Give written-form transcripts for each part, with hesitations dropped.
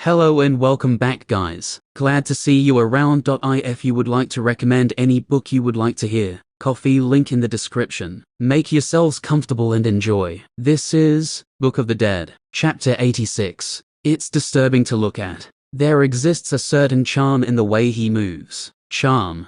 Hello and welcome back, guys. Glad to see you around. If you would like to recommend any book you would like to hear, coffee link in the description. Make yourselves comfortable and enjoy. This is Book of the Dead, Chapter 86. It's disturbing to look at. There exists a certain charm in the way he moves. Charm,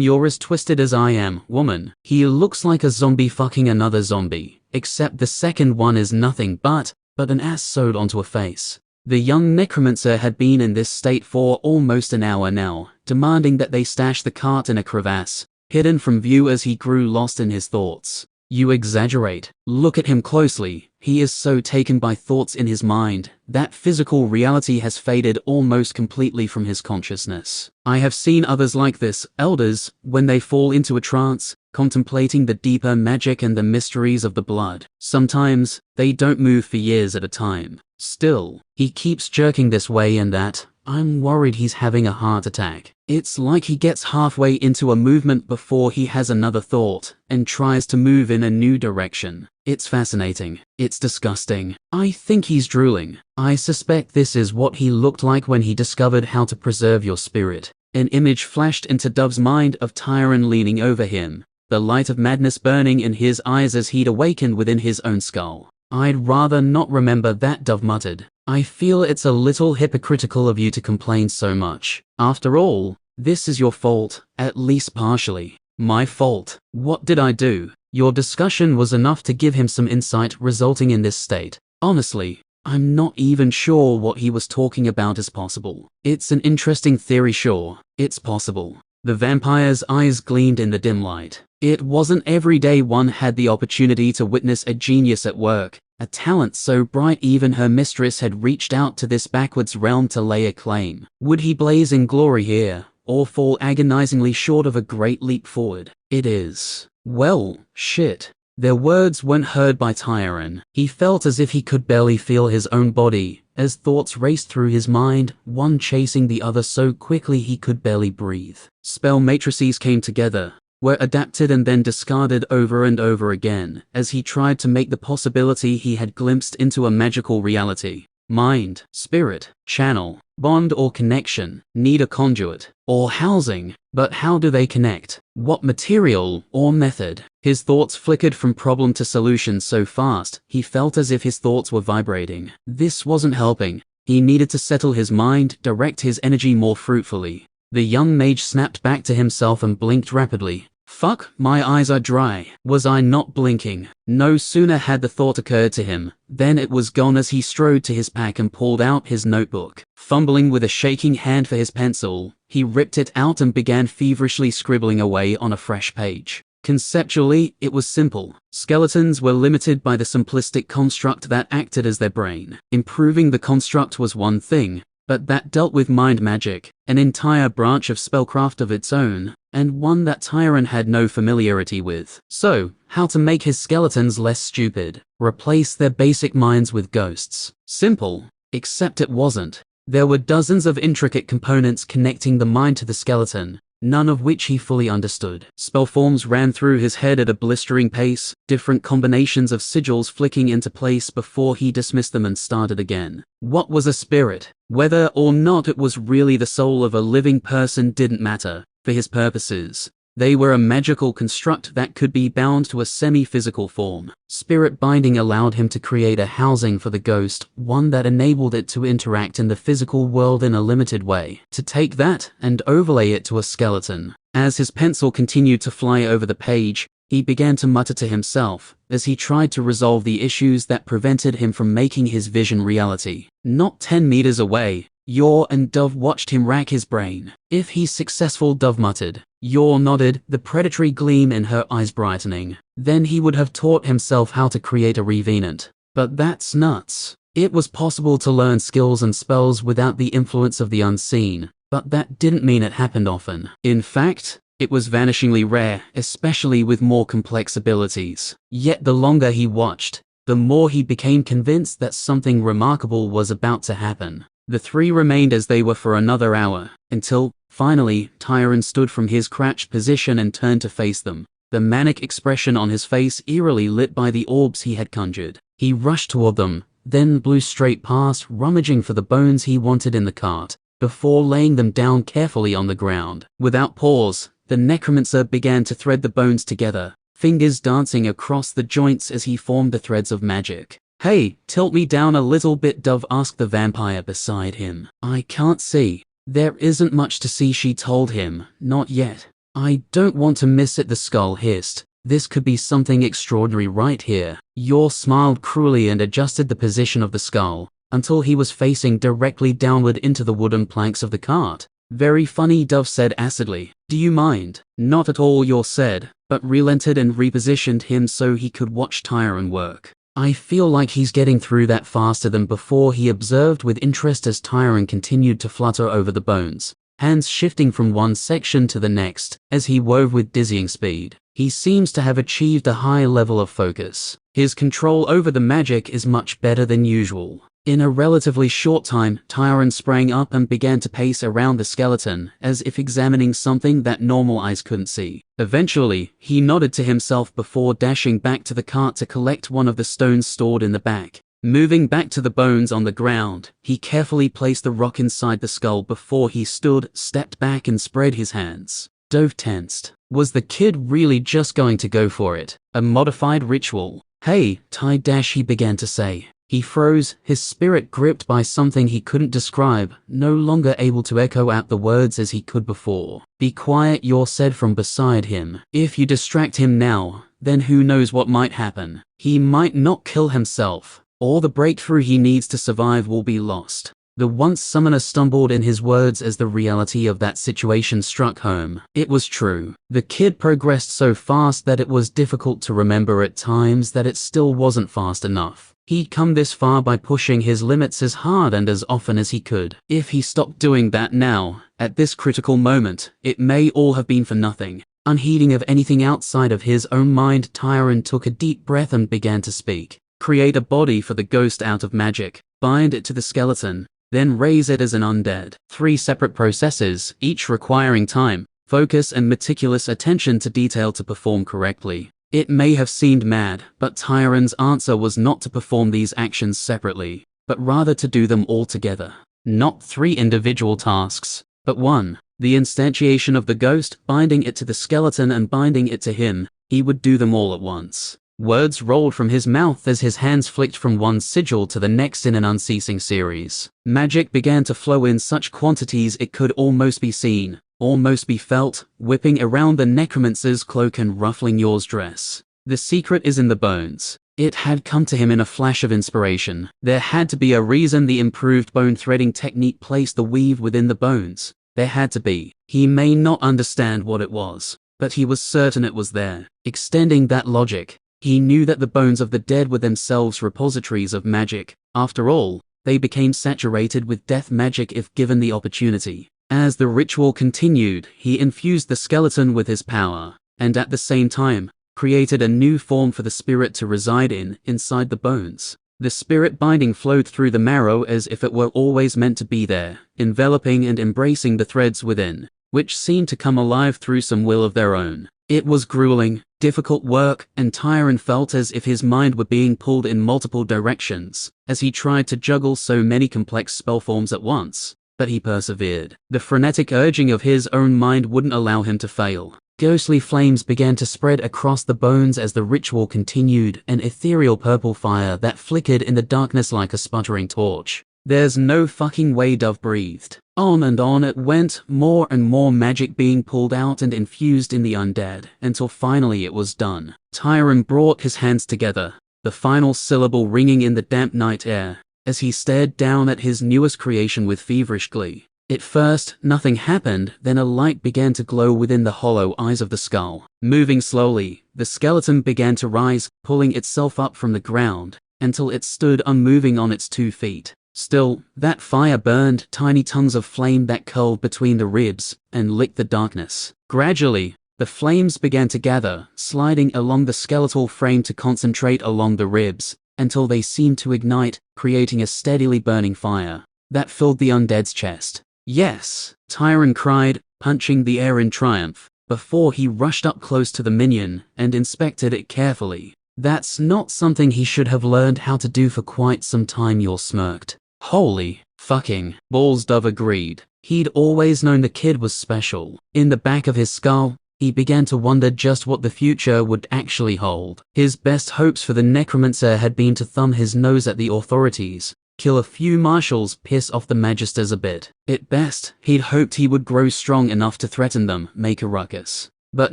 you're as twisted as I am, woman. He looks like a zombie fucking another zombie, except the second one is nothing but an ass sewed onto a face. The young necromancer had been in this state for almost an hour now, demanding that they stash the cart in a crevasse, hidden from view as he grew lost in his thoughts. You exaggerate. Look at him closely. He is so taken by thoughts in his mind that physical reality has faded almost completely from his consciousness. I have seen others like this, elders, when they fall into a trance, contemplating the deeper magic and the mysteries of the blood. Sometimes, they don't move for years at a time. Still, he keeps jerking this way and that. I'm worried he's having a heart attack. It's like he gets halfway into a movement before he has another thought and tries to move in a new direction. It's fascinating. It's disgusting. I think he's drooling. I suspect this is what he looked like when he discovered how to preserve your spirit. An image flashed into Dove's mind of Tyron leaning over him, the light of madness burning in his eyes as he'd awakened within his own skull. I'd rather not remember that, Dove muttered. I feel it's a little hypocritical of you to complain so much. After all, this is your fault, at least partially. My fault. What did I do? Your discussion was enough to give him some insight resulting in this state. Honestly, I'm not even sure what he was talking about is possible. It's an interesting theory, sure. It's possible. The vampire's eyes gleamed in the dim light. It wasn't every day one had the opportunity to witness a genius at work, a talent so bright even her mistress had reached out to this backwards realm to lay a claim. Would he blaze in glory here, or fall agonizingly short of a great leap forward? It is. Well, shit. Their words weren't heard by Tyron. He felt as if he could barely feel his own body, as thoughts raced through his mind, one chasing the other so quickly he could barely breathe. Spell matrices came together, were adapted and then discarded over and over again, as he tried to make the possibility he had glimpsed into a magical reality. Mind, spirit, channel, bond or connection, need a conduit, or housing, but how do they connect? What material or method? His thoughts flickered from problem to solution so fast, he felt as if his thoughts were vibrating. This wasn't helping. He needed to settle his mind, direct his energy more fruitfully. The young mage snapped back to himself and blinked rapidly. Fuck, my eyes are dry. Was I not blinking? No sooner had the thought occurred to him, then it was gone as he strode to his pack and pulled out his notebook. Fumbling with a shaking hand for his pencil, he ripped it out and began feverishly scribbling away on a fresh page. Conceptually, it was simple. Skeletons were limited by the simplistic construct that acted as their brain. Improving the construct was one thing, but that dealt with mind magic, an entire branch of spellcraft of its own, and one that Tyron had no familiarity with. So, how to make his skeletons less stupid? Replace their basic minds with ghosts. Simple, except it wasn't. There were dozens of intricate components connecting the mind to the skeleton, none of which he fully understood. Spellforms ran through his head at a blistering pace, different combinations of sigils flicking into place before he dismissed them and started again. What was a spirit? Whether or not it was really the soul of a living person didn't matter, for his purposes. They were a magical construct that could be bound to a semi-physical form. Spirit binding allowed him to create a housing for the ghost, one that enabled it to interact in the physical world in a limited way. To take that and overlay it to a skeleton. As his pencil continued to fly over the page, he began to mutter to himself, as he tried to resolve the issues that prevented him from making his vision reality. Not 10 meters away, Yor and Dove watched him rack his brain. If he's successful, Dove muttered. Yor nodded, the predatory gleam in her eyes brightening. Then he would have taught himself how to create a revenant. But that's nuts. It was possible to learn skills and spells without the influence of the unseen, but that didn't mean it happened often. In fact, it was vanishingly rare, especially with more complex abilities. Yet the longer he watched, the more he became convinced that something remarkable was about to happen. The three remained as they were for another hour, until, finally, Tyron stood from his crouched position and turned to face them, the manic expression on his face eerily lit by the orbs he had conjured. He rushed toward them, then blew straight past, rummaging for the bones he wanted in the cart, before laying them down carefully on the ground. Without pause, the necromancer began to thread the bones together, fingers dancing across the joints as he formed the threads of magic. "Hey, tilt me down a little bit, Dove," asked the vampire beside him. "I can't see." "There isn't much to see," she told him. "Not yet." "I don't want to miss it," the skull hissed. "This could be something extraordinary right here." Yor smiled cruelly and adjusted the position of the skull until he was facing directly downward into the wooden planks of the cart. "Very funny," Dove said acidly. "Do you mind?" "Not at all," Yor said, but relented and repositioned him so he could watch Tyron work. "I feel like he's getting through that faster than before," he observed with interest as Tyron continued to flutter over the bones, hands shifting from one section to the next as he wove with dizzying speed. "He seems to have achieved a high level of focus. His control over the magic is much better than usual." In a relatively short time, Tyron sprang up and began to pace around the skeleton, as if examining something that normal eyes couldn't see. Eventually, he nodded to himself before dashing back to the cart to collect one of the stones stored in the back. Moving back to the bones on the ground, he carefully placed the rock inside the skull before he stood, stepped back and spread his hands. Dove tensed. Was the kid really just going to go for it? A modified ritual? "Hey, Ty Dash," he began to say. He froze, his spirit gripped by something he couldn't describe, no longer able to echo out the words as he could before. "Be quiet," Yor said from beside him. "If you distract him now, then who knows what might happen. He might not kill himself, or the breakthrough he needs to survive will be lost." The once summoner stumbled in his words as the reality of that situation struck home. It was true. The kid progressed so fast that it was difficult to remember at times that it still wasn't fast enough. He'd come this far by pushing his limits as hard and as often as he could. If he stopped doing that now, at this critical moment, it may all have been for nothing. Unheeding of anything outside of his own mind, Tyron took a deep breath and began to speak. "Create a body for the ghost out of magic, bind it to the skeleton, then raise it as an undead." 3 separate processes, each requiring time, focus and meticulous attention to detail to perform correctly. It may have seemed mad, but Tyron's answer was not to perform these actions separately, but rather to do them all together. Not 3 individual tasks, but one. The instantiation of the ghost, binding it to the skeleton and binding it to him. He would do them all at once. Words rolled from his mouth as his hands flicked from one sigil to the next in an unceasing series. Magic began to flow in such quantities it could almost be seen, almost be felt, whipping around the necromancer's cloak and ruffling Yor's dress. The secret is in the bones. It had come to him in a flash of inspiration. There had to be a reason the improved bone threading technique placed the weave within the bones. There had to be. He may not understand what it was, but he was certain it was there. Extending that logic, he knew that the bones of the dead were themselves repositories of magic. After all, they became saturated with death magic if given the opportunity. As the ritual continued, he infused the skeleton with his power, and at the same time, created a new form for the spirit to reside inside the bones. The spirit binding flowed through the marrow as if it were always meant to be there, enveloping and embracing the threads within, which seemed to come alive through some will of their own. It was grueling, difficult work, and Tyron felt as if his mind were being pulled in multiple directions, as he tried to juggle so many complex spellforms at once. But he persevered. The frenetic urging of his own mind wouldn't allow him to fail. Ghostly flames began to spread across the bones as the ritual continued, an ethereal purple fire that flickered in the darkness like a sputtering torch. "There's no fucking way," Dove breathed. On and on it went, more and more magic being pulled out and infused in the undead, until finally it was done. Tyron brought his hands together, the final syllable ringing in the damp night air, as he stared down at his newest creation with feverish glee. At first, nothing happened, then a light began to glow within the hollow eyes of the skull. Moving slowly, the skeleton began to rise, pulling itself up from the ground, until it stood unmoving on its 2 feet. Still, that fire burned, tiny tongues of flame that curled between the ribs and licked the darkness. Gradually, the flames began to gather, sliding along the skeletal frame to concentrate along the ribs, until they seemed to ignite, creating a steadily burning fire that filled the undead's chest. "Yes!" Tyron cried, punching the air in triumph, before he rushed up close to the minion and inspected it carefully. That's not something he should have learned how to do for quite some time, Yor smirked. Holy fucking balls, Dove agreed. He'd always known the kid was special. In the back of his skull, he began to wonder just what the future would actually hold. His best hopes for the necromancer had been to thumb his nose at the authorities, kill a few marshals, piss off the magisters a bit. At best, he'd hoped he would grow strong enough to threaten them, make a ruckus. But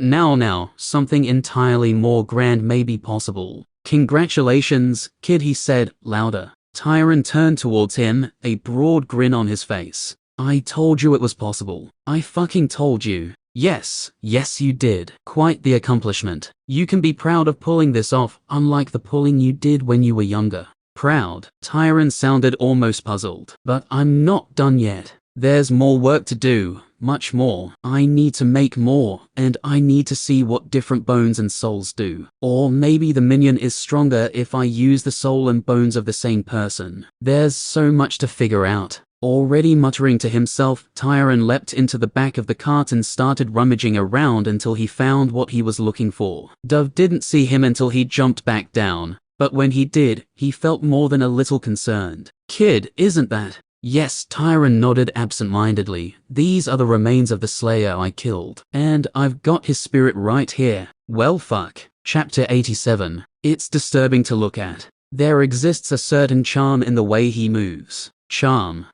now, something entirely more grand may be possible. Congratulations, kid, he said, louder. Tyron turned towards him, a broad grin on his face. I told you it was possible. I fucking told you. Yes you did. Quite the accomplishment. You can be proud of pulling this off, unlike the pulling you did when you were younger. Proud? Tyron sounded almost puzzled. But I'm not done yet. There's more work to do, much more. I need to make more, and I need to see what different bones and souls do. Or maybe the minion is stronger if I use the soul and bones of the same person. There's so much to figure out. Already muttering to himself, Tyron leapt into the back of the cart and started rummaging around until he found what he was looking for. Dove didn't see him until he jumped back down, but when he did, he felt more than a little concerned. Kid, isn't that? Yes, Tyron nodded absent-mindedly. These are the remains of the slayer I killed, and I've got his spirit right here. Well fuck. Chapter 87. It's disturbing to look at. There exists a certain charm in the way he moves. Charm,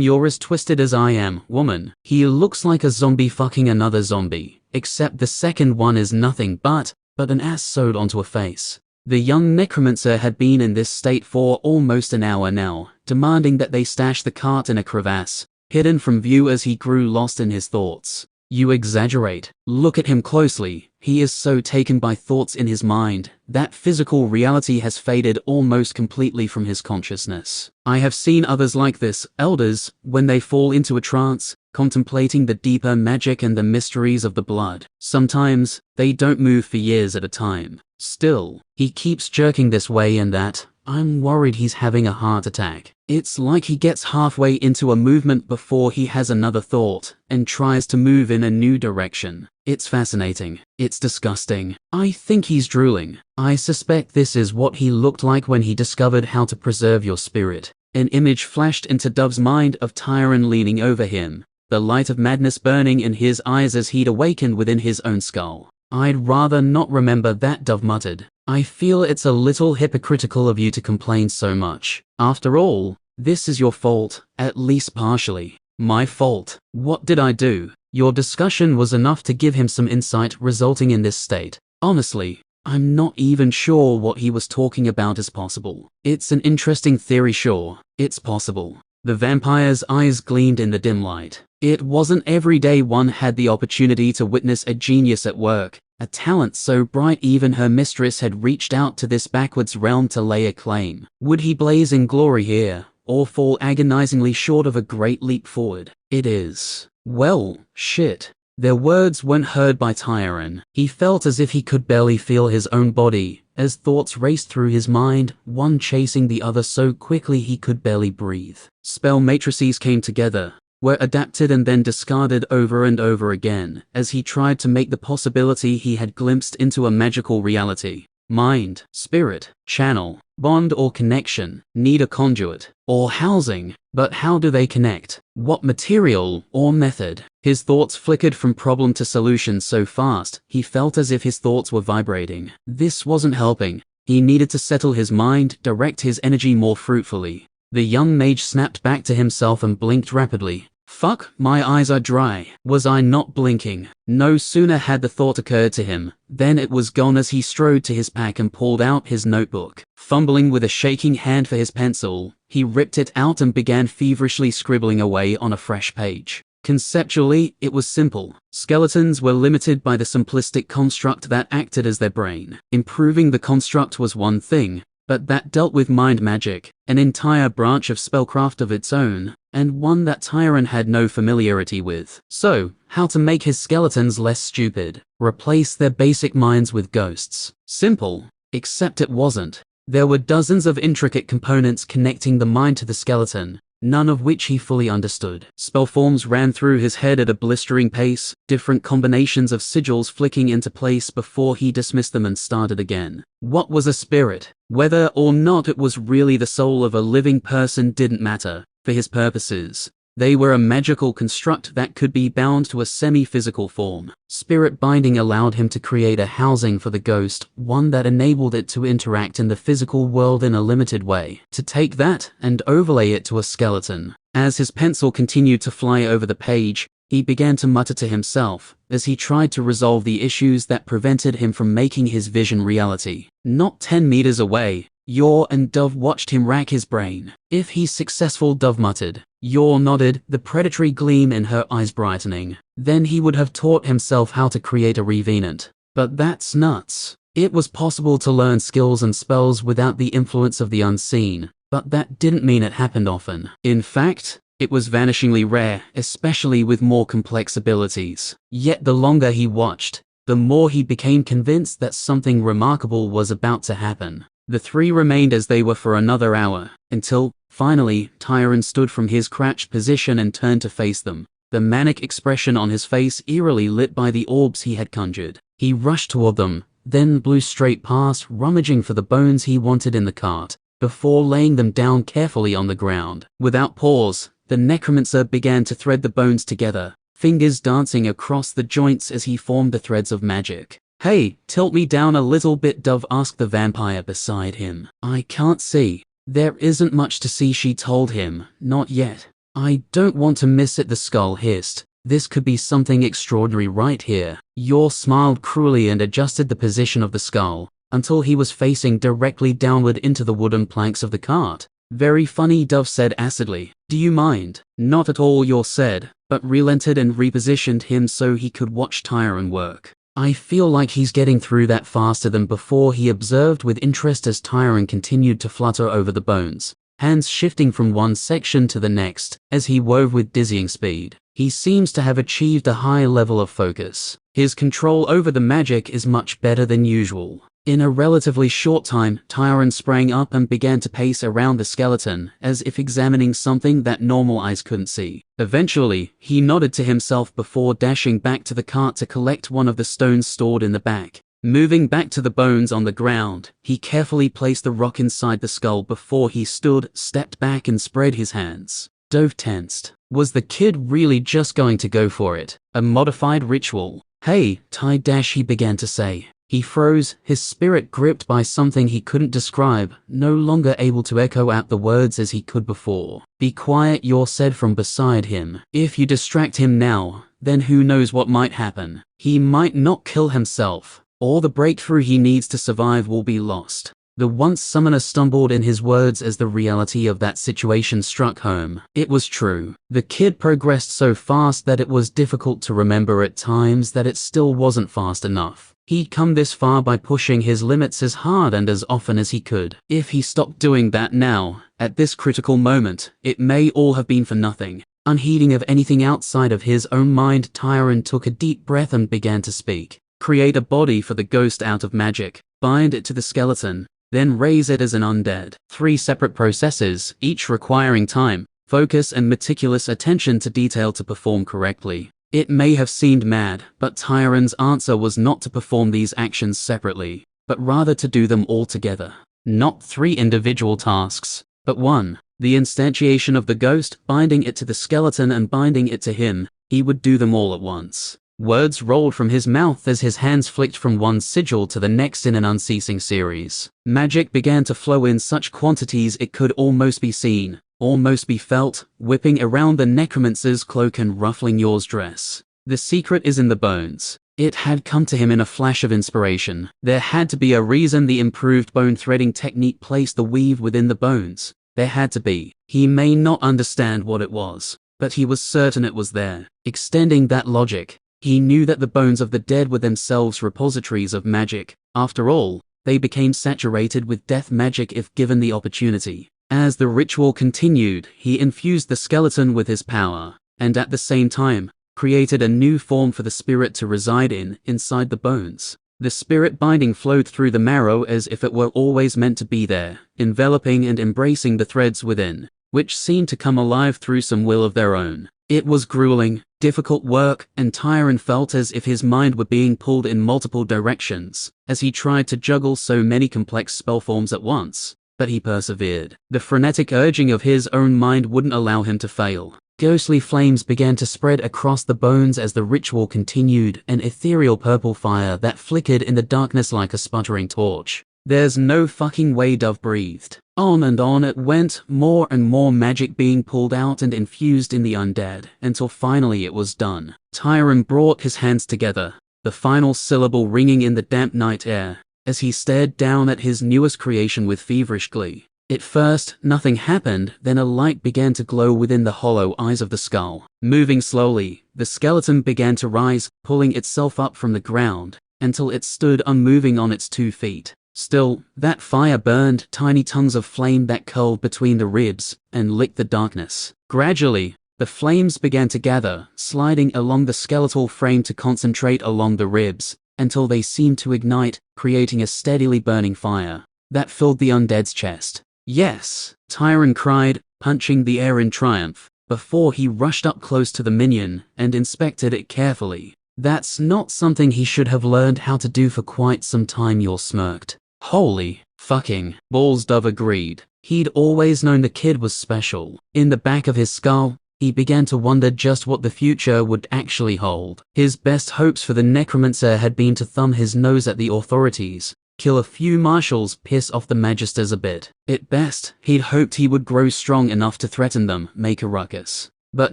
you're as twisted as I am, woman. He looks like a zombie fucking another zombie, except the second one is nothing but an ass sewed onto a face. The young necromancer had been in this state for almost an hour now, demanding that they stash the cart in a crevasse, hidden from view as he grew lost in his thoughts. You exaggerate. Look at him closely. He is so taken by thoughts in his mind that physical reality has faded almost completely from his consciousness. I have seen others like this, elders, when they fall into a trance, contemplating the deeper magic and the mysteries of the blood. Sometimes, they don't move for years at a time. Still, he keeps jerking this way and that. I'm worried he's having a heart attack. It's like he gets halfway into a movement before he has another thought and tries to move in a new direction. It's fascinating. It's disgusting. I think he's drooling. I suspect this is what he looked like when he discovered how to preserve your spirit. An image flashed into Dove's mind of Tyron leaning over him, the light of madness burning in his eyes as he'd awakened within his own skull. I'd rather not remember that, Dove muttered. I feel it's a little hypocritical of you to complain so much. After all, this is your fault, at least partially. My fault. What did I do? Your discussion was enough to give him some insight, resulting in this state. Honestly, I'm not even sure what he was talking about is possible. It's an interesting theory, sure. It's possible. The vampire's eyes gleamed in the dim light. It wasn't every day one had the opportunity to witness a genius at work, a talent so bright even her mistress had reached out to this backwards realm to lay a claim. Would he blaze in glory here, or fall agonizingly short of a great leap forward? It is. Well, shit. Their words weren't heard by Tyron. He felt as if he could barely feel his own body, as thoughts raced through his mind, one chasing the other so quickly he could barely breathe. Spell matrices came together, were adapted and then discarded over and over again, as he tried to make the possibility he had glimpsed into a magical reality. Mind, spirit, channel, bond or connection, need a conduit, or housing, but how do they connect? What material or method? His thoughts flickered from problem to solution so fast, he felt as if his thoughts were vibrating. This wasn't helping. He needed to settle his mind, direct his energy more fruitfully. The young mage snapped back to himself and blinked rapidly. Fuck, my eyes are dry. Was I not blinking? No sooner had the thought occurred to him, then it was gone as he strode to his pack and pulled out his notebook. Fumbling with a shaking hand for his pencil, he ripped it out and began feverishly scribbling away on a fresh page. Conceptually, it was simple. Skeletons were limited by the simplistic construct that acted as their brain. Improving the construct was one thing, but that dealt with mind magic, an entire branch of spellcraft of its own, and one that Tyron had no familiarity with. So, how to make his skeletons less stupid? Replace their basic minds with ghosts. Simple. Except it wasn't. There were dozens of intricate components connecting the mind to the skeleton, none of which he fully understood. Spell forms ran through his head at a blistering pace, different combinations of sigils flicking into place before he dismissed them and started again. What was a spirit? Whether or not it was really the soul of a living person didn't matter, for his purposes. They were a magical construct that could be bound to a semi-physical form. Spirit binding allowed him to create a housing for the ghost, one that enabled it to interact in the physical world in a limited way. To take that and overlay it to a skeleton. As his pencil continued to fly over the page, he began to mutter to himself, as he tried to resolve the issues that prevented him from making his vision reality. Not 10 meters away, Yor and Dove watched him rack his brain. If he's successful, Dove muttered. Yor nodded, the predatory gleam in her eyes brightening. Then he would have taught himself how to create a revenant. But that's nuts. It was possible to learn skills and spells without the influence of the unseen, but that didn't mean it happened often. In fact, it was vanishingly rare, especially with more complex abilities. Yet the longer he watched, the more he became convinced that something remarkable was about to happen. The three remained as they were for another hour, until, finally, Tyron stood from his crouched position and turned to face them, the manic expression on his face eerily lit by the orbs he had conjured. He rushed toward them, then blew straight past, rummaging for the bones he wanted in the cart, before laying them down carefully on the ground. Without pause, the necromancer began to thread the bones together, fingers dancing across the joints as he formed the threads of magic. Hey, tilt me down a little bit, Dove asked the vampire beside him. I can't see. There isn't much to see, she told him. Not yet. I don't want to miss it, the skull hissed. This could be something extraordinary right here. Yor smiled cruelly and adjusted the position of the skull, until he was facing directly downward into the wooden planks of the cart. Very funny, Dove said acidly. Do you mind? Not at all, Yor said, but relented and repositioned him so he could watch Tyron work. I feel like he's getting through that faster than before, he observed with interest as Tyron continued to flutter over the bones, hands shifting from one section to the next, as he wove with dizzying speed. He seems to have achieved a high level of focus. His control over the magic is much better than usual. In a relatively short time, Tyron sprang up and began to pace around the skeleton, as if examining something that normal eyes couldn't see. Eventually, he nodded to himself before dashing back to the cart to collect one of the stones stored in the back. Moving back to the bones on the ground, he carefully placed the rock inside the skull before he stood, stepped back and spread his hands. Dove tensed. Was the kid really just going to go for it? A modified ritual? Hey, Ty he began to say. He froze, his spirit gripped by something he couldn't describe, no longer able to echo out the words as he could before. Be quiet, Yor said from beside him. If you distract him now, then who knows what might happen. He might not kill himself, or the breakthrough he needs to survive will be lost. The once summoner stumbled in his words as the reality of that situation struck home. It was true. The kid progressed so fast that it was difficult to remember at times that it still wasn't fast enough. He'd come this far by pushing his limits as hard and as often as he could. If he stopped doing that now, at this critical moment, it may all have been for nothing. Unheeding of anything outside of his own mind, Tyron took a deep breath and began to speak. Create a body for the ghost out of magic, bind it to the skeleton, then raise it as an undead. 3 separate processes, each requiring time, focus and meticulous attention to detail to perform correctly. It may have seemed mad, but Tyron's answer was not to perform these actions separately, but rather to do them all together. Not 3 individual tasks, but one. The instantiation of the ghost, binding it to the skeleton and binding it to him. He would do them all at once. Words rolled from his mouth as his hands flicked from one sigil to the next in an unceasing series. Magic began to flow in such quantities it could almost be seen, almost be felt, whipping around the necromancer's cloak and ruffling Yor's dress. The secret is in the bones. It had come to him in a flash of inspiration. There had to be a reason the improved bone threading technique placed the weave within the bones. There had to be. He may not understand what it was, but he was certain it was there. Extending that logic, he knew that the bones of the dead were themselves repositories of magic. After all, they became saturated with death magic if given the opportunity. As the ritual continued, he infused the skeleton with his power, and at the same time, created a new form for the spirit to reside inside the bones. The spirit binding flowed through the marrow as if it were always meant to be there, enveloping and embracing the threads within. which seemed to come alive through some will of their own. It was grueling, difficult work, and Tyron felt as if his mind were being pulled in multiple directions, as he tried to juggle so many complex spell forms at once. But he persevered. The frenetic urging of his own mind wouldn't allow him to fail. Ghostly flames began to spread across the bones as the ritual continued, an ethereal purple fire that flickered in the darkness like a sputtering torch. There's no fucking way, Dove breathed. On and on it went, more and more magic being pulled out and infused in the undead, until finally it was done. Tyron brought his hands together, the final syllable ringing in the damp night air, as he stared down at his newest creation with feverish glee. At first, nothing happened, then a light began to glow within the hollow eyes of the skull. Moving slowly, the skeleton began to rise, pulling itself up from the ground, until it stood unmoving on its 2 feet. Still, that fire burned, tiny tongues of flame that curled between the ribs and licked the darkness. Gradually, the flames began to gather, sliding along the skeletal frame to concentrate along the ribs, until they seemed to ignite, creating a steadily burning fire that filled the undead's chest. Yes, Tyron cried, punching the air in triumph, before he rushed up close to the minion and inspected it carefully. That's not something he should have learned how to do for quite some time, Yor smirked. Holy fucking balls, Dove agreed. He'd always known the kid was special. In the back of his skull, he began to wonder just what the future would actually hold. His best hopes for the necromancer had been to thumb his nose at the authorities, kill a few marshals, piss off the magisters a bit. At best, he'd hoped he would grow strong enough to threaten them, make a ruckus. But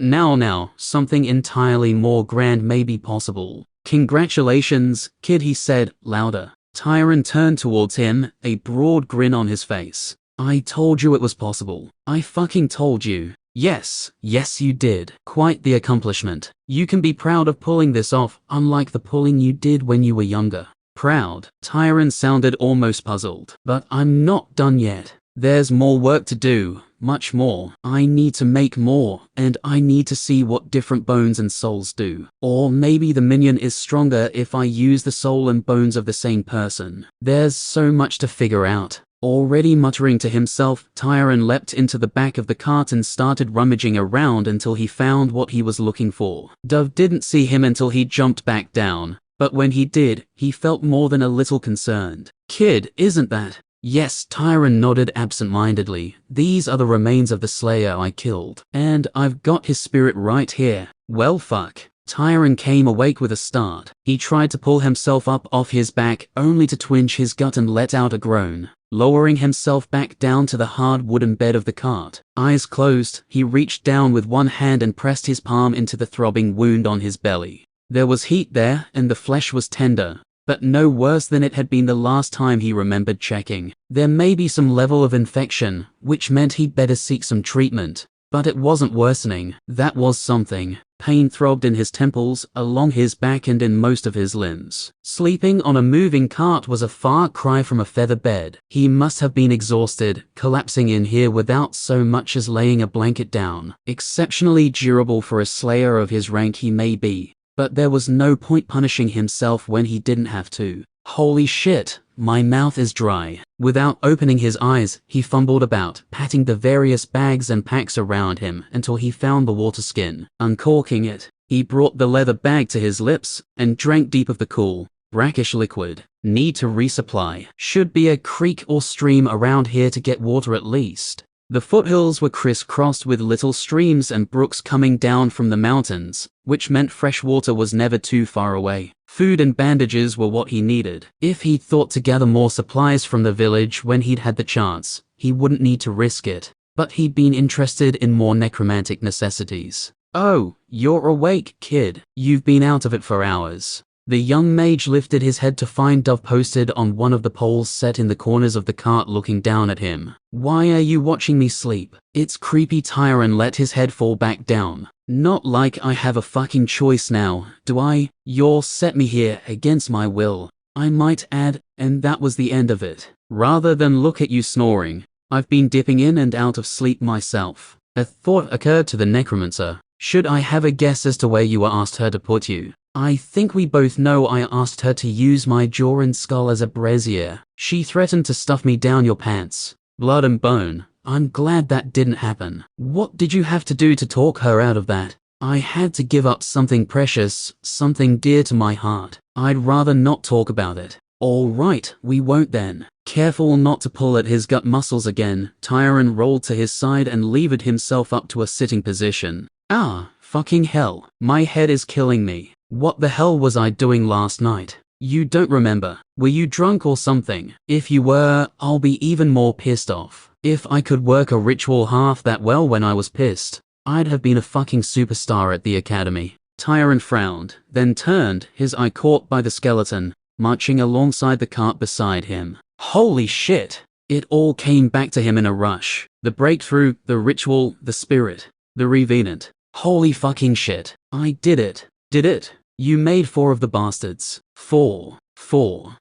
now, something entirely more grand may be possible. Congratulations, kid, he said, louder. Tyron turned towards him, a broad grin on his face. I told you it was possible. I fucking told you. Yes you did. Quite the accomplishment. You can be proud of pulling this off, unlike the pulling you did when you were younger. Proud? Tyron sounded almost puzzled. But I'm not done yet. There's more work to do, much more. I need to make more, and I need to see what different bones and souls do. Or maybe the minion is stronger if I use the soul and bones of the same person. There's so much to figure out. Already muttering to himself, Tyron leapt into the back of the cart and started rummaging around until he found what he was looking for. Dove didn't see him until he jumped back down, but when he did, he felt more than a little concerned. Kid, isn't that? Yes, Tyron nodded absent-mindedly. These are the remains of the slayer I killed, and I've got his spirit right here. Well fuck. Tyron came awake with a start. He tried to pull himself up off his back, only to twinge his gut and let out a groan. Lowering himself back down to the hard wooden bed of the cart. Eyes closed, he reached down with one hand and pressed his palm into the throbbing wound on his belly. There was heat there, and the flesh was tender, but no worse than it had been the last time he remembered checking. There may be some level of infection, which meant he'd better seek some treatment. But it wasn't worsening. That was something. Pain throbbed in his temples, along his back and in most of his limbs. Sleeping on a moving cart was a far cry from a feather bed. He must have been exhausted, collapsing in here without so much as laying a blanket down. Exceptionally durable for a slayer of his rank he may be, but there was no point punishing himself when he didn't have to. Holy shit, my mouth is dry. Without opening his eyes, he fumbled about, patting the various bags and packs around him until he found the water skin. Uncorking it, he brought the leather bag to his lips and drank deep of the cool, brackish liquid. Need to resupply. Should be a creek or stream around here to get water at least. The foothills were crisscrossed with little streams and brooks coming down from the mountains, which meant fresh water was never too far away. Food and bandages were what he needed. If he'd thought to gather more supplies from the village when he'd had the chance, he wouldn't need to risk it. But he'd been interested in more necromantic necessities. Oh, you're awake, kid. You've been out of it for hours. The young mage lifted his head to find Dove posted on one of the poles set in the corners of the cart looking down at him. Why are you watching me sleep? It's creepy. Tyron let his head fall back down. Not like I have a fucking choice now, do I? You're set me here against my will, I might add, and that was the end of it. Rather than look at you snoring, I've been dipping in and out of sleep myself. A thought occurred to the necromancer. Should I have a guess as to where you asked her to put you? I think we both know I asked her to use my jaw and skull as a brazier. She threatened to stuff me down your pants. Blood and bone. I'm glad that didn't happen. What did you have to do to talk her out of that? I had to give up something precious, something dear to my heart. I'd rather not talk about it. All right, we won't then. Careful not to pull at his gut muscles again, Tyron rolled to his side and levered himself up to a sitting position. Ah, fucking hell. My head is killing me. What the hell was I doing last night? You don't remember. Were you drunk or something? If you were, I'll be even more pissed off. If I could work a ritual half that well when I was pissed, I'd have been a fucking superstar at the academy. Tyron frowned, then turned, his eye caught by the skeleton, marching alongside the cart beside him. Holy shit! It all came back to him in a rush. The breakthrough, the ritual, the spirit, the revenant. Holy fucking shit. I did it. Did it? You made 4 of the bastards. 4.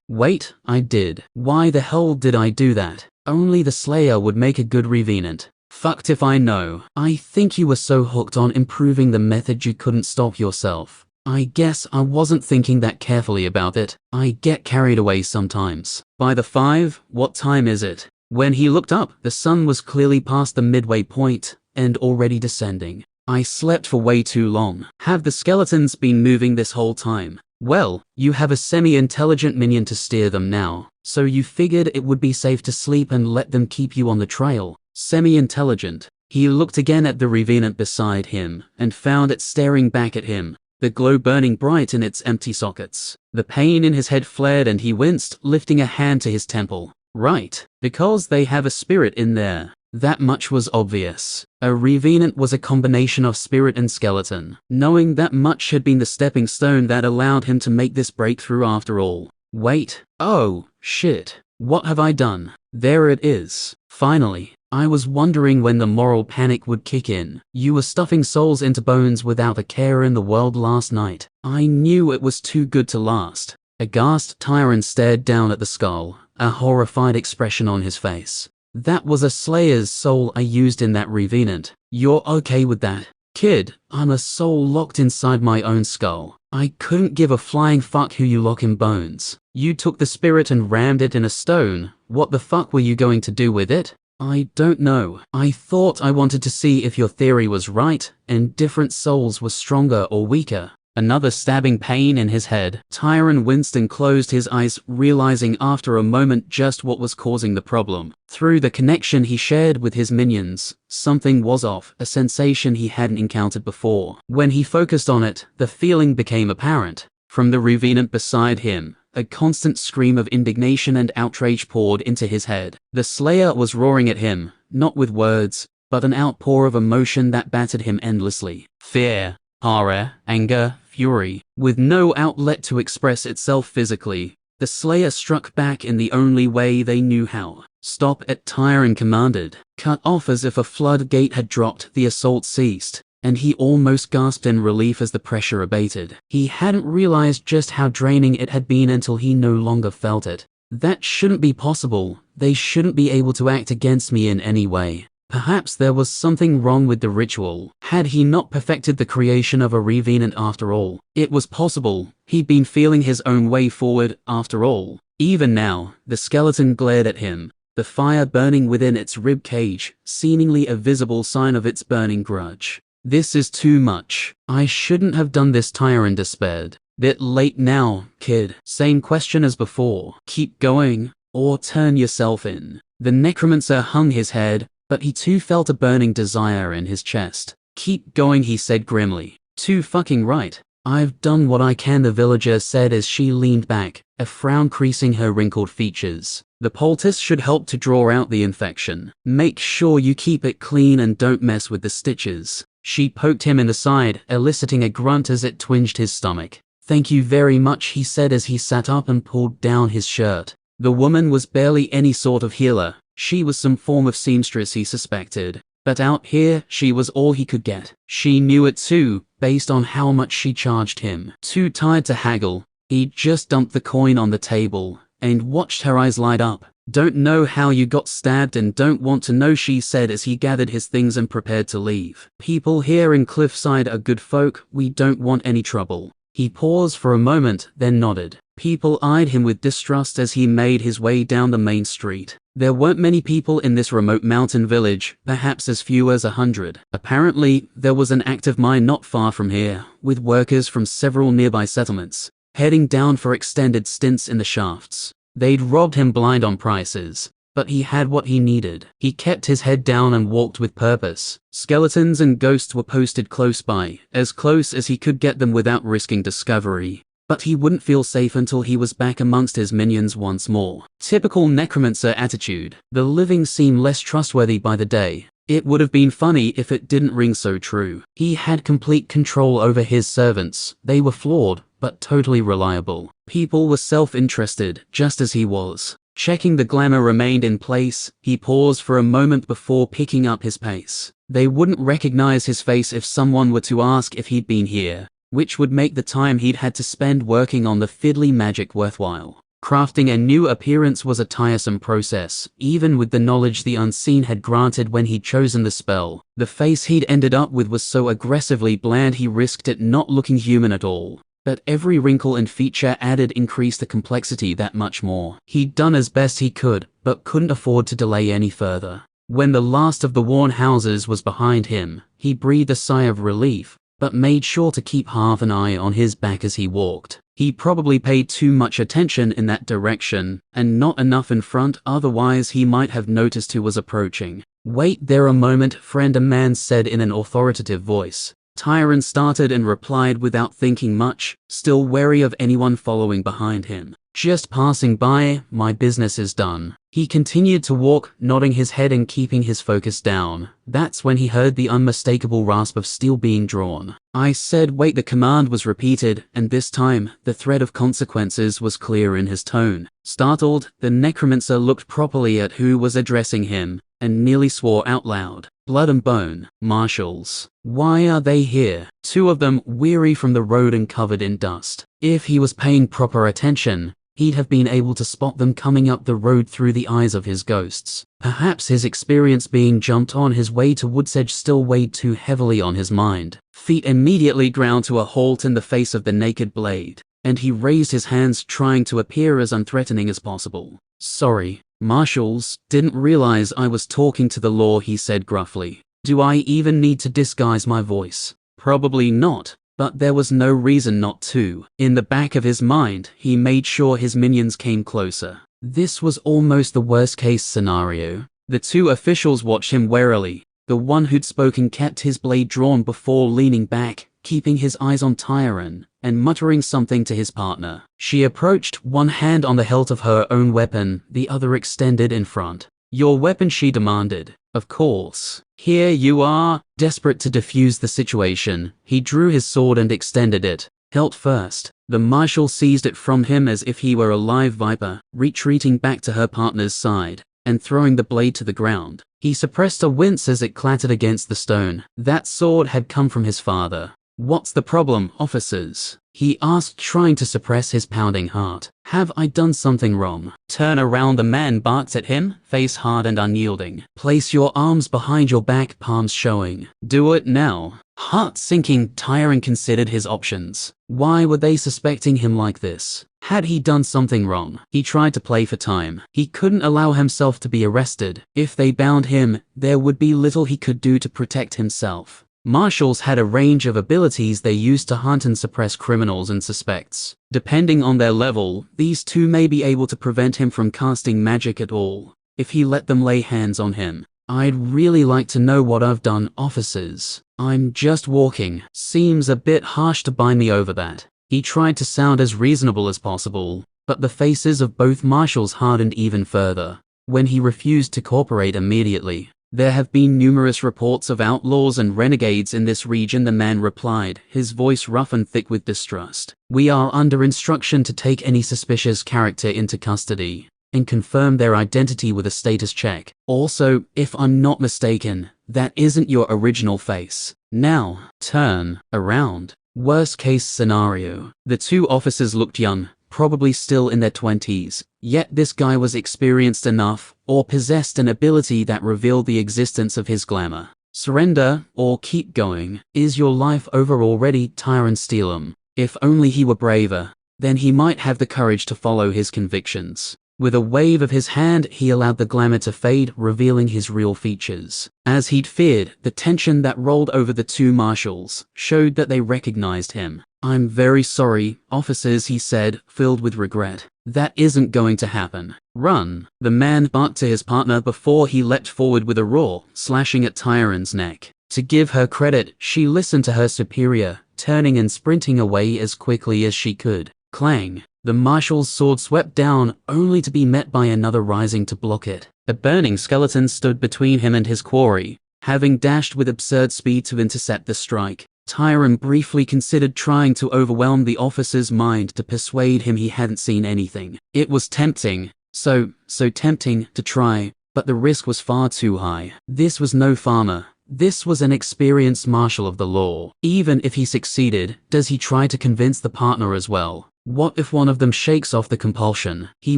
Wait, I did. Why the hell did I do that? Only the Slayer would make a good revenant. Fucked if I know. I think you were so hooked on improving the method you couldn't stop yourself. I guess I wasn't thinking that carefully about it. I get carried away sometimes. By the 5, what time is it? When he looked up, the sun was clearly past the midway point and already descending. I slept for way too long. Have the skeletons been moving this whole time? Well, you have a semi-intelligent minion to steer them now, so you figured it would be safe to sleep and let them keep you on the trail. Semi-intelligent. He looked again at the revenant beside him and found it staring back at him, the glow burning bright in its empty sockets. The pain in his head flared and he winced, lifting a hand to his temple. Right, because they have a spirit in there. That much was obvious. A revenant was a combination of spirit and skeleton. Knowing that much had been the stepping stone that allowed him to make this breakthrough after all. Wait. Oh, shit. What have I done? There it is. Finally. I was wondering when the moral panic would kick in. You were stuffing souls into bones without a care in the world last night. I knew it was too good to last. Aghast, Tyron stared down at the skull, a horrified expression on his face. That was a Slayer's soul I used in that revenant. You're okay with that? Kid, I'm a soul locked inside my own skull. I couldn't give a flying fuck who you lock in bones. You took the spirit and rammed it in a stone. What the fuck were you going to do with it? I don't know. I thought I wanted to see if your theory was right, and different souls were stronger or weaker. Another stabbing pain in his head. Tyron winced and closed his eyes, realizing after a moment just what was causing the problem. Through the connection he shared with his minions, something was off, a sensation he hadn't encountered before. When he focused on it, the feeling became apparent. From the revenant beside him, a constant scream of indignation and outrage poured into his head. The Slayer was roaring at him, not with words, but an outpour of emotion that battered him endlessly. Fear, horror, anger, fury. With no outlet to express itself physically, the Slayer struck back in the only way they knew how. Stop it, Tyron commanded. Cut off as if a floodgate had dropped, the assault ceased, and he almost gasped in relief as the pressure abated. He hadn't realized just how draining it had been until he no longer felt it. That shouldn't be possible. They shouldn't be able to act against me in any way. Perhaps there was something wrong with the ritual. Had he not perfected the creation of a revenant after all? It was possible. He'd been feeling his own way forward after all. Even now, the skeleton glared at him, the fire burning within its rib cage, seemingly a visible sign of its burning grudge. This is too much. I shouldn't have done this, Tyron despaired. Bit late now, kid. Same question as before. Keep going, or turn yourself in. The necromancer hung his head, but he too felt a burning desire in his chest. Keep going, he said grimly. Too fucking right. I've done what I can, the villager said as she leaned back, a frown creasing her wrinkled features. The poultice should help to draw out the infection. Make sure you keep it clean and don't mess with the stitches. She poked him in the side, eliciting a grunt as it twinged his stomach. Thank you very much, he said as he sat up and pulled down his shirt. The woman was barely any sort of healer. She was some form of seamstress, he suspected. But out here, she was all he could get. She knew it too, based on how much she charged him. Too tired to haggle, he just dumped the coin on the table and watched her eyes light up. Don't know how you got stabbed and don't want to know, she said as he gathered his things and prepared to leave. People here in Cliffside are good folk, we don't want any trouble. He paused for a moment, then nodded. People eyed him with distrust as he made his way down the main street. There weren't many people in this remote mountain village, perhaps as few as 100. Apparently, there was an active mine not far from here, with workers from several nearby settlements heading down for extended stints in the shafts. They'd robbed him blind on prices, but he had what he needed. He kept his head down and walked with purpose. Skeletons and ghosts were posted close by, as close as he could get them without risking discovery. But he wouldn't feel safe until he was back amongst his minions once more. Typical necromancer attitude. The living seem less trustworthy by the day. It would have been funny if it didn't ring so true. He had complete control over his servants. They were flawed, but totally reliable. People were self-interested, just as he was. Checking the glamour remained in place, he paused for a moment before picking up his pace. They wouldn't recognize his face if someone were to ask if he'd been here, which would make the time he'd had to spend working on the fiddly magic worthwhile. Crafting a new appearance was a tiresome process, even with the knowledge the unseen had granted when he'd chosen the spell. The face he'd ended up with was so aggressively bland he risked it not looking human at all. But every wrinkle and feature added increased the complexity that much more. He'd done as best he could, but couldn't afford to delay any further. When the last of the worn houses was behind him, he breathed a sigh of relief, but made sure to keep half an eye on his back as he walked. He probably paid too much attention in that direction, and not enough in front, otherwise he might have noticed who was approaching. "Wait there a moment, friend," a man said in an authoritative voice. Tyron started and replied without thinking much, still wary of anyone following behind him. "Just passing by, my business is done." He continued to walk, nodding his head and keeping his focus down. That's when he heard the unmistakable rasp of steel being drawn. "I said wait," the command was repeated, and this time, the threat of consequences was clear in his tone. Startled, the necromancer looked properly at who was addressing him, and nearly swore out loud. "Blood and bone, Marshals. Why are they here?" Two of them, weary from the road and covered in dust. If he was paying proper attention, he'd have been able to spot them coming up the road through the eyes of his ghosts. Perhaps his experience being jumped on his way to Woodsedge still weighed too heavily on his mind. Feet immediately ground to a halt in the face of the naked blade, and he raised his hands, trying to appear as unthreatening as possible. "Sorry, Marshals, didn't realize I was talking to the law," he said gruffly. "Do I even need to disguise my voice?" Probably not. But there was no reason not to. In the back of his mind, he made sure his minions came closer. This was almost the worst-case scenario. The two officials watched him warily. The one who'd spoken kept his blade drawn before leaning back, keeping his eyes on Tyron, and muttering something to his partner. She approached, one hand on the hilt of her own weapon, the other extended in front. "Your weapon," she demanded. "Of course. Here you are." Desperate to defuse the situation, he drew his sword and extended it, hilt first. The Marshal seized it from him as if he were a live viper, retreating back to her partner's side, and throwing the blade to the ground. He suppressed a wince as it clattered against the stone. That sword had come from his father. "What's the problem, officers?" he asked, trying to suppress his pounding heart. "Have I done something wrong?" "Turn around," the man barked at him, face hard and unyielding. "Place your arms behind your back, palms showing." "Do it now." Heart sinking, Tyron considered his options. Why were they suspecting him like this? Had he done something wrong? He tried to play for time. He couldn't allow himself to be arrested. If they bound him, there would be little he could do to protect himself. Marshals had a range of abilities they used to hunt and suppress criminals and suspects. Depending on their level, these two may be able to prevent him from casting magic at all, if he let them lay hands on him. "I'd really like to know what I've done, officers. I'm just walking." Seems a bit harsh to bind me over that. He tried to sound as reasonable as possible, but the faces of both Marshals hardened even further when he refused to cooperate immediately. "There have been numerous reports of outlaws and renegades in this region," the man replied, his voice rough and thick with distrust. "We are under instruction to take any suspicious character into custody and confirm their identity with a status check. Also, if I'm not mistaken, that isn't your original face. Now, turn around." Worst case scenario. The two officers looked young, probably still in their 20s, yet this guy was experienced enough, or possessed an ability that revealed the existence of his glamour. "Surrender, or keep going. Is your life over already?" Tyron Steelham. If only he were braver, then he might have the courage to follow his convictions. With a wave of his hand, he allowed the glamour to fade, revealing his real features. As he'd feared, the tension that rolled over the two marshals showed that they recognized him. "I'm very sorry, officers," he said, filled with regret. "That isn't going to happen. Run." The man barked to his partner before he leapt forward with a roar, slashing at Tyron's neck. To give her credit, she listened to her superior, turning and sprinting away as quickly as she could. Clang! The marshal's sword swept down, only to be met by another rising to block it. A burning skeleton stood between him and his quarry, having dashed with absurd speed to intercept the strike. Tyron briefly considered trying to overwhelm the officer's mind to persuade him he hadn't seen anything. It was tempting, so tempting to try, but the risk was far too high. This was no farmer. This was an experienced marshal of the law. Even if he succeeded, does he try to convince the partner as well? What if one of them shakes off the compulsion? He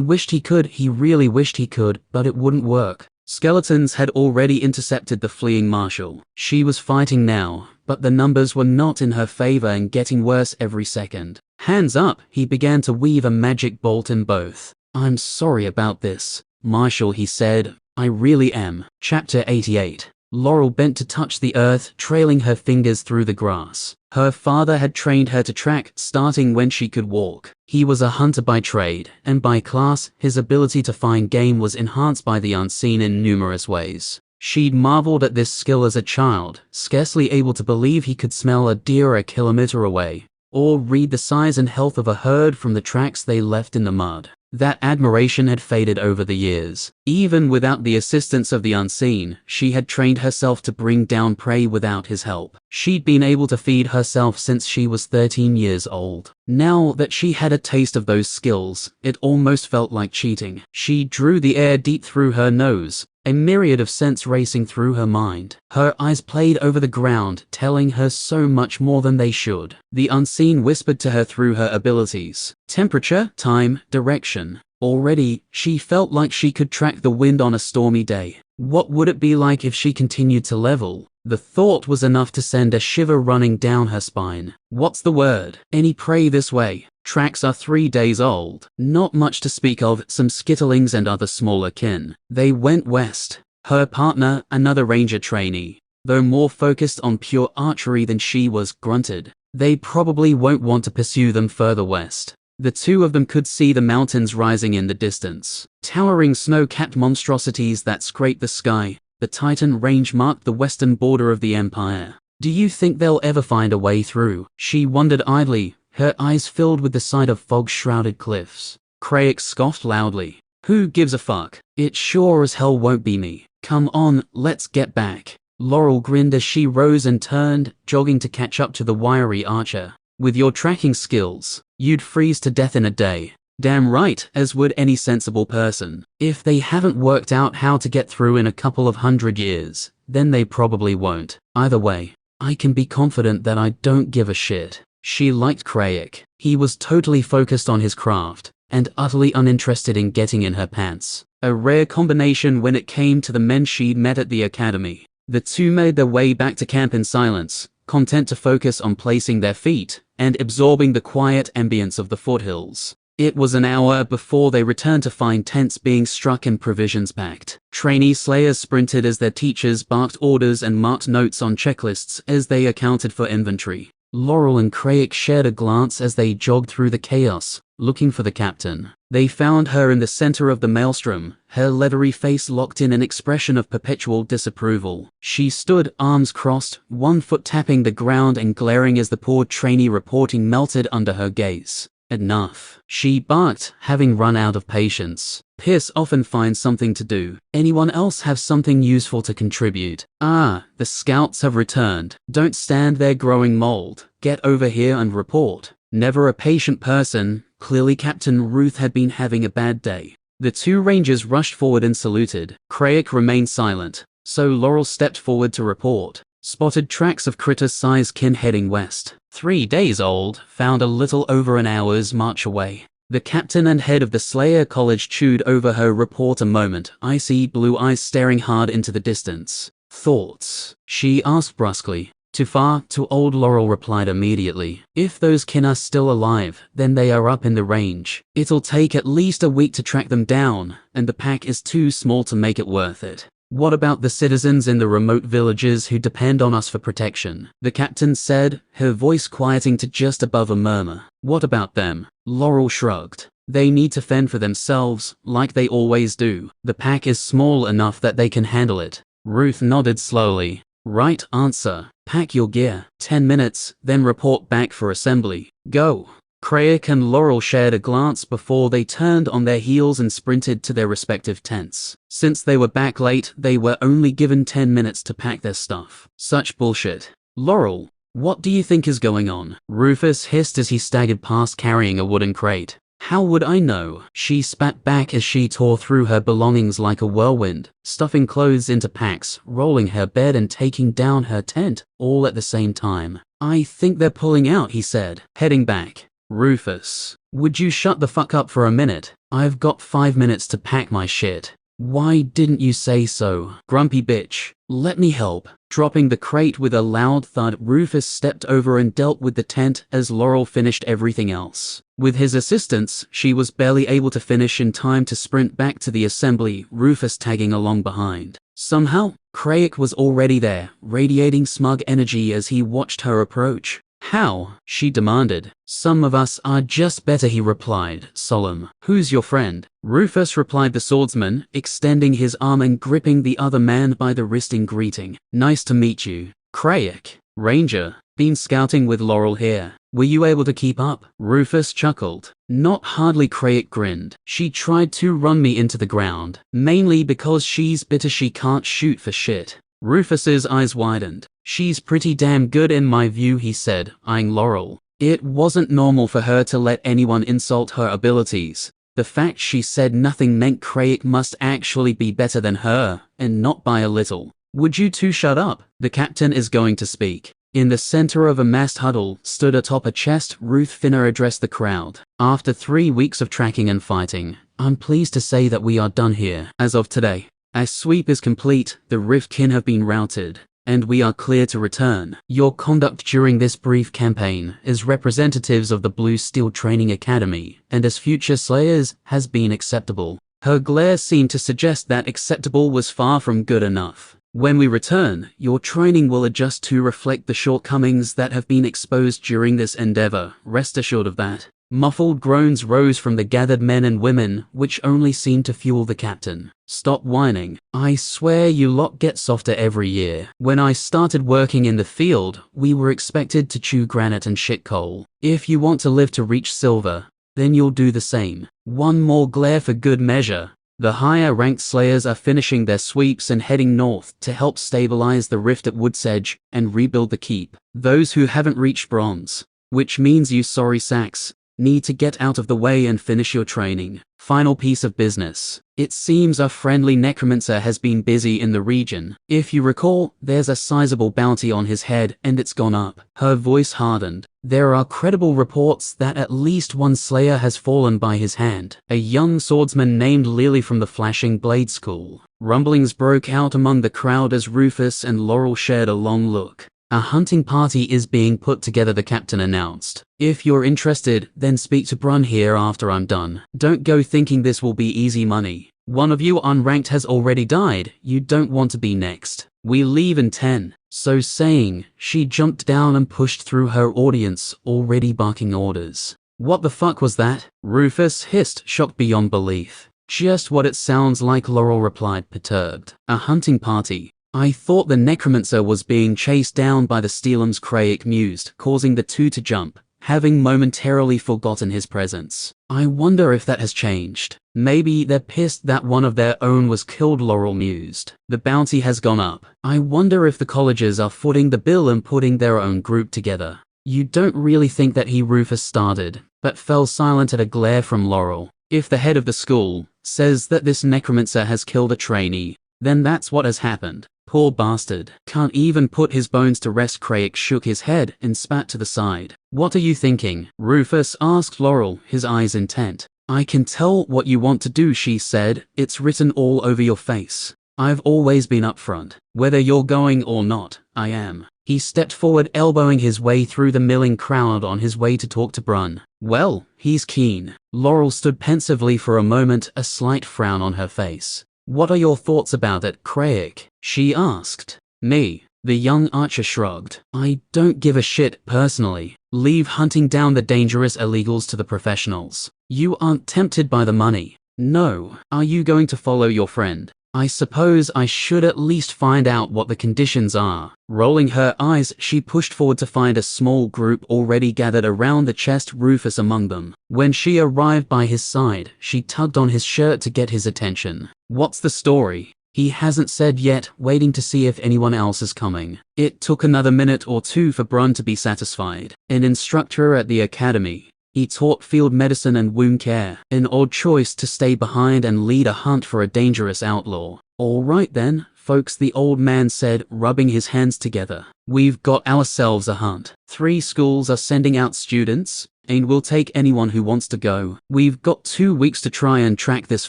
wished he could, he really wished he could, but it wouldn't work. Skeletons had already intercepted the fleeing marshal. She was fighting now, but the numbers were not in her favor and getting worse every second. Hands up, he began to weave a magic bolt in both. "I'm sorry about this, Marshal," he said. "I really am." Chapter 88. Laurel bent to touch the earth, trailing her fingers through the grass. Her father had trained her to track, starting when she could walk. He was a hunter by trade, and by class, his ability to find game was enhanced by the unseen in numerous ways. She'd marveled at this skill as a child, scarcely able to believe he could smell a deer a kilometer away, or read the size and health of a herd from the tracks they left in the mud. That admiration had faded over the years. Even without the assistance of the unseen, she had trained herself to bring down prey without his help. She'd been able to feed herself since she was 13 years old. Now that she had a taste of those skills, it almost felt like cheating. She drew the air deep through her nose, a myriad of scents racing through her mind. Her eyes played over the ground, telling her so much more than they should. The unseen whispered to her through her abilities. Temperature, time, direction. Already, she felt like she could track the wind on a stormy day. What would it be like if she continued to level? The thought was enough to send a shiver running down her spine. What's the word? Any prey this way? Tracks are 3 days old. Not much to speak of, some skittlings and other smaller kin. They went west. Her partner, another ranger trainee, though more focused on pure archery than she was, grunted. They probably won't want to pursue them further west. The two of them could see the mountains rising in the distance. Towering snow-capped monstrosities that scraped the sky. The Titan Range marked the western border of the Empire. Do you think they'll ever find a way through? She wondered idly, her eyes filled with the sight of fog-shrouded cliffs. Craig scoffed loudly. Who gives a fuck? It sure as hell won't be me. Come on, let's get back. Laurel grinned as she rose and turned, jogging to catch up to the wiry archer. With your tracking skills, you'd freeze to death in a day. Damn right, as would any sensible person. If they haven't worked out how to get through in a couple of 100 years, then they probably won't. Either way, I can be confident that I don't give a shit. She liked Craig. He was totally focused on his craft, and utterly uninterested in getting in her pants. A rare combination when it came to the men she'd met at the academy. The two made their way back to camp in silence, content to focus on placing their feet and absorbing the quiet ambience of the foothills. It was an hour before they returned to find tents being struck and provisions packed. Trainee slayers sprinted as their teachers barked orders and marked notes on checklists as they accounted for inventory. Laurel and Craig shared a glance as they jogged through the chaos, looking for the captain. They found her in the center of the maelstrom, her leathery face locked in an expression of perpetual disapproval. She stood, arms crossed, one foot tapping the ground and glaring as the poor trainee reporting melted under her gaze. Enough, she barked, having run out of patience. Pierce often finds something to do. Anyone else have something useful to contribute? Ah, the scouts have returned. Don't stand there growing mold. Get over here and report. Never a patient person. Clearly Captain Ruth had been having a bad day. The two rangers rushed forward and saluted. Craig remained silent, so Laurel stepped forward to report. Spotted tracks of critter-sized kin heading west. 3 days old, found a little over an hour's march away. The captain and head of the Slayer College chewed over her report a moment, icy blue eyes staring hard into the distance. Thoughts? She asked brusquely. Too far, too old, Laurel replied immediately. If those kin are still alive, then they are up in the range. It'll take at least a week to track them down, and the pack is too small to make it worth it. What about the citizens in the remote villages who depend on us for protection? The captain said, her voice quieting to just above a murmur. What about them? Laurel shrugged. They need to fend for themselves, like they always do. The pack is small enough that they can handle it. Ruth nodded slowly. Right answer. Pack your gear. 10 minutes, then report back for assembly. Go. Craig and Laurel shared a glance before they turned on their heels and sprinted to their respective tents. Since they were back late, they were only given 10 minutes to pack their stuff. Such bullshit. Laurel, what do you think is going on? Rufus hissed as he staggered past carrying a wooden crate. How would I know? She spat back as she tore through her belongings like a whirlwind, stuffing clothes into packs, rolling her bed and taking down her tent, all at the same time. I think they're pulling out, he said, heading back. Rufus, would you shut the fuck up for a minute? I've got 5 minutes to pack my shit. Why didn't you say so? Grumpy bitch. Let me help. Dropping the crate with a loud thud, Rufus stepped over and dealt with the tent as Laurel finished everything else. With his assistance, she was barely able to finish in time to sprint back to the assembly, Rufus tagging along behind. Somehow, Craig was already there, radiating smug energy as he watched her approach. How? She demanded. Some of us are just better, he replied, solemn. Who's your friend? Rufus replied, the swordsman, extending his arm and gripping the other man by the wrist in greeting. Nice to meet you. Craig. Ranger. Been scouting with Laurel here. Were you able to keep up? Rufus chuckled. Not hardly, Craig grinned. She tried to run me into the ground. Mainly because she's bitter she can't shoot for shit. Rufus's eyes widened. She's pretty damn good in my view, he said, eyeing Laurel. It wasn't normal for her to let anyone insult her abilities. The fact she said nothing meant Craig must actually be better than her, and not by a little. Would you two shut up? The captain is going to speak. In the center of a massed huddle, stood atop a chest, Ruth Finner addressed the crowd. After 3 weeks of tracking and fighting, I'm pleased to say that we are done here. As of today, our sweep is complete, the Riftkin have been routed, and we are clear to return. Your conduct during this brief campaign as representatives of the Blue Steel Training Academy and as future Slayers has been acceptable. Her glare seemed to suggest that acceptable was far from good enough. When we return, your training will adjust to reflect the shortcomings that have been exposed during this endeavor. Rest assured of that. Muffled groans rose from the gathered men and women, which only seemed to fuel the captain. Stop whining. I swear you lot get softer every year. When I started working in the field, we were expected to chew granite and shit coal. If you want to live to reach silver, then you'll do the same. One more glare for good measure. The higher-ranked Slayers are finishing their sweeps and heading north to help stabilize the rift at Wood's Edge and rebuild the keep. Those who haven't reached bronze, which means you sorry sacks, need to get out of the way and finish your training. Final piece of business. It seems a friendly necromancer has been busy in the region. If you recall, there's a sizable bounty on his head and it's gone up. Her voice hardened. There are credible reports that at least one slayer has fallen by his hand. A young swordsman named Lily from the Flashing Blade School. Rumblings broke out among the crowd as Rufus and Laurel shared a long look. A hunting party is being put together, the captain announced. If you're interested, then speak to Brun here after I'm done. Don't go thinking this will be easy money. One of you unranked has already died. You don't want to be next. We leave in 10. So saying, she jumped down and pushed through her audience, already barking orders. What the fuck was that? Rufus hissed, shocked beyond belief. Just what it sounds like, Laurel replied, perturbed. A hunting party. I thought the necromancer was being chased down by the Steelums, Craig mused, causing the two to jump, having momentarily forgotten his presence. I wonder if that has changed. Maybe they're pissed that one of their own was killed, Laurel mused. The bounty has gone up. I wonder if the colleges are footing the bill and putting their own group together. You don't really think that Rufus started, but fell silent at a glare from Laurel. If the head of the school says that this necromancer has killed a trainee, then that's what has happened. Poor bastard. Can't even put his bones to rest. Craig shook his head and spat to the side. What are you thinking? Rufus asked Laurel, his eyes intent. I can tell what you want to do, she said. It's written all over your face. I've always been upfront. Whether you're going or not, I am. He stepped forward, elbowing his way through the milling crowd on his way to talk to Brun. Well, he's keen. Laurel stood pensively for a moment, a slight frown on her face. What are your thoughts about it, Craig? She asked. Me. The young archer shrugged. I don't give a shit, personally. Leave hunting down the dangerous illegals to the professionals. You aren't tempted by the money. No. Are you going to follow your friend? I suppose I should at least find out what the conditions are. Rolling her eyes, she pushed forward to find a small group already gathered around the chest, Rufus among them. When she arrived by his side, she tugged on his shirt to get his attention. What's the story? He hasn't said yet, waiting to see if anyone else is coming. It took another minute or two for Brun to be satisfied. An instructor at the academy. He taught field medicine and wound care. An odd choice to stay behind and lead a hunt for a dangerous outlaw. All right then, folks, the old man said, rubbing his hands together. We've got ourselves a hunt. 3 schools are sending out students, and we'll take anyone who wants to go. We've got 2 weeks to try and track this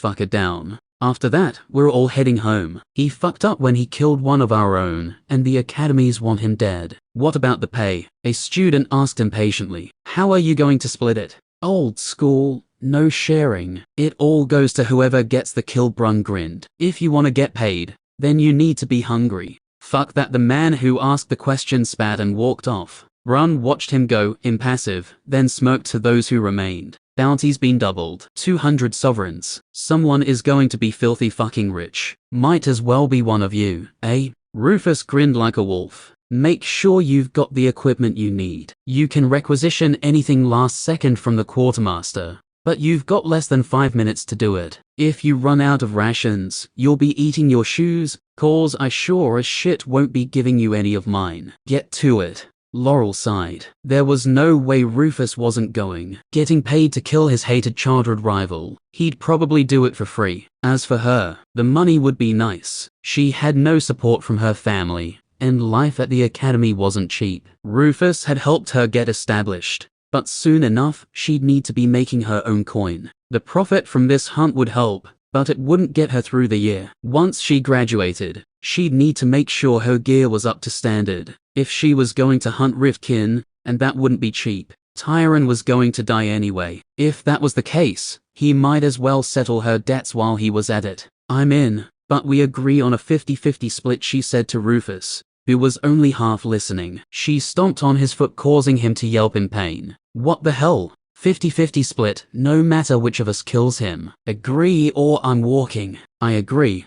fucker down. After that, we're all heading home. He fucked up when he killed one of our own, and the academies want him dead. What about the pay? A student asked impatiently. How are you going to split it? Old school, no sharing. It all goes to whoever gets the kill, Brun grinned. If you want to get paid, then you need to be hungry. Fuck that, the man who asked the question spat and walked off. Brun watched him go, impassive, then smirked to those who remained. Bounty's been doubled. 200 sovereigns. Someone is going to be filthy fucking rich. Might as well be one of you, eh? Rufus grinned like a wolf. Make sure you've got the equipment you need. You can requisition anything last second from the quartermaster, but you've got less than 5 minutes to do it. If you run out of rations, you'll be eating your shoes, cause I sure as shit won't be giving you any of mine. Get to it. Laurel sighed. There was no way Rufus wasn't getting paid to kill his hated childhood rival. He'd probably do it for free. As for her, the money would be nice. She had no support from her family, and life at the academy wasn't cheap. Rufus had helped her get established, but soon enough, she'd need to be making her own coin. The profit from this hunt would help, but it wouldn't get her through the year. Once she graduated, she'd need to make sure her gear was up to standard. If she was going to hunt Riftkin, and that wouldn't be cheap, Tyron was going to die anyway. If that was the case, he might as well settle her debts while he was at it. I'm in, but we agree on a 50-50 split, she said to Rufus, who was only half listening. She stomped on his foot, causing him to yelp in pain. What the hell? 50-50 split, no matter which of us kills him. Agree or I'm walking. I agree,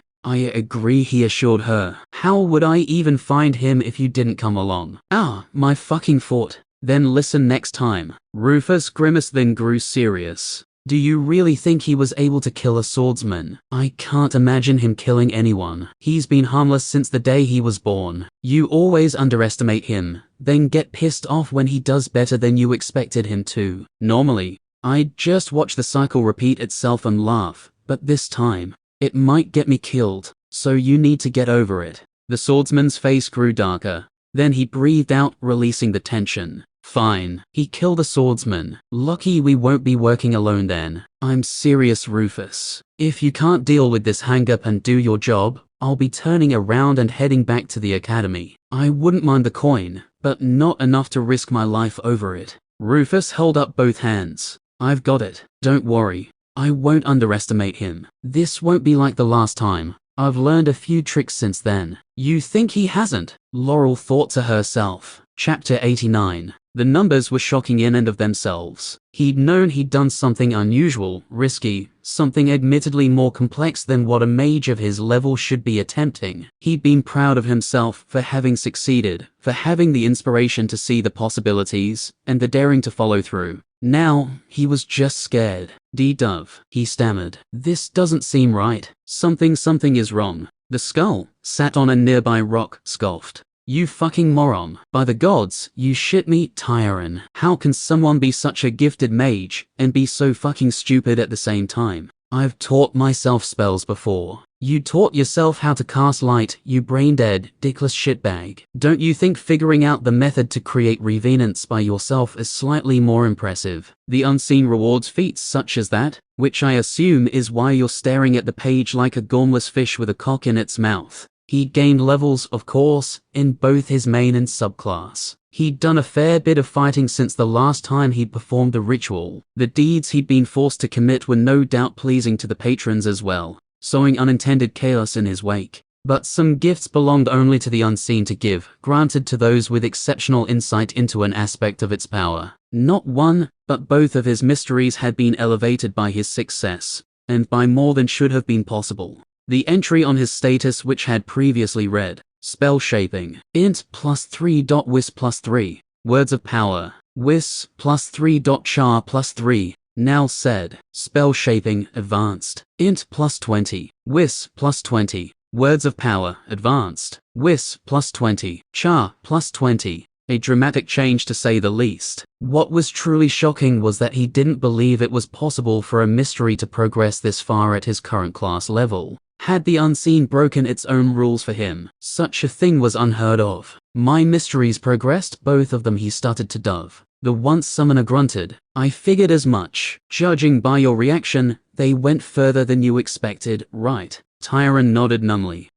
he assured her. How would I even find him if you didn't come along? Ah, my fucking foot. Then listen next time. Rufus grimaced, then grew serious. Do you really think he was able to kill a swordsman? I can't imagine him killing anyone. He's been harmless since the day he was born. You always underestimate him, then get pissed off when he does better than you expected him to. Normally, I'd just watch the cycle repeat itself and laugh, but this time, it might get me killed, so you need to get over it. The swordsman's face grew darker. Then he breathed out, releasing the tension. Fine. He killed a swordsman. Lucky we won't be working alone then. I'm serious, Rufus. If you can't deal with this hang-up and do your job, I'll be turning around and heading back to the academy. I wouldn't mind the coin, but not enough to risk my life over it. Rufus held up both hands. I've got it. Don't worry. I won't underestimate him. This won't be like the last time. I've learned a few tricks since then. You think he hasn't? Laurel thought to herself. Chapter 89. The numbers were shocking in and of themselves. He'd known he'd done something unusual, risky, something admittedly more complex than what a mage of his level should be attempting. He'd been proud of himself for having succeeded, for having the inspiration to see the possibilities, and the daring to follow through. Now, he was just scared. D-Dove, he stammered. This doesn't seem right. Something is wrong. The skull, sat on a nearby rock, scoffed. You fucking moron. By the gods, you shit me, Tyron. How can someone be such a gifted mage, and be so fucking stupid at the same time? I've taught myself spells before. You taught yourself how to cast light, you brain-dead, dickless shitbag. Don't you think figuring out the method to create revenants by yourself is slightly more impressive? The unseen rewards feats such as that, which I assume is why you're staring at the page like a gormless fish with a cock in its mouth. He gained levels, of course, in both his main and subclass. He'd done a fair bit of fighting since the last time he'd performed the ritual. The deeds he'd been forced to commit were no doubt pleasing to the patrons as well, sowing unintended chaos in his wake. But some gifts belonged only to the unseen to give, granted to those with exceptional insight into an aspect of its power. Not one, but both of his mysteries had been elevated by his success, and by more than should have been possible. The entry on his status, which had previously read, Spell Shaping, int +3. Wis +3, Words of Power, Wis +3. Char +3, now said, Spell Shaping, Advanced, int +20, Wis +20, Words of Power, Advanced, Wis +20, Char +20. A dramatic change to say the least. What was truly shocking was that he didn't believe it was possible for a mystery to progress this far at his current class level. Had the unseen broken its own rules for him? Such a thing was unheard of. My mysteries progressed, both of them, he stuttered to Dove. The once summoner grunted. I figured as much. Judging by your reaction, they went further than you expected, right? Tyron nodded numbly.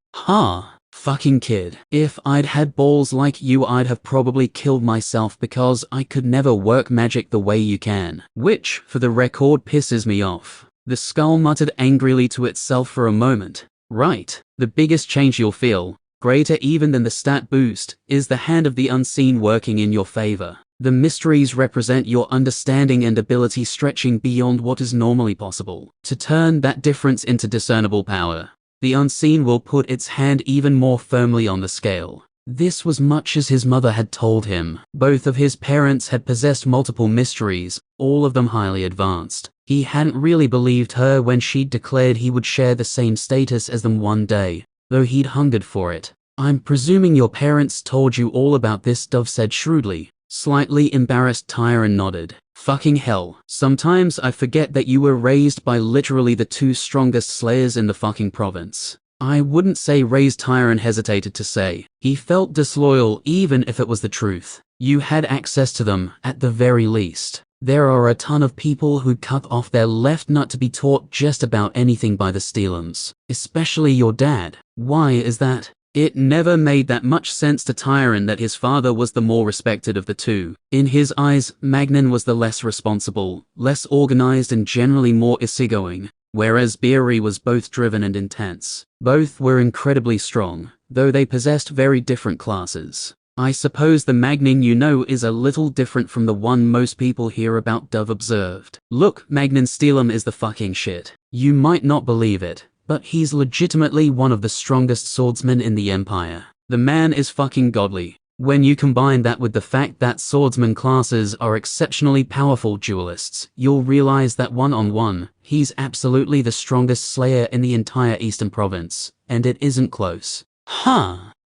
Fucking kid. If I'd had balls like you, I'd have probably killed myself because I could never work magic the way you can. Which, for the record, pisses me off. The skull muttered angrily to itself for a moment. Right. The biggest change you'll feel, greater even than the stat boost, is the hand of the unseen working in your favor. The mysteries represent your understanding and ability stretching beyond what is normally possible. To turn that difference into discernible power, the unseen will put its hand even more firmly on the scale. This was much as his mother had told him. Both of his parents had possessed multiple mysteries, all of them highly advanced. He hadn't really believed her when she'd declared he would share the same status as them one day, though he'd hungered for it. I'm presuming your parents told you all about this, Dove said shrewdly. Slightly embarrassed, Tyron nodded. Fucking hell. Sometimes I forget that you were raised by literally the two strongest slayers in the fucking province. I wouldn't say raised, Tyron hesitated to say. He felt disloyal even if it was the truth. You had access to them, at the very least. There are a ton of people who cut off their left nut to be taught just about anything by the Steelums. Especially your dad. Why is that? It never made that much sense to Tyron that his father was the more respected of the two. In his eyes, Magnan was the less responsible, less organized and generally more easygoing, whereas Beery was both driven and intense. Both were incredibly strong, though they possessed very different classes. I suppose the Magnan you know is a little different from the one most people hear about, Dove observed. Look, Magnan Steelum is the fucking shit. You might not believe it, but he's legitimately one of the strongest swordsmen in the Empire. The man is fucking godly. When you combine that with the fact that swordsman classes are exceptionally powerful duelists, you'll realize that one-on-one, he's absolutely the strongest slayer in the entire Eastern Province, and it isn't close.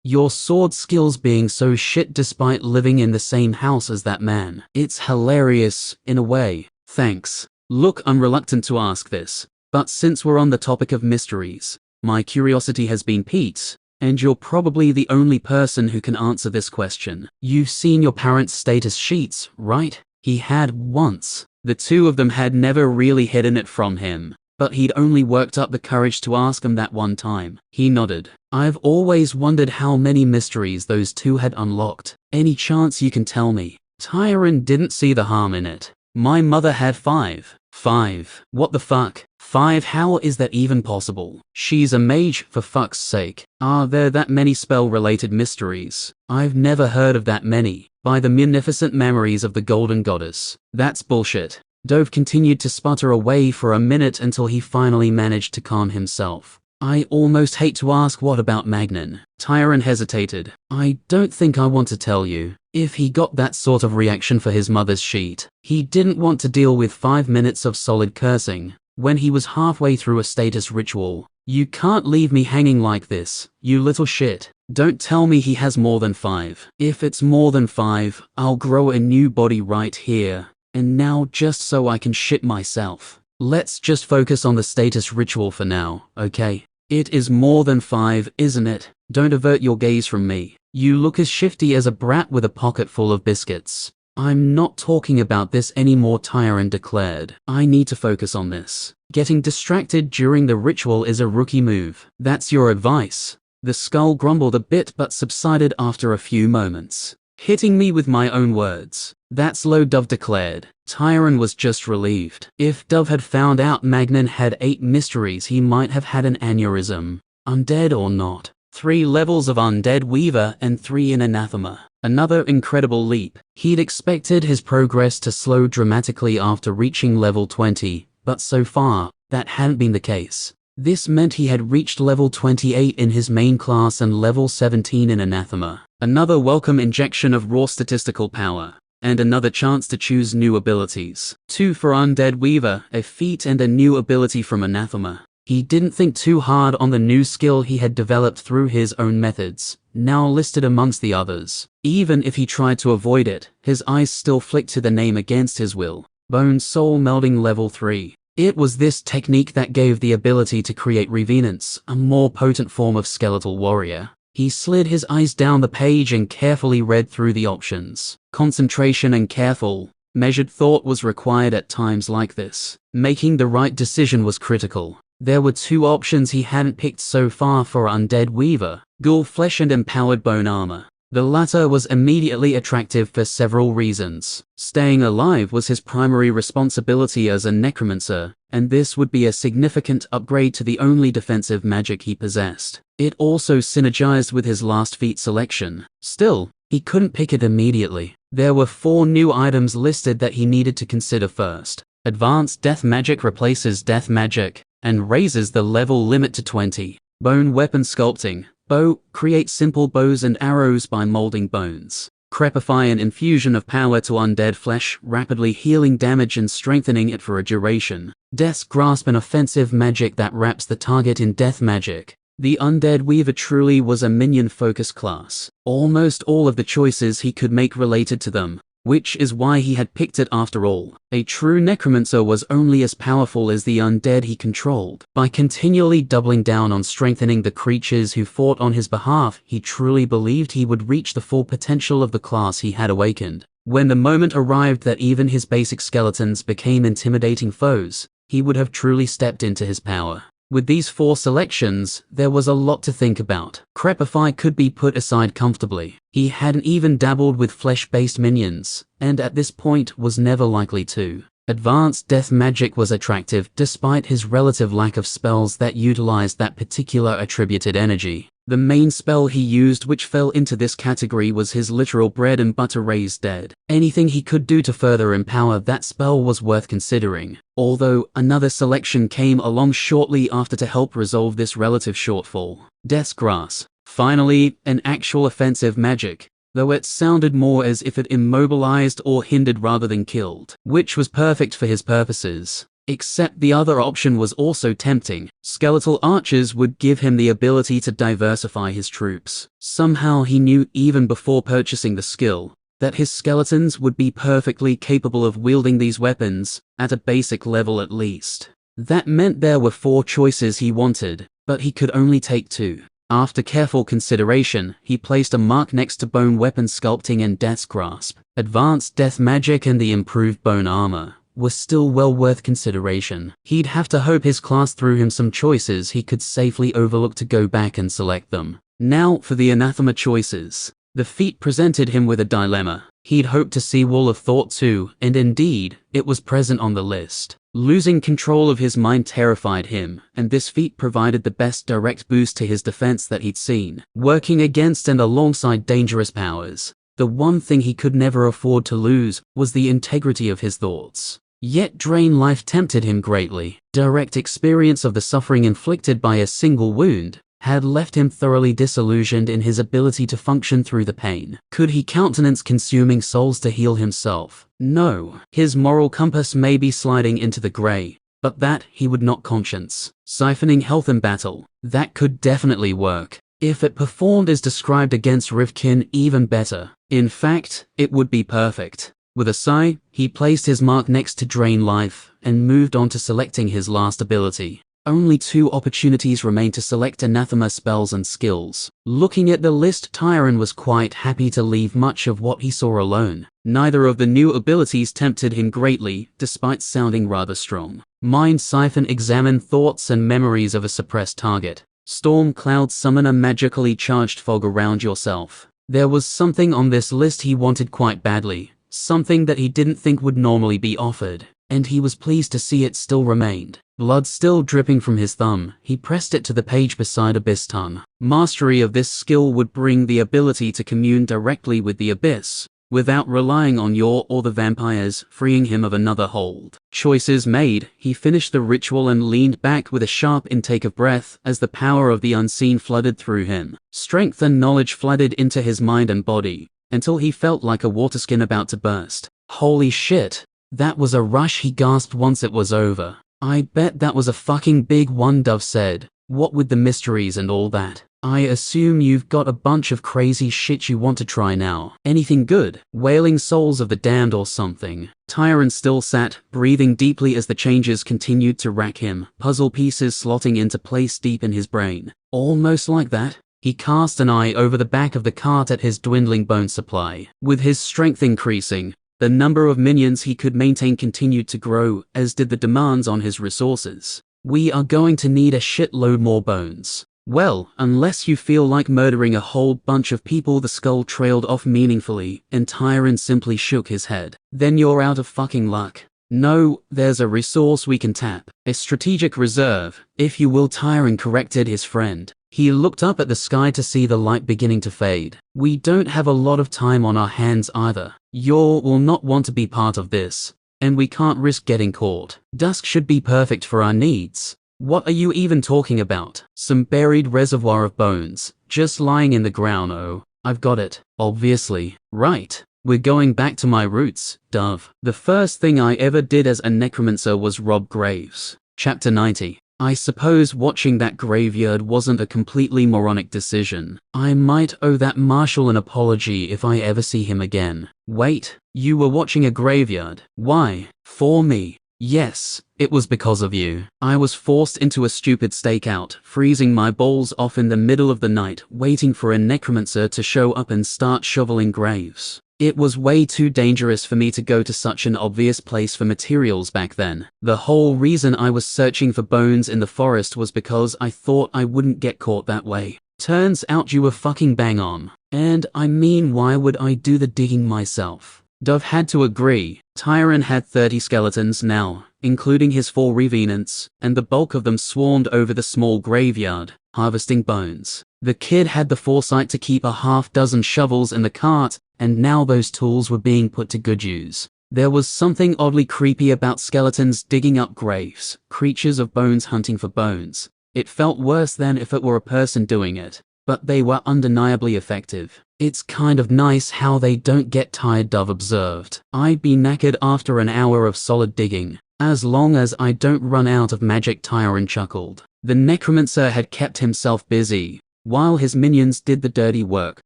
Your sword skills being so shit despite living in the same house as that man. It's hilarious, in a way. Thanks. Look, I'm reluctant to ask this, but since we're on the topic of mysteries, my curiosity has been piqued, and you're probably the only person who can answer this question. You've seen your parents' status sheets, right? He had once. The two of them had never really hidden it from him, but he'd only worked up the courage to ask them that one time. He nodded. I've always wondered how many mysteries those two had unlocked. Any chance you can tell me? Tyron didn't see the harm in it. My mother had 5. 5. What the fuck? 5? How is that even possible? She's a mage, for fuck's sake. Are there that many spell-related mysteries? I've never heard of that many. By the munificent memories of the Golden Goddess. That's bullshit. Dove continued to sputter away for a minute until he finally managed to calm himself. I almost hate to ask, what about Magnan? Tyron hesitated. I don't think I want to tell you. If he got that sort of reaction for his mother's sheet, he didn't want to deal with 5 minutes of solid cursing when he was halfway through a status ritual. You can't leave me hanging like this, you little shit. Don't tell me he has more than 5. If it's more than 5, I'll grow a new body right here and now just so I can shit myself. Let's just focus on the status ritual for now, okay? It is more than 5, isn't it? Don't avert your gaze from me. You look as shifty as a brat with a pocket full of biscuits. I'm not talking about this anymore, Tyron declared. I need to focus on this. Getting distracted during the ritual is a rookie move. That's your advice. The skull grumbled a bit but subsided after a few moments. Hitting me with my own words. That's low, Dove declared. Tyron was just relieved. If Dove had found out Magnan had 8 mysteries, he might have had an aneurysm. Undead or not. 3 levels of Undead Weaver and 3 in Anathema. Another incredible leap. He'd expected his progress to slow dramatically after reaching level 20, but so far, that hadn't been the case. This meant he had reached level 28 in his main class and level 17 in Anathema. Another welcome injection of raw statistical power, and another chance to choose new abilities. 2 for Undead Weaver, a feat and a new ability from Anathema. He didn't think too hard on the new skill he had developed through his own methods, now listed amongst the others. Even if he tried to avoid it, his eyes still flicked to the name against his will. Bone Soul Melding Level 3. It was this technique that gave the ability to create revenants, a more potent form of skeletal warrior. He slid his eyes down the page and carefully read through the options. Concentration and careful, measured thought was required at times like this. Making the right decision was critical. There were 2 options he hadn't picked so far for Undead Weaver: Ghoul Flesh and Empowered Bone Armor. The latter was immediately attractive for several reasons. Staying alive was his primary responsibility as a necromancer, and this would be a significant upgrade to the only defensive magic he possessed. It also synergized with his last feat selection. Still, he couldn't pick it immediately. There were 4 new items listed that he needed to consider first. Advanced Death Magic replaces Death Magic, and raises the level limit to 20. Bone Weapon Sculpting. Bow, create simple bows and arrows by molding bones. Crepify, an infusion of power to undead flesh, rapidly healing damage and strengthening it for a duration. Death's Grasp, an offensive magic that wraps the target in death magic. The Undead Weaver truly was a minion-focused class. Almost all of the choices he could make related to them, which is why he had picked it after all. A true necromancer was only as powerful as the undead he controlled. By continually doubling down on strengthening the creatures who fought on his behalf, he truly believed he would reach the full potential of the class he had awakened. When the moment arrived that even his basic skeletons became intimidating foes, he would have truly stepped into his power. With these 4 selections, there was a lot to think about. Crepify could be put aside comfortably. He hadn't even dabbled with flesh-based minions, and at this point was never likely to. Advanced Death Magic was attractive despite his relative lack of spells that utilized that particular attributed energy. The main spell he used which fell into this category was his literal bread and butter Raise Dead. Anything he could do to further empower that spell was worth considering, although another selection came along shortly after to help resolve this relative shortfall. Death's Grasp. Finally, an actual offensive magic, though it sounded more as if it immobilized or hindered rather than killed, which was perfect for his purposes. Except the other option was also tempting. Skeletal archers would give him the ability to diversify his troops. Somehow he knew even before purchasing the skill, that his skeletons would be perfectly capable of wielding these weapons, at a basic level at least. That meant there were 4 choices he wanted, but he could only take 2. After careful consideration, he placed a mark next to Bone Weapon Sculpting and Death's Grasp. Advanced Death Magic and the improved Bone Armor was still well worth consideration. He'd have to hope his class threw him some choices he could safely overlook to go back and select them. Now for the Anathema choices. The feat presented him with a dilemma. He'd hoped to see Wall of Thought too, and indeed, it was present on the list. Losing control of his mind terrified him, and this feat provided the best direct boost to his defense that he'd seen. Working against and alongside dangerous powers, the one thing he could never afford to lose was the integrity of his thoughts. Yet Drain Life tempted him greatly. Direct experience of the suffering inflicted by a single wound had left him thoroughly disillusioned in his ability to function through the pain. Could he countenance consuming souls to heal himself? No. His moral compass may be sliding into the grey, but that he would not conscience. Siphoning health in battle. That could definitely work. If it performed as described against Rivkin, even better. In fact, it would be perfect. With a sigh, he placed his mark next to Drain Life, and moved on to selecting his last ability. Only 2 opportunities remained to select Anathema spells and skills. Looking at the list, Tyron was quite happy to leave much of what he saw alone. Neither of the new abilities tempted him greatly, despite sounding rather strong. Mind Siphon, examine thoughts and memories of a suppressed target. Storm cloud, summon a magically charged fog around yourself. There was something on this list he wanted quite badly, something that he didn't think would normally be offered, and he was pleased to see it still remained. Blood still dripping from his thumb, he pressed it to the page beside Abyss Tongue. Mastery of this skill would bring the ability to commune directly with the Abyss, without relying on your or the vampires, freeing him of another hold. Choices made, he finished the ritual and leaned back with a sharp intake of breath as the power of the unseen flooded through him. Strength and knowledge flooded into his mind and body, until he felt like a waterskin about to burst. Holy shit, that was a rush, he gasped once it was over. I bet that was a fucking big one, Dove said. What with the mysteries and all that? I assume you've got a bunch of crazy shit you want to try now. Anything good? Wailing souls of the damned or something. Tyrant still sat, breathing deeply as the changes continued to rack him, puzzle pieces slotting into place deep in his brain. Almost like that. He cast an eye over the back of the cart at his dwindling bone supply. With his strength increasing, the number of minions he could maintain continued to grow, as did the demands on his resources. We are going to need a shitload more bones. Well, unless you feel like murdering a whole bunch of people. The skull trailed off meaningfully, and Tyron simply shook his head. Then you're out of fucking luck. No, there's a resource we can tap. A strategic reserve, if you will. Tyron corrected his friend. He looked up at the sky to see the light beginning to fade. We don't have a lot of time on our hands either. You will not want to be part of this, and we can't risk getting caught. Dusk should be perfect for our needs. What are you even talking about? Some buried reservoir of bones, just lying in the ground. Oh, I've got it. Obviously. Right. We're going back to my roots, Dove. The first thing I ever did as a necromancer was rob graves. Chapter 90. I suppose watching that graveyard wasn't a completely moronic decision. I might owe that Marshal an apology if I ever see him again. Wait, you were watching a graveyard? Why? For me? Yes, it was because of you. I was forced into a stupid stakeout, freezing my balls off in the middle of the night, waiting for a necromancer to show up and start shoveling graves. It was way too dangerous for me to go to such an obvious place for materials back then. The whole reason I was searching for bones in the forest was because I thought I wouldn't get caught that way. Turns out you were fucking bang on. And I mean, why would I do the digging myself? Dove had to agree. Tyron had 30 skeletons now, including his 4 revenants, and the bulk of them swarmed over the small graveyard, harvesting bones. The kid had the foresight to keep a half-dozen shovels in the cart, and now those tools were being put to good use. There was something oddly creepy about skeletons digging up graves, creatures of bones hunting for bones. It felt worse than if it were a person doing it, but they were undeniably effective. It's kind of nice how they don't get tired, Dove observed. I'd be knackered after an hour of solid digging, as long as I don't run out of magic. Tyron chuckled. The necromancer had kept himself busy, while his minions did the dirty work,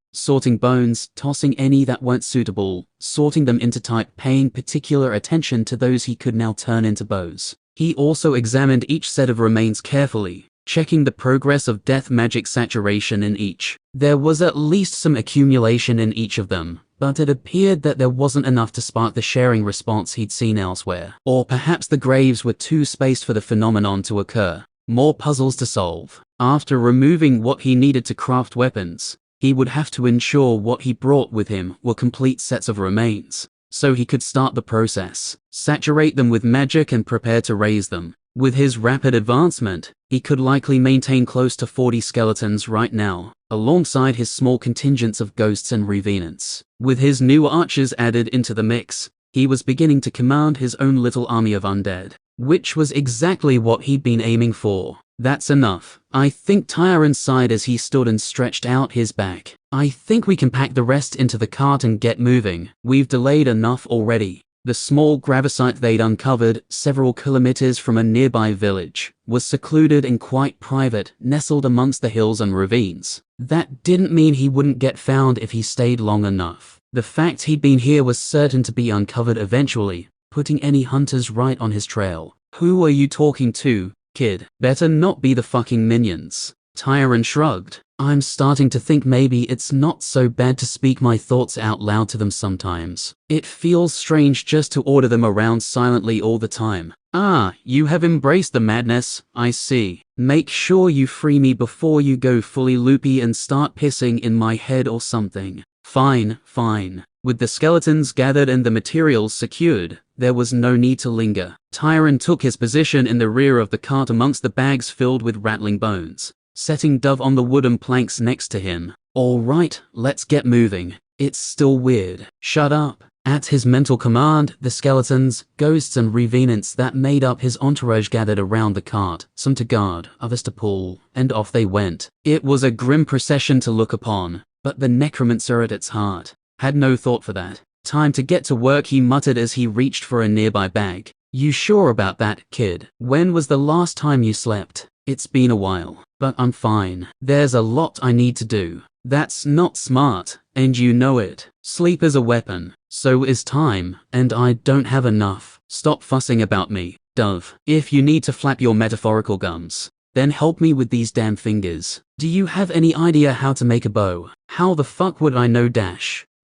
sorting bones, tossing any that weren't suitable, sorting them into type, paying particular attention to those he could now turn into bows. He also examined each set of remains carefully, checking the progress of death magic saturation in each. There was at least some accumulation in each of them, but it appeared that there wasn't enough to spark the sharing response he'd seen elsewhere. Or perhaps the graves were too spaced for the phenomenon to occur. More puzzles to solve. After removing what he needed to craft weapons, he would have to ensure what he brought with him were complete sets of remains, so he could start the process, saturate them with magic and prepare to raise them. With his rapid advancement, he could likely maintain close to 40 skeletons right now, alongside his small contingents of ghosts and revenants. With his new archers added into the mix, he was beginning to command his own little army of undead, which was exactly what he'd been aiming for. That's enough, I think. Tyron sighed as he stood and stretched out his back. I think we can pack the rest into the cart and get moving. We've delayed enough already. The small gravesite they'd uncovered, several kilometers from a nearby village, was secluded and quite private, nestled amongst the hills and ravines. That didn't mean he wouldn't get found if he stayed long enough. The fact he'd been here was certain to be uncovered eventually, putting any hunters right on his trail. Who are you talking to, kid? Better not be the fucking minions. Tyron shrugged. I'm starting to think maybe it's not so bad to speak my thoughts out loud to them sometimes. It feels strange just to order them around silently all the time. Ah, you have embraced the madness, I see. Make sure you free me before you go fully loopy and start pissing in my head or something. Fine, fine. With the skeletons gathered and the materials secured, there was no need to linger. Tyron took his position in the rear of the cart amongst the bags filled with rattling bones, setting Dove on the wooden planks next to him. All right, let's get moving. It's still weird. Shut up. At his mental command, the skeletons, ghosts and revenants that made up his entourage gathered around the cart, some to guard, others to pull, and off they went. It was a grim procession to look upon, but the necromancer at its heart had no thought for that. Time to get to work, he muttered as he reached for a nearby bag. You sure about that, kid? When was the last time you slept? It's been a while, but I'm fine. There's a lot I need to do. That's not smart, and you know it. Sleep is a weapon, so is time, and I don't have enough. Stop fussing about me, Dove. If you need to flap your metaphorical gums, then help me with these damn fingers. Do you have any idea how to make a bow? How the fuck would I know?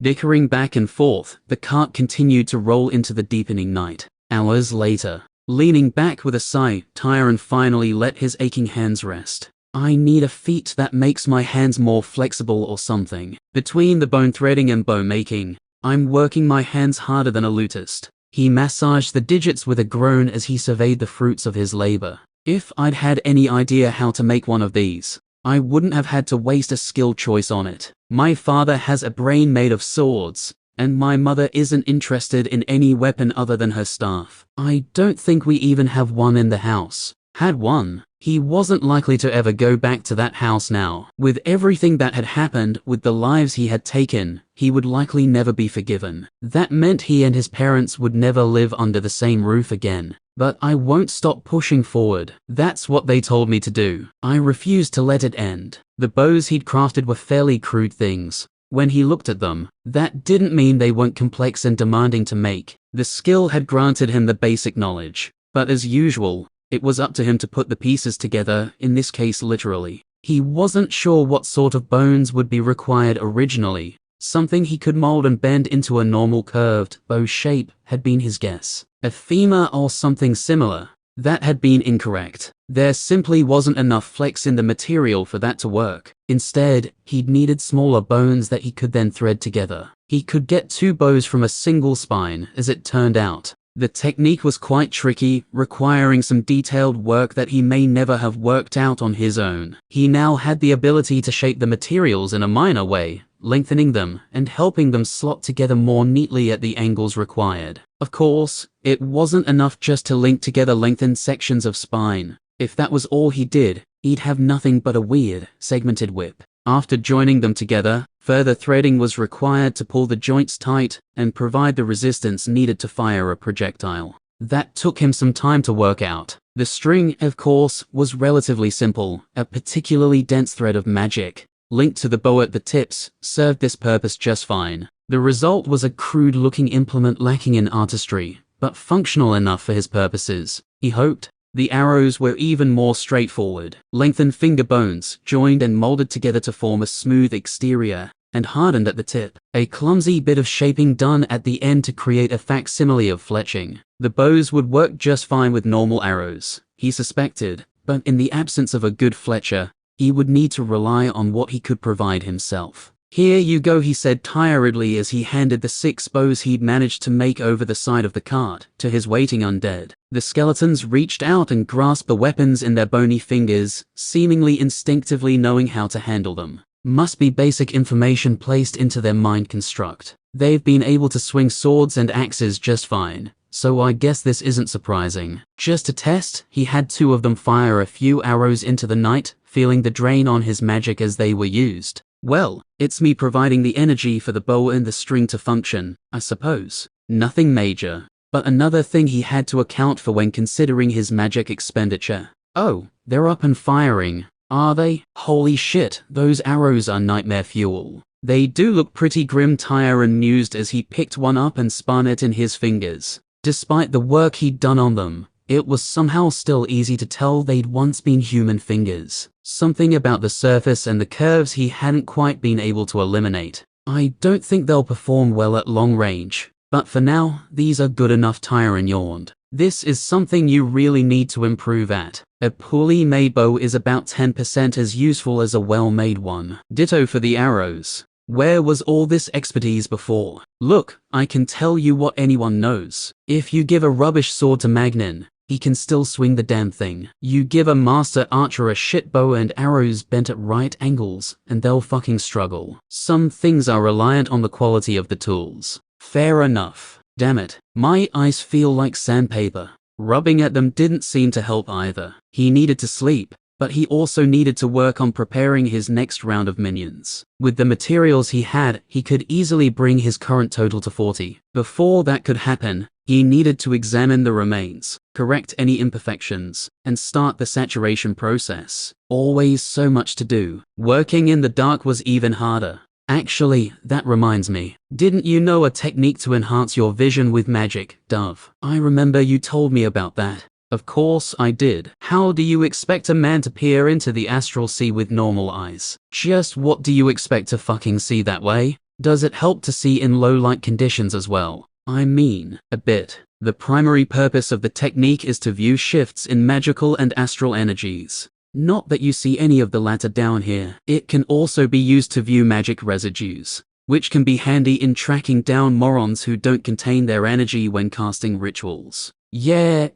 Dickering back and forth, the cart continued to roll into the deepening night. Hours later, leaning back with a sigh, Tyron finally let his aching hands rest. I need a feat that makes my hands more flexible or something. Between the bone threading and bow making, I'm working my hands harder than a lutist. He massaged the digits with a groan as he surveyed the fruits of his labor. If I'd had any idea how to make one of these, I wouldn't have had to waste a skill choice on it. My father has a brain made of swords, and my mother isn't interested in any weapon other than her staff. I don't think we even have one in the house. Had one, he wasn't likely to ever go back to that house now. With everything that had happened, with the lives he had taken, he would likely never be forgiven. That meant he and his parents would never live under the same roof again. But I won't stop pushing forward. That's what they told me to do. I refused to let it end. The bows he'd crafted were fairly crude things. When he looked at them, that didn't mean they weren't complex and demanding to make. The skill had granted him the basic knowledge. But as usual, it was up to him to put the pieces together, in this case literally. He wasn't sure what sort of bones would be required originally. Something he could mold and bend into a normal curved bow shape had been his guess. A femur or something similar. That had been incorrect. There simply wasn't enough flex in the material for that to work. Instead, he'd needed smaller bones that he could then thread together. He could get 2 bows from a single spine, as it turned out. The technique was quite tricky, requiring some detailed work that he may never have worked out on his own. He now had the ability to shape the materials in a minor way, lengthening them and helping them slot together more neatly at the angles required. Of course, it wasn't enough just to link together lengthened sections of spine. If that was all he did, he'd have nothing but a weird, segmented whip. After joining them together, further threading was required to pull the joints tight and provide the resistance needed to fire a projectile. That took him some time to work out. The string, of course, was relatively simple. A particularly dense thread of magic, linked to the bow at the tips, served this purpose just fine. The result was a crude-looking implement lacking in artistry, but functional enough for his purposes, he hoped. The arrows were even more straightforward. Lengthened finger bones, joined and molded together to form a smooth exterior, and hardened at the tip. A clumsy bit of shaping done at the end to create a facsimile of fletching. The bows would work just fine with normal arrows, he suspected, but in the absence of a good fletcher, he would need to rely on what he could provide himself. Here you go, he said tiredly as he handed the 6 bows he'd managed to make over the side of the cart to his waiting undead. The skeletons reached out and grasped the weapons in their bony fingers, seemingly instinctively knowing how to handle them. Must be basic information placed into their mind construct. They've been able to swing swords and axes just fine, so I guess this isn't surprising. Just to test, he had 2 of them fire a few arrows into the night, feeling the drain on his magic as they were used. Well, it's me providing the energy for the bow and the string to function, I suppose. Nothing major, but another thing he had to account for when considering his magic expenditure. Oh, they're up and firing, are they? Holy shit, those arrows are nightmare fuel. They do look pretty grim, Tyron mused as he picked one up and spun it in his fingers. Despite the work he'd done on them, it was somehow still easy to tell they'd once been human fingers. Something about the surface and the curves he hadn't quite been able to eliminate. I don't think they'll perform well at long range, but for now, these are good enough. Tyron yawned. This is something you really need to improve at. A poorly made bow is about 10% as useful as a well-made one. Ditto for the arrows. Where was all this expertise before? Look, I can tell you what anyone knows. If you give a rubbish sword to Magnin, he can still swing the damn thing. You give a master archer a shit bow and arrows bent at right angles, and they'll fucking struggle. Some things are reliant on the quality of the tools. Fair enough. Damn it, my eyes feel like sandpaper. Rubbing at them didn't seem to help either. He needed to sleep, but he also needed to work on preparing his next round of minions. With the materials he had, he could easily bring his current total to 40. Before that could happen, he needed to examine the remains, correct any imperfections, and start the saturation process. Always so much to do. Working in the dark was even harder. Actually, that reminds me. Didn't you know a technique to enhance your vision with magic, Dove? I remember you told me about that. Of course I did. How do you expect a man to peer into the astral sea with normal eyes? Just what do you expect to fucking see that way? Does it help to see in low light conditions as well? I mean, a bit. The primary purpose of the technique is to view shifts in magical and astral energies. Not that you see any of the latter down here. It can also be used to view magic residues, which can be handy in tracking down morons who don't contain their energy when casting rituals. Yeah,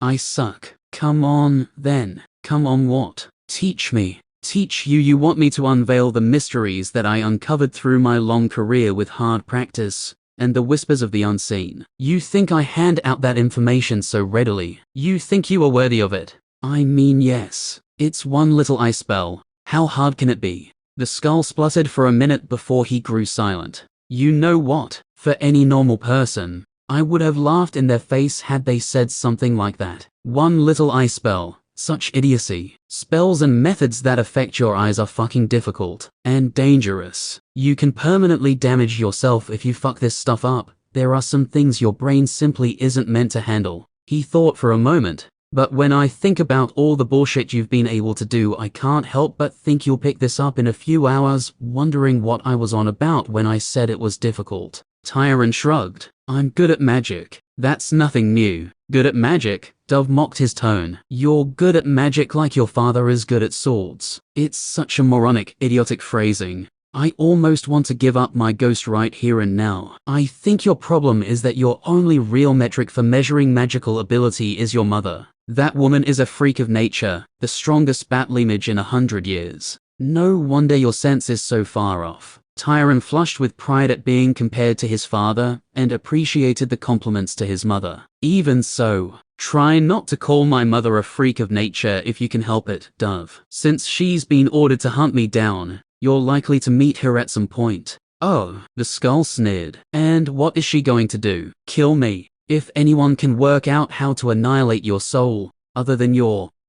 I suck. Come on, then. Come on what? Teach me. Teach you. You want me to unveil the mysteries that I uncovered through my long career with hard practice, and the whispers of the unseen. You think I hand out that information so readily? You think you are worthy of it? I mean, yes. It's one little ice spell. How hard can it be? The skull spluttered for a minute before he grew silent. You know what? For any normal person, I would have laughed in their face had they said something like that. One little ice spell. Such idiocy. Spells and methods that affect your eyes are fucking difficult and dangerous. You can permanently damage yourself if you fuck this stuff up. There are some things your brain simply isn't meant to handle. He thought for a moment. But when I think about all the bullshit you've been able to do, I can't help but think you'll pick this up in a few hours, wondering what I was on about when I said it was difficult. Tyron shrugged. I'm good at magic. That's nothing new. Good at magic? Dove mocked his tone. You're good at magic like your father is good at swords. It's such a moronic, idiotic phrasing. I almost want to give up my ghost right here and now. I think your problem is that your only real metric for measuring magical ability is your mother. That woman is a freak of nature, the strongest battle image in 100 years. No wonder your sense is so far off. Tyron flushed with pride at being compared to his father, and appreciated the compliments to his mother. Even so, try not to call my mother a freak of nature if you can help it, Dove. Since she's been ordered to hunt me down, you're likely to meet her at some point. Oh, the skull sneered. And what is she going to do? Kill me? If anyone can work out how to annihilate your soul, other than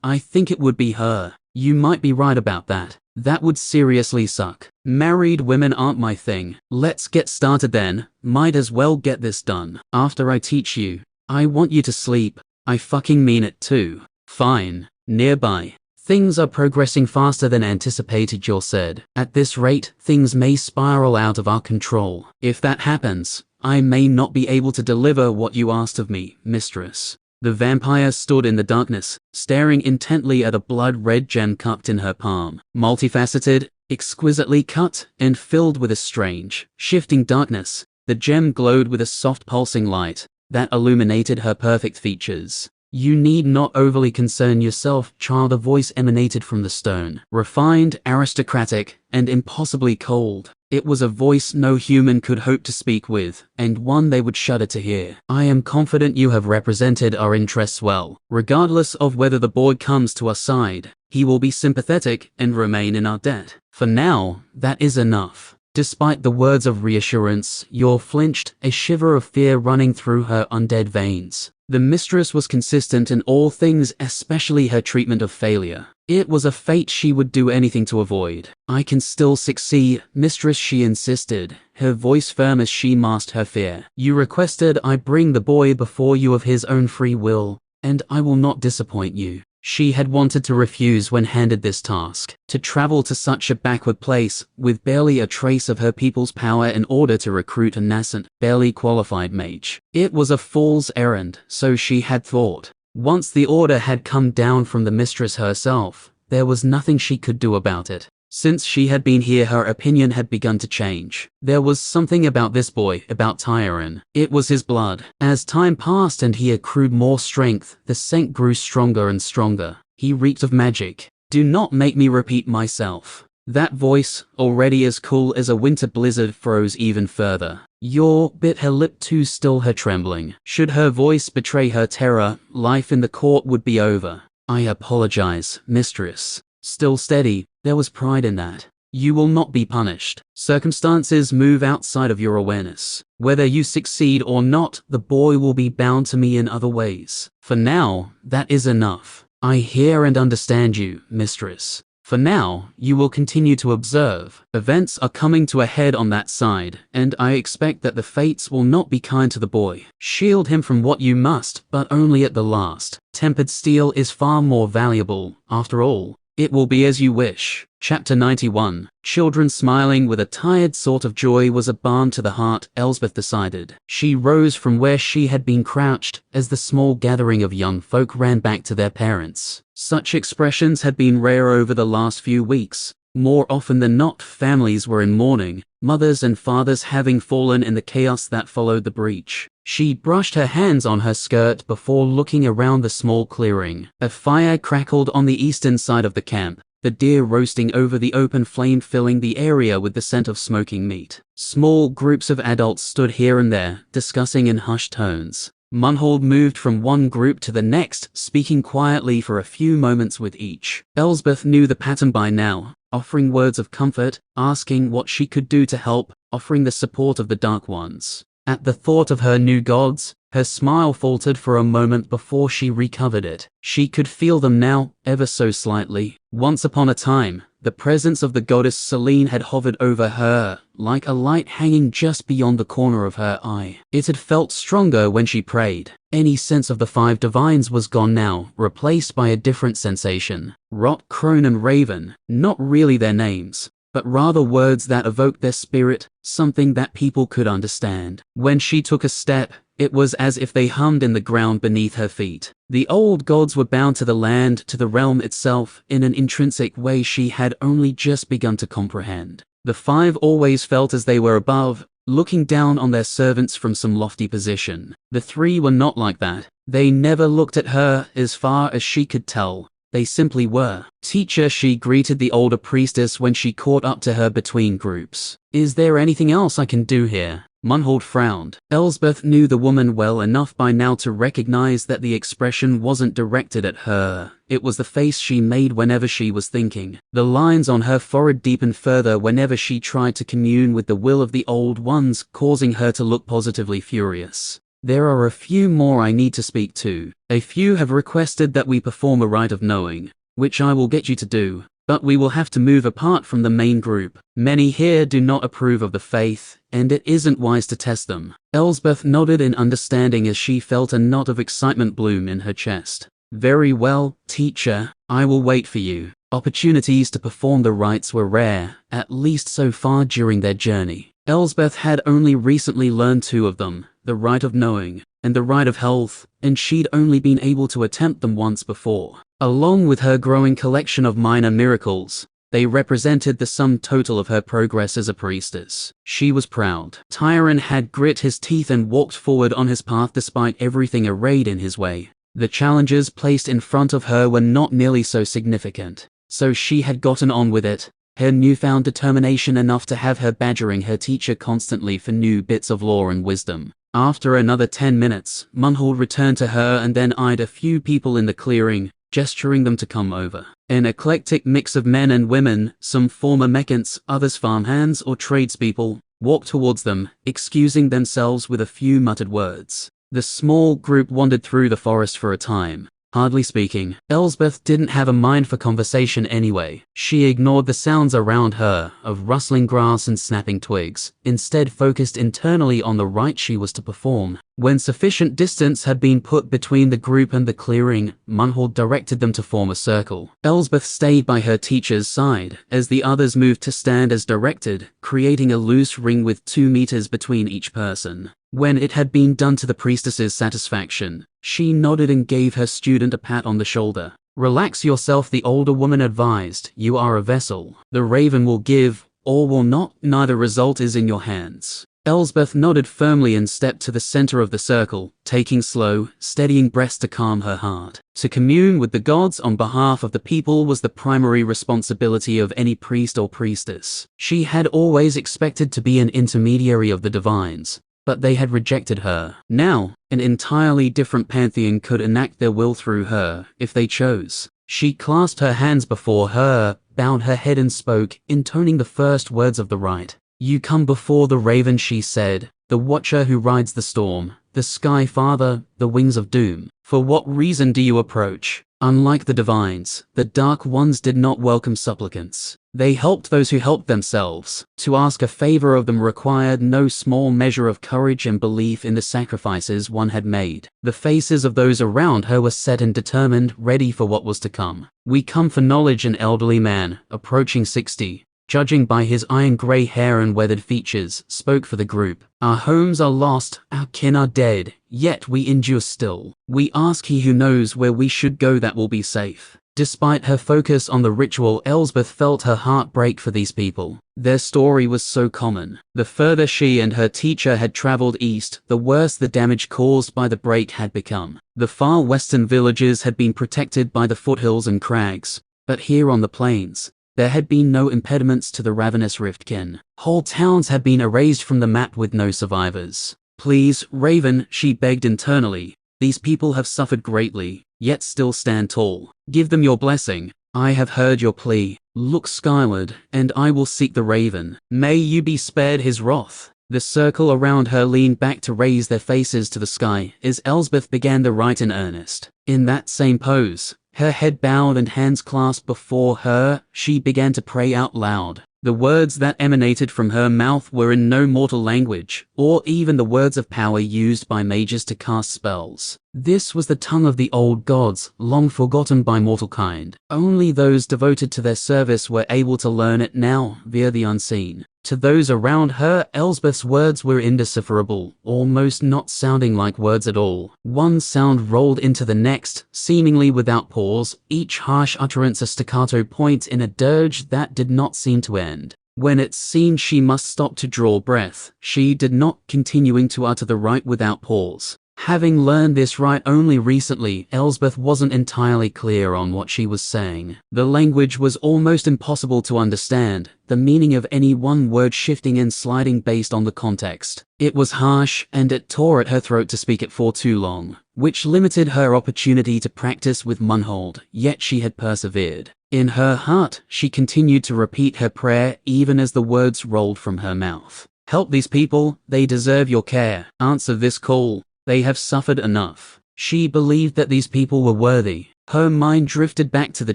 I think it would be her. You might be right about that. That would seriously suck. Married women aren't my thing. Let's get started then. Might as well get this done. After I teach you, I want you to sleep. I fucking mean it too. Fine. Nearby. Things are progressing faster than anticipated, Jor said. At this rate, things may spiral out of our control. If that happens, I may not be able to deliver what you asked of me, mistress. The vampire stood in the darkness, staring intently at a blood-red gem cupped in her palm. Multifaceted, exquisitely cut, and filled with a strange, shifting darkness, the gem glowed with a soft pulsing light that illuminated her perfect features. You need not overly concern yourself, child. A voice emanated from the stone. Refined, aristocratic, and impossibly cold. It was a voice no human could hope to speak with, and one they would shudder to hear. I am confident you have represented our interests well. Regardless of whether the boy comes to our side, he will be sympathetic and remain in our debt. For now, that is enough. Despite the words of reassurance, Yor flinched, a shiver of fear running through her undead veins. The mistress was consistent in all things, especially her treatment of failure. It was a fate she would do anything to avoid. I can still succeed, mistress, she insisted, her voice firm as she masked her fear. You requested I bring the boy before you of his own free will, and I will not disappoint you. She had wanted to refuse when handed this task, to travel to such a backward place, with barely a trace of her people's power in order to recruit a nascent, barely qualified mage. It was a fool's errand, so she had thought. Once the order had come down from the mistress herself, there was nothing she could do about it. Since she had been here, her opinion had begun to change. There was something about this boy, about Tyron. It was his blood. As time passed and he accrued more strength, the scent grew stronger and stronger. He reeked of magic. Do not make me repeat myself. That voice, already as cool as a winter blizzard, froze even further. Your bit her lip to still her trembling. Should her voice betray her terror, life in the court would be over. I apologize, mistress. Still steady, there was pride in that. You will not be punished. Circumstances move outside of your awareness. Whether you succeed or not, the boy will be bound to me in other ways. For now, that is enough. I hear and understand you, mistress. For now, you will continue to observe. Events are coming to a head on that side, and I expect that the fates will not be kind to the boy. Shield him from what you must, but only at the last. Tempered steel is far more valuable, after all. It will be as you wish. Chapter 91. Children smiling with a tired sort of joy was a balm to the heart, Elsbeth decided. She rose from where she had been crouched, as the small gathering of young folk ran back to their parents. Such expressions had been rare over the last few weeks. More often than not, families were in mourning, mothers and fathers having fallen in the chaos that followed the breach. She brushed her hands on her skirt before looking around the small clearing. A fire crackled on the eastern side of the camp, the deer roasting over the open flame filling the area with the scent of smoking meat. Small groups of adults stood here and there, discussing in hushed tones. Munhold moved from one group to the next, speaking quietly for a few moments with each. Elsbeth knew the pattern by now, offering words of comfort, asking what she could do to help, offering the support of the Dark Ones. At the thought of her new gods, her smile faltered for a moment before she recovered it. She could feel them now, ever so slightly. Once upon a time, the presence of the goddess Selene had hovered over her, like a light hanging just beyond the corner of her eye. It had felt stronger when she prayed. Any sense of the five divines was gone now, replaced by a different sensation. Rot, crone and raven, not really their names, but rather words that evoked their spirit, something that people could understand. When she took a step, it was as if they hummed in the ground beneath her feet. The old gods were bound to the land, to the realm itself, in an intrinsic way she had only just begun to comprehend. The five always felt as they were above, looking down on their servants from some lofty position. The three were not like that. They never looked at her, as far as she could tell. They simply were. Teacher, she greeted the older priestess when she caught up to her between groups. Is there anything else I can do here? Munhold frowned. Elsbeth knew the woman well enough by now to recognize that the expression wasn't directed at her. It was the face she made whenever she was thinking. The lines on her forehead deepened further whenever she tried to commune with the will of the old ones, causing her to look positively furious. There are a few more I need to speak to. A few have requested that we perform a rite of knowing, which I will get you to do, but we will have to move apart from the main group. Many here do not approve of the faith, and it isn't wise to test them. Elsbeth nodded in understanding as she felt a knot of excitement bloom in her chest. Very well, teacher, I will wait for you. Opportunities to perform the rites were rare, at least so far during their journey. Elsbeth had only recently learned two of them, the rite of knowing, and the rite of health, and she'd only been able to attempt them once before. Along with her growing collection of minor miracles, they represented the sum total of her progress as a priestess. She was proud. Tyron had grit his teeth and walked forward on his path despite everything arrayed in his way. The challenges placed in front of her were not nearly so significant, so she had gotten on with it. Her newfound determination enough to have her badgering her teacher constantly for new bits of lore and wisdom. After another 10 minutes, Munhold returned to her and then eyed a few people in the clearing, gesturing them to come over. An eclectic mix of men and women, some former mechants, others farmhands or tradespeople, walked towards them, excusing themselves with a few muttered words. The small group wandered through the forest for a time, Hardly speaking. Elsbeth didn't have a mind for conversation anyway. She ignored the sounds around her, of rustling grass and snapping twigs, instead focused internally on the rite she was to perform. When sufficient distance had been put between the group and the clearing, Marshal directed them to form a circle. Elsbeth stayed by her teacher's side, as the others moved to stand as directed, creating a loose ring with 2 meters between each person. When it had been done to the priestess's satisfaction, she nodded and gave her student a pat on the shoulder. "Relax yourself," the older woman advised. "You are a vessel. The raven will give, or will not. Neither result is in your hands." Elsbeth nodded firmly and stepped to the center of the circle, taking slow, steadying breaths to calm her heart. To commune with the gods on behalf of the people was the primary responsibility of any priest or priestess. She had always expected to be an intermediary of the divines, but they had rejected her. Now, an entirely different pantheon could enact their will through her, if they chose. She clasped her hands before her, bowed her head and spoke, intoning the first words of the rite. "You come before the raven," she said, "the watcher who rides the storm, the sky father, the wings of doom. For what reason do you approach?" Unlike the divines, the Dark Ones did not welcome supplicants. They helped those who helped themselves. To ask a favor of them required no small measure of courage and belief in the sacrifices one had made. The faces of those around her were set and determined, ready for what was to come. "We come for knowledge," an elderly man, approaching 60, judging by his iron-gray hair and weathered features, spoke for the group. "Our homes are lost, our kin are dead, yet we endure still. We ask he who knows where we should go that will be safe." Despite her focus on the ritual, Elsbeth felt her heart break for these people. Their story was so common. The further she and her teacher had traveled east, the worse the damage caused by the break had become. The far western villages had been protected by the foothills and crags, but here on the plains, there had been no impediments to the ravenous riftkin. Whole towns had been erased from the map with no survivors. "Please, Raven," she begged internally. "These people have suffered greatly, yet still stand tall. Give them your blessing. I have heard your plea. Look skyward, and I will seek the raven. May you be spared his wrath." The circle around her leaned back to raise their faces to the sky as Elsbeth began the rite in earnest. In that same pose, her head bowed and hands clasped before her, she began to pray out loud. The words that emanated from her mouth were in no mortal language, or even the words of power used by mages to cast spells. This was the tongue of the old gods, long forgotten by mortal kind. Only those devoted to their service were able to learn it now, via the unseen. To those around her, Elsbeth's words were indecipherable, almost not sounding like words at all. One sound rolled into the next, seemingly without pause, each harsh utterance a staccato point in a dirge that did not seem to end. When it seemed she must stop to draw breath, she did not, continuing to utter the rite without pause. Having learned this rite only recently, Elsbeth wasn't entirely clear on what she was saying. The language was almost impossible to understand, the meaning of any one word shifting and sliding based on the context. It was harsh, and it tore at her throat to speak it for too long, which limited her opportunity to practice with Munhold, yet she had persevered. In her heart, she continued to repeat her prayer even as the words rolled from her mouth. "Help these people, they deserve your care. Answer this call. They have suffered enough." She believed that these people were worthy. Her mind drifted back to the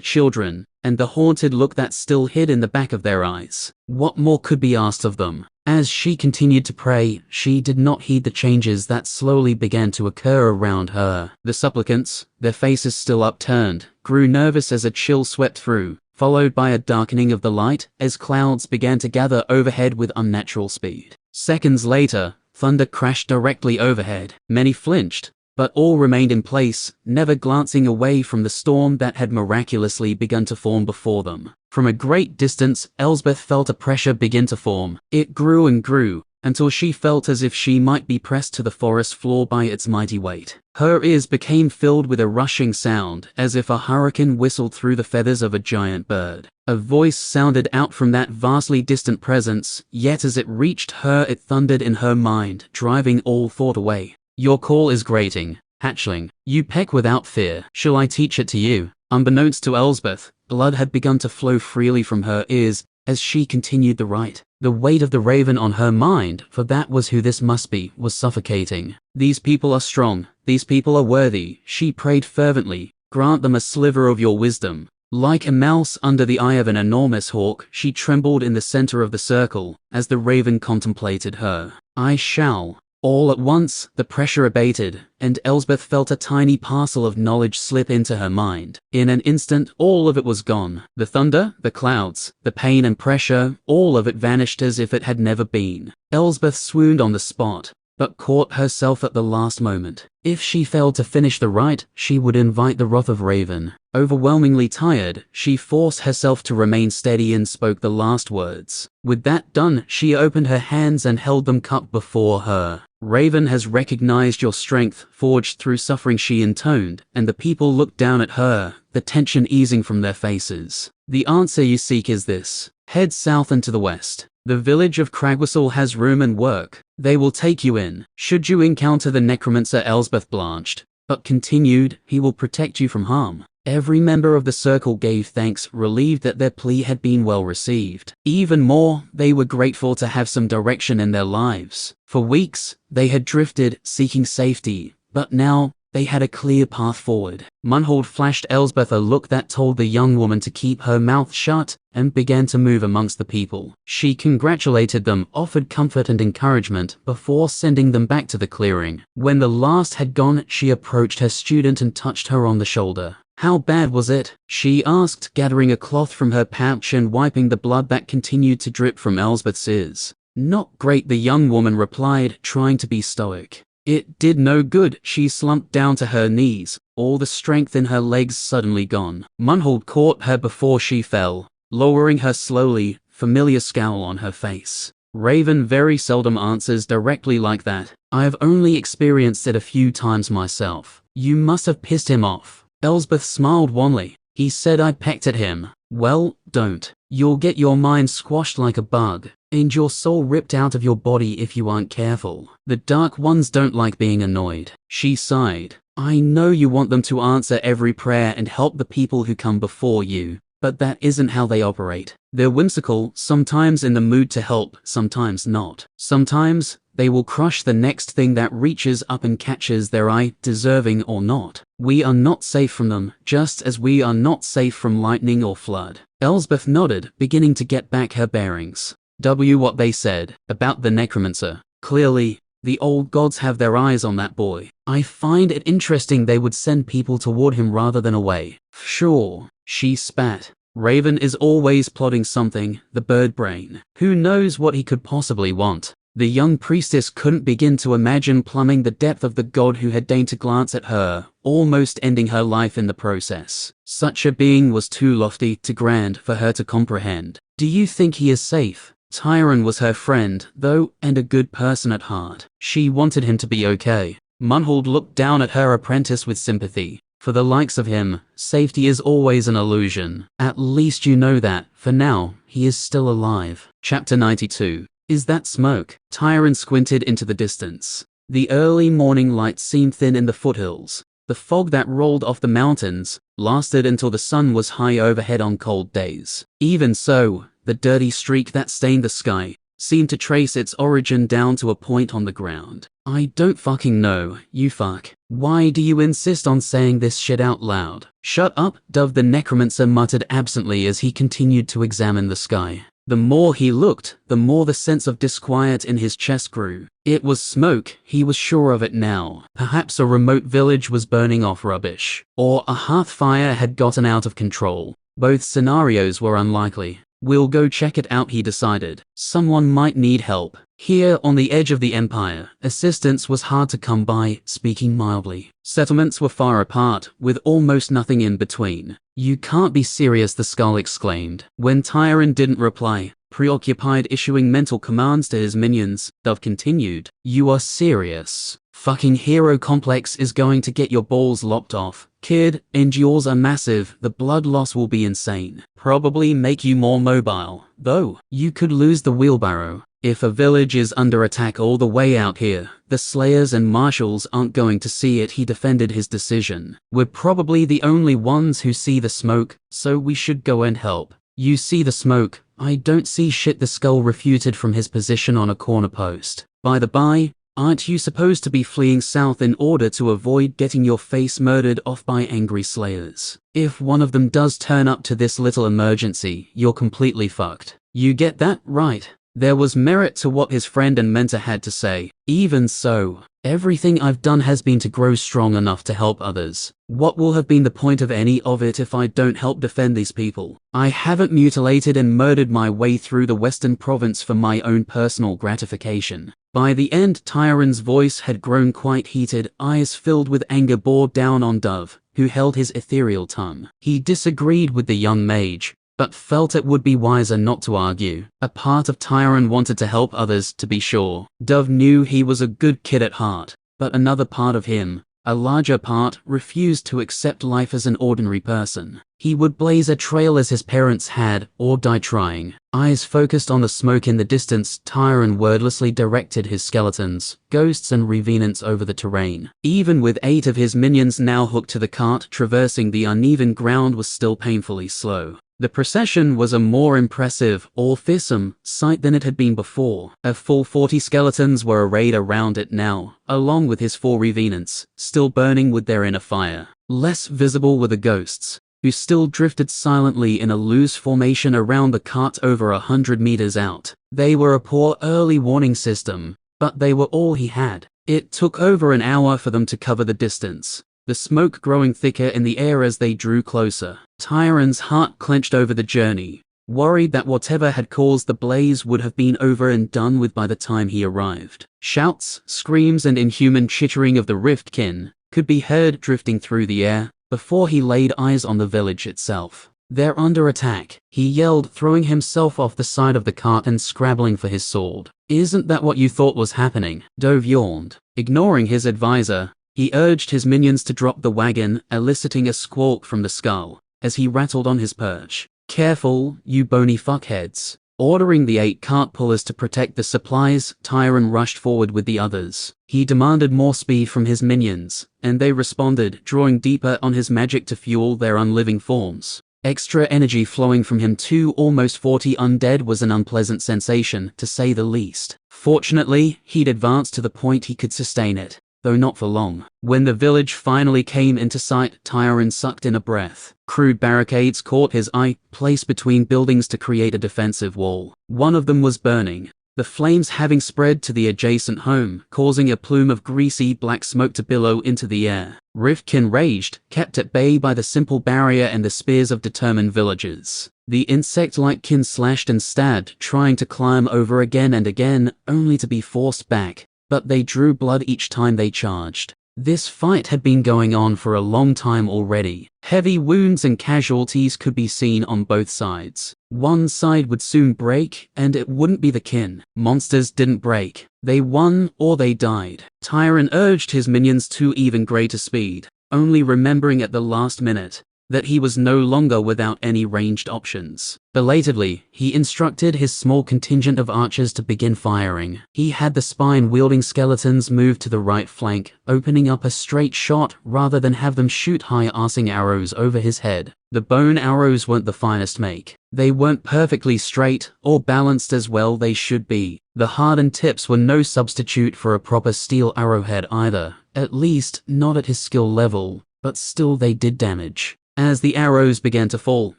children, and the haunted look that still hid in the back of their eyes. What more could be asked of them? As she continued to pray, she did not heed the changes that slowly began to occur around her. The supplicants, their faces still upturned, grew nervous as a chill swept through, followed by a darkening of the light as clouds began to gather overhead with unnatural speed. Seconds later, thunder crashed directly overhead. Many flinched, but all remained in place, never glancing away from the storm that had miraculously begun to form before them. From a great distance, Elsbeth felt a pressure begin to form. It grew and grew, until she felt as if she might be pressed to the forest floor by its mighty weight. Her ears became filled with a rushing sound, as if a hurricane whistled through the feathers of a giant bird. A voice sounded out from that vastly distant presence, yet as it reached her it thundered in her mind, driving all thought away. "Your call is grating, hatchling. You peck without fear. Shall I teach it to you?" Unbeknownst to Elsbeth, blood had begun to flow freely from her ears as she continued the rite. The weight of the raven on her mind, for that was who this must be, was suffocating. "These people are strong. These people are worthy," she prayed fervently, Grant them a sliver of your wisdom. Like a mouse under the eye of an enormous hawk, she trembled in the center of the circle, as the raven contemplated her. I shall. All at once, the pressure abated, and Elsbeth felt a tiny parcel of knowledge slip into her mind. In an instant, all of it was gone. The thunder, the clouds, the pain and pressure, all of it vanished as if it had never been. Elsbeth swooned on the spot, but caught herself at the last moment. If she failed to finish the rite, she would invite the wrath of Raven. Overwhelmingly tired, she forced herself to remain steady and spoke the last words. With that done, she opened her hands and held them cupped before her. Raven has recognized your strength, forged through suffering, she intoned, and the people looked down at her, the tension easing from their faces. The answer you seek is this. Head south and to the west. The village of Cragwhistle has room and work. They will take you in. Should you encounter the necromancer, Elsbeth blanched, but continued, he will protect you from harm. Every member of the circle gave thanks, relieved that their plea had been well received. Even more, they were grateful to have some direction in their lives. For weeks, they had drifted, seeking safety, but now, they had a clear path forward. Munhold flashed Elsbeth a look that told the young woman to keep her mouth shut, and began to move amongst the people. She congratulated them, offered comfort and encouragement, before sending them back to the clearing. When the last had gone, she approached her student and touched her on the shoulder. How bad was it? She asked, gathering a cloth from her pouch and wiping the blood that continued to drip from Elsbeth's ears. Not great, the young woman replied, trying to be stoic. It did no good. She slumped down to her knees, all the strength in her legs suddenly gone. Munhold caught her before she fell, lowering her slowly, familiar scowl on her face. Raven very seldom answers directly like that. I have only experienced it a few times myself. You must have pissed him off. Elsbeth smiled wanly. He said I pecked at him. Well, don't. You'll get your mind squashed like a bug, and your soul ripped out of your body if you aren't careful. The Dark Ones don't like being annoyed. She sighed. I know you want them to answer every prayer and help the people who come before you, but that isn't how they operate. They're whimsical, sometimes in the mood to help, sometimes not. Sometimes, they will crush the next thing that reaches up and catches their eye, deserving or not. We are not safe from them, just as we are not safe from lightning or flood. Elsbeth nodded, beginning to get back her bearings. What they said about the necromancer. Clearly, the old gods have their eyes on that boy. I find it interesting they would send people toward him rather than away. Sure, she spat. Raven is always plotting something, the bird brain. Who knows what he could possibly want? The young priestess couldn't begin to imagine plumbing the depth of the god who had deigned to glance at her, almost ending her life in the process. Such a being was too lofty, too grand for her to comprehend. Do you think he is safe? Tyron was her friend, though, and a good person at heart. She wanted him to be okay. Munhold looked down at her apprentice with sympathy. For the likes of him, safety is always an illusion. At least you know that, for now, he is still alive. Chapter 92. Is that smoke? Tyron squinted into the distance. The early morning light seemed thin in the foothills. The fog that rolled off the mountains lasted until the sun was high overhead on cold days. Even so, the dirty streak that stained the sky seemed to trace its origin down to a point on the ground. I don't fucking know, you fuck. Why do you insist on saying this shit out loud? Shut up, Dove, the necromancer muttered absently as he continued to examine the sky. The more he looked, the more the sense of disquiet in his chest grew. It was smoke, he was sure of it now. Perhaps a remote village was burning off rubbish. Or a hearth fire had gotten out of control. Both scenarios were unlikely. We'll go check it out, he decided. Someone might need help. Here, on the edge of the empire, assistance was hard to come by, speaking mildly. Settlements were far apart, with almost nothing in between. You can't be serious, the skull exclaimed. When Tyron didn't reply, preoccupied issuing mental commands to his minions, Dove continued. You are serious. Fucking hero complex is going to get your balls lopped off. Kid, and yours are massive, the blood loss will be insane. Probably make you more mobile, though. You could lose the wheelbarrow. If a village is under attack all the way out here, the Slayers and Marshals aren't going to see it, he defended his decision. We're probably the only ones who see the smoke, so we should go and help. You see the smoke, I don't see shit, the skull refuted from his position on a corner post. By the by, Aren't you supposed to be fleeing south in order to avoid getting your face murdered off by angry slayers? If one of them does turn up to this little emergency, you're completely fucked. You get that, right? There was merit to what his friend and mentor had to say. Even so, everything I've done has been to grow strong enough to help others. What will have been the point of any of it if I don't help defend these people? I haven't mutilated and murdered my way through the Western Province for my own personal gratification. By the end, Tyron's voice had grown quite heated, eyes filled with anger bore down on Dove, who held his ethereal tongue. He disagreed with the young mage, but felt it would be wiser not to argue. A part of Tyron wanted to help others, to be sure. Dove knew he was a good kid at heart, but another part of him, a larger part, refused to accept life as an ordinary person. He would blaze a trail as his parents had, or die trying. Eyes focused on the smoke in the distance, Tyron wordlessly directed his skeletons, ghosts and revenants over the terrain. Even with 8 of his minions now hooked to the cart, traversing the uneven ground was still painfully slow. The procession was a more impressive, or fearsome, sight than it had been before. A full 40 skeletons were arrayed around it now, along with his 4 revenants, still burning with their inner fire. Less visible were the ghosts, who still drifted silently in a loose formation around the cart over 100 meters out. They were a poor early warning system, but they were all he had. It took over an hour for them to cover the distance, the smoke growing thicker in the air as they drew closer. Tyron's heart clenched over the journey, worried that whatever had caused the blaze would have been over and done with by the time he arrived. Shouts, screams and inhuman chittering of the Riftkin could be heard drifting through the air before he laid eyes on the village itself. "They're under attack," he yelled, throwing himself off the side of the cart and scrabbling for his sword. "Isn't that what you thought was happening?" Dove yawned. Ignoring his advisor, he urged his minions to drop the wagon, eliciting a squawk from the skull as he rattled on his perch. "Careful, you bony fuckheads." Ordering the 8 cart pullers to protect the supplies, Tyron rushed forward with the others. He demanded more speed from his minions, and they responded, drawing deeper on his magic to fuel their unliving forms. Extra energy flowing from him to almost 40 undead was an unpleasant sensation, to say the least. Fortunately, he'd advanced to the point he could sustain it, though not for long. When the village finally came into sight, Tyron sucked in a breath. Crude barricades caught his eye, placed between buildings to create a defensive wall. One of them was burning, the flames having spread to the adjacent home, causing a plume of greasy black smoke to billow into the air. Riftkin raged, kept at bay by the simple barrier and the spears of determined villagers. The insect-like kin slashed and stabbed, trying to climb over again and again, only to be forced back, but they drew blood each time they charged. This fight had been going on for a long time already. Heavy wounds and casualties could be seen on both sides. One side would soon break, and it wouldn't be the kin. Monsters didn't break. They won, or they died. Tyron urged his minions to even greater speed, only remembering at the last minute that he was no longer without any ranged options. Belatedly, he instructed his small contingent of archers to begin firing. He had the spine-wielding skeletons move to the right flank, opening up a straight shot rather than have them shoot high-arsing arrows over his head. The bone arrows weren't the finest make. They weren't perfectly straight or balanced as well they should be. The hardened tips were no substitute for a proper steel arrowhead either, at least not at his skill level, but still they did damage. As the arrows began to fall,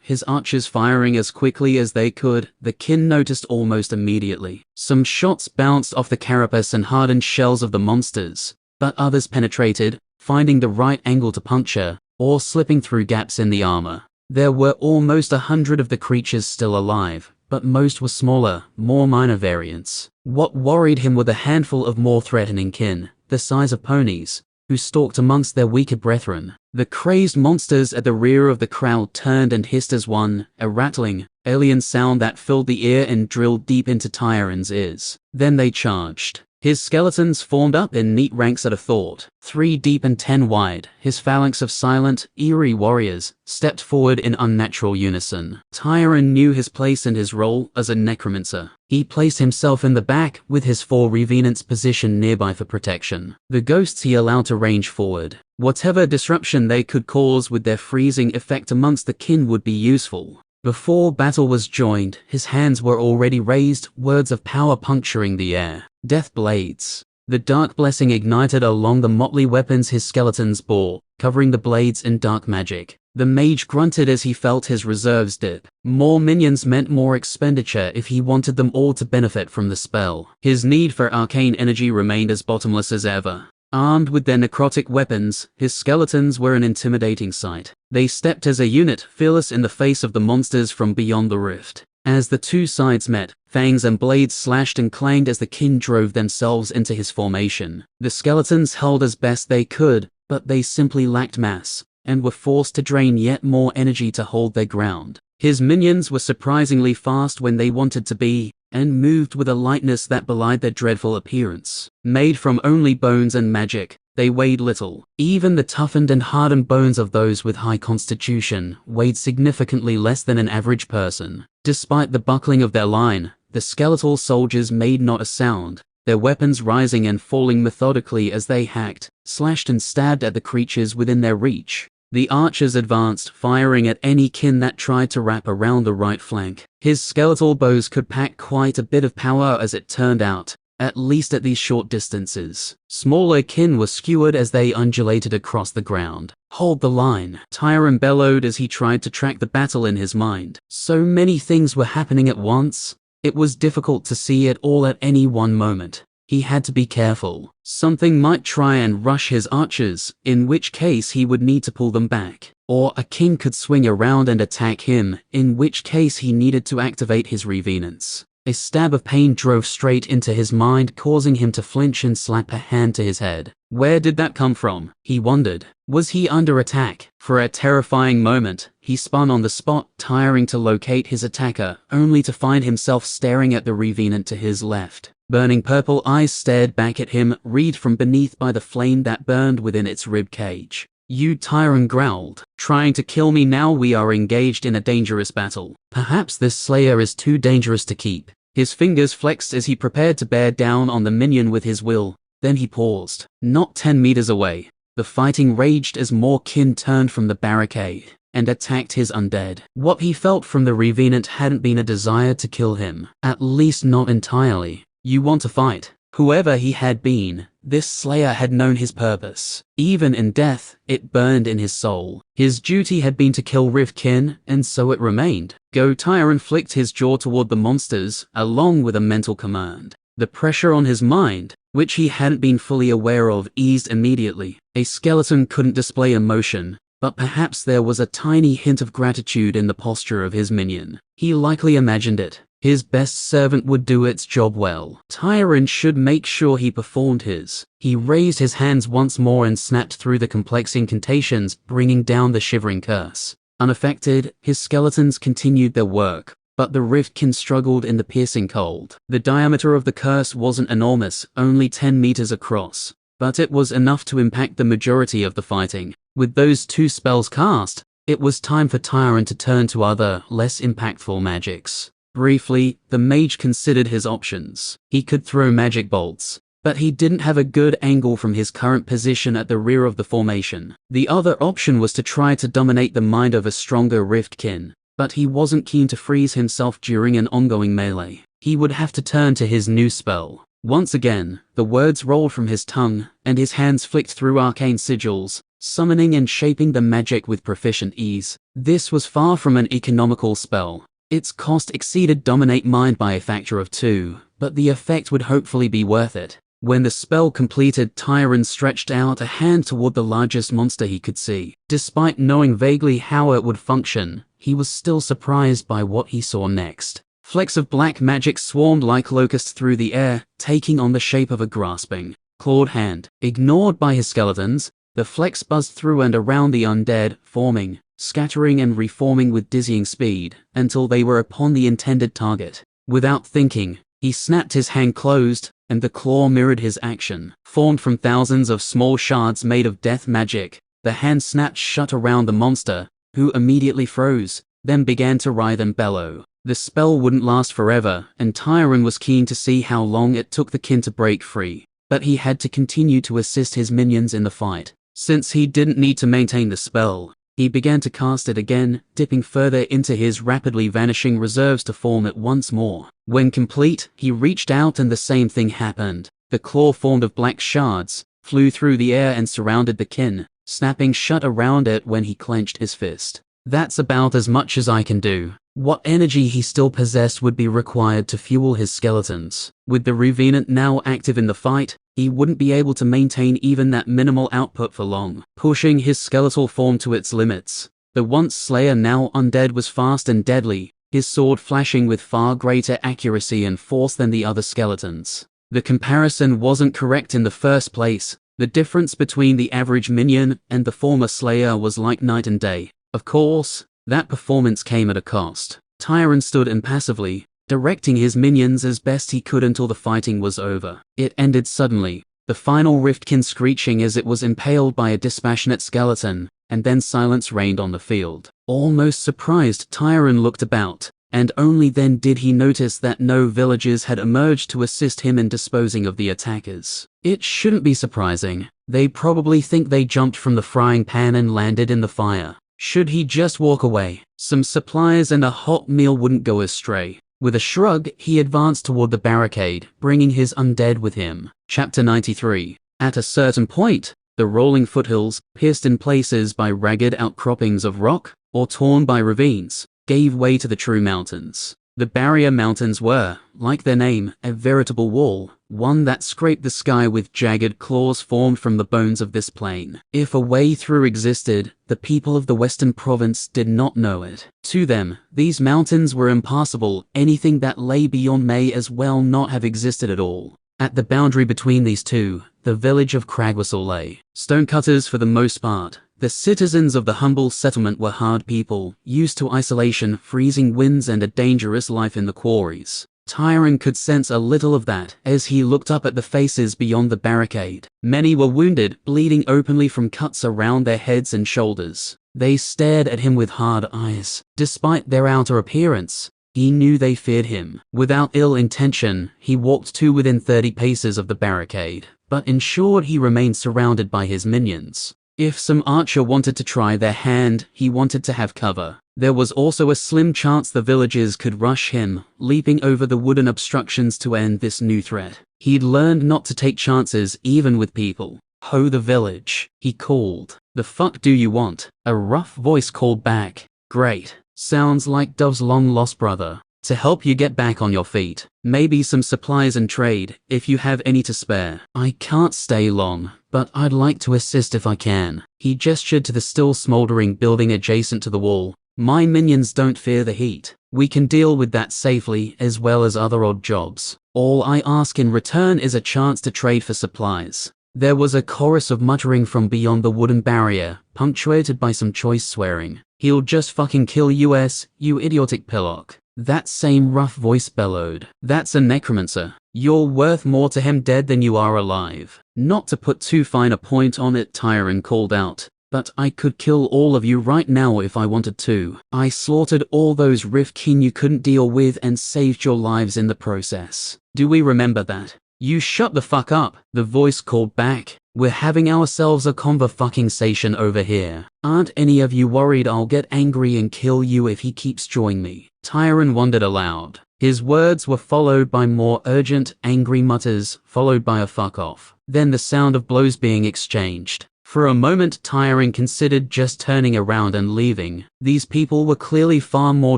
his archers firing as quickly as they could, the kin noticed almost immediately. Some shots bounced off the carapace and hardened shells of the monsters, but others penetrated, finding the right angle to puncture, or slipping through gaps in the armor. There were almost 100 of the creatures still alive, but most were smaller, more minor variants. What worried him were the handful of more threatening kin, the size of ponies, who stalked amongst their weaker brethren. The crazed monsters at the rear of the crowd turned and hissed as one, a rattling, alien sound that filled the ear and drilled deep into Tyron's ears. Then they charged. His skeletons formed up in neat ranks at a thought, 3 deep and 10 wide. His phalanx of silent, eerie warriors stepped forward in unnatural unison. Tyron knew his place and his role as a necromancer. He placed himself in the back, with his 4 revenants positioned nearby for protection. The ghosts he allowed to range forward. Whatever disruption they could cause with their freezing effect amongst the kin would be useful. Before battle was joined, his hands were already raised, words of power puncturing the air. Death blades. The dark blessing ignited along the motley weapons his skeletons bore, covering the blades in dark magic. The mage grunted as he felt his reserves dip. More minions meant more expenditure if he wanted them all to benefit from the spell. His need for arcane energy remained as bottomless as ever. Armed with their necrotic weapons, his skeletons were an intimidating sight. They stepped as a unit, fearless in the face of the monsters from beyond the rift. As the two sides met, fangs and blades slashed and clanged as the king drove themselves into his formation. The skeletons held as best they could, but they simply lacked mass, and were forced to drain yet more energy to hold their ground. His minions were surprisingly fast when they wanted to be, and moved with a lightness that belied their dreadful appearance. Made from only bones and magic, they weighed little. Even the toughened and hardened bones of those with high constitution weighed significantly less than an average person. Despite the buckling of their line, the skeletal soldiers made not a sound, their weapons rising and falling methodically as they hacked, slashed and stabbed at the creatures within their reach. The archers advanced, firing at any kin that tried to wrap around the right flank. His skeletal bows could pack quite a bit of power as it turned out, at least at these short distances. Smaller kin were skewered as they undulated across the ground. "Hold the line," Tyron bellowed as he tried to track the battle in his mind. So many things were happening at once. It was difficult to see it all at any one moment. He had to be careful. Something might try and rush his archers, in which case he would need to pull them back. Or a king could swing around and attack him, in which case he needed to activate his revenants. A stab of pain drove straight into his mind, causing him to flinch and slap a hand to his head. Where did that come from? He wondered. Was he under attack? For a terrifying moment, he spun on the spot, tiring to locate his attacker, only to find himself staring at the revenant to his left. Burning purple eyes stared back at him, reed from beneath by the flame that burned within its rib cage. "You," Tyron growled. "Trying to kill me now? We are engaged in a dangerous battle. Perhaps this slayer is too dangerous to keep." His fingers flexed as he prepared to bear down on the minion with his will. Then he paused. Not 10 meters away, the fighting raged as more kin turned from the barricade and attacked his undead. What he felt from the revenant hadn't been a desire to kill him, at least not entirely. "You want to fight?" Whoever he had been, this slayer had known his purpose. Even in death, it burned in his soul. His duty had been to kill Rifkin, and so it remained. "Go." Tyron flicked his jaw toward the monsters, along with a mental command. The pressure on his mind, which he hadn't been fully aware of, eased immediately. A skeleton couldn't display emotion, but perhaps there was a tiny hint of gratitude in the posture of his minion. He likely imagined it. His best servant would do its job well. Tyron should make sure he performed his. He raised his hands once more and snapped through the complex incantations, bringing down the shivering curse. Unaffected, his skeletons continued their work, but the Riftkin struggled in the piercing cold. The diameter of the curse wasn't enormous, only 10 meters across, but it was enough to impact the majority of the fighting. With those two spells cast, it was time for Tyron to turn to other, less impactful magics. Briefly, the mage considered his options. He could throw magic bolts, but he didn't have a good angle from his current position at the rear of the formation. The other option was to try to dominate the mind of a stronger Riftkin, but he wasn't keen to freeze himself during an ongoing melee. He would have to turn to his new spell. Once again, the words rolled from his tongue, and his hands flicked through arcane sigils, summoning and shaping the magic with proficient ease. This was far from an economical spell. Its cost exceeded Dominate Mind by a factor of 2, but the effect would hopefully be worth it. When the spell completed, Tyron stretched out a hand toward the largest monster he could see. Despite knowing vaguely how it would function, he was still surprised by what he saw next. Flecks of black magic swarmed like locusts through the air, taking on the shape of a grasping, clawed hand. Ignored by his skeletons, the flecks buzzed through and around the undead, forming, scattering and reforming with dizzying speed, until they were upon the intended target. Without thinking, he snapped his hand closed, and the claw mirrored his action. Formed from thousands of small shards made of death magic, the hand snapped shut around the monster, who immediately froze, then began to writhe and bellow. The spell wouldn't last forever, and Tyron was keen to see how long it took the kin to break free, but he had to continue to assist his minions in the fight. Since he didn't need to maintain the spell, he began to cast it again, dipping further into his rapidly vanishing reserves to form it once more. When complete, he reached out and the same thing happened. The claw, formed of black shards, flew through the air and surrounded the kin, snapping shut around it when he clenched his fist. That's about as much as I can do. What energy he still possessed would be required to fuel his skeletons. With the revenant now active in the fight, he wouldn't be able to maintain even that minimal output for long, pushing his skeletal form to its limits. The once slayer, now undead, was fast and deadly, his sword flashing with far greater accuracy and force than the other skeletons. The comparison wasn't correct in the first place. The difference between the average minion and the former slayer was like night and day. Of course, that performance came at a cost. Tyron stood impassively, directing his minions as best he could until the fighting was over. It ended suddenly, the final riftkin screeching as it was impaled by a dispassionate skeleton, and then silence reigned on the field. Almost surprised, Tyron looked about, and only then did he notice that no villagers had emerged to assist him in disposing of the attackers. It shouldn't be surprising. They probably think they jumped from the frying pan and landed in the fire. Should he just walk away? Some supplies and a hot meal wouldn't go astray. With a shrug, he advanced toward the barricade, bringing his undead with him. Chapter 93. At a certain point, the rolling foothills, pierced in places by ragged outcroppings of rock, or torn by ravines, gave way to the true mountains. The barrier mountains were, like their name, a veritable wall, one that scraped the sky with jagged claws formed from the bones of this plain. If a way through existed, the people of the western province did not know it. To them, these mountains were impassable. Anything that lay beyond may as well not have existed at all. At the boundary between these two, the village of Cragwhistle lay. Stonecutters for the most part. The citizens of the humble settlement were hard people, used to isolation, freezing winds, and a dangerous life in the quarries. Tyron could sense a little of that as he looked up at the faces beyond the barricade. Many were wounded, bleeding openly from cuts around their heads and shoulders. They stared at him with hard eyes. Despite their outer appearance, he knew they feared him. Without ill intention, he walked to within 30 paces of the barricade, but ensured he remained surrounded by his minions. If some archer wanted to try their hand, he wanted to have cover. There was also a slim chance the villagers could rush him, leaping over the wooden obstructions to end this new threat. He'd learned not to take chances even with people. "Ho, the village," he called. "The fuck do you want?" A rough voice called back. "Great. Sounds like Dove's long-lost brother. To help you get back on your feet. Maybe some supplies and trade, if you have any to spare. I can't stay long, but I'd like to assist if I can." He gestured to the still smoldering building adjacent to the wall. "My minions don't fear the heat. We can deal with that safely, as well as other odd jobs. All I ask in return is a chance to trade for supplies." There was a chorus of muttering from beyond the wooden barrier, punctuated by some choice swearing. "He'll just fucking kill us, you idiotic pillock." That same rough voice bellowed. "That's a necromancer. You're worth more to him dead than you are alive." "Not to put too fine a point on it," Tyron called out, "but I could kill all of you right now if I wanted to. I slaughtered all those riftkin you couldn't deal with and saved your lives in the process. Do we remember that?" "You shut the fuck up," the voice called back. "We're having ourselves a convo-fucking-sation over here. Aren't any of you worried I'll get angry and kill you if he keeps joining me?" Tyron wondered aloud. His words were followed by more urgent, angry mutters, followed by a fuck off. Then the sound of blows being exchanged. For a moment, Tyron considered just turning around and leaving. These people were clearly far more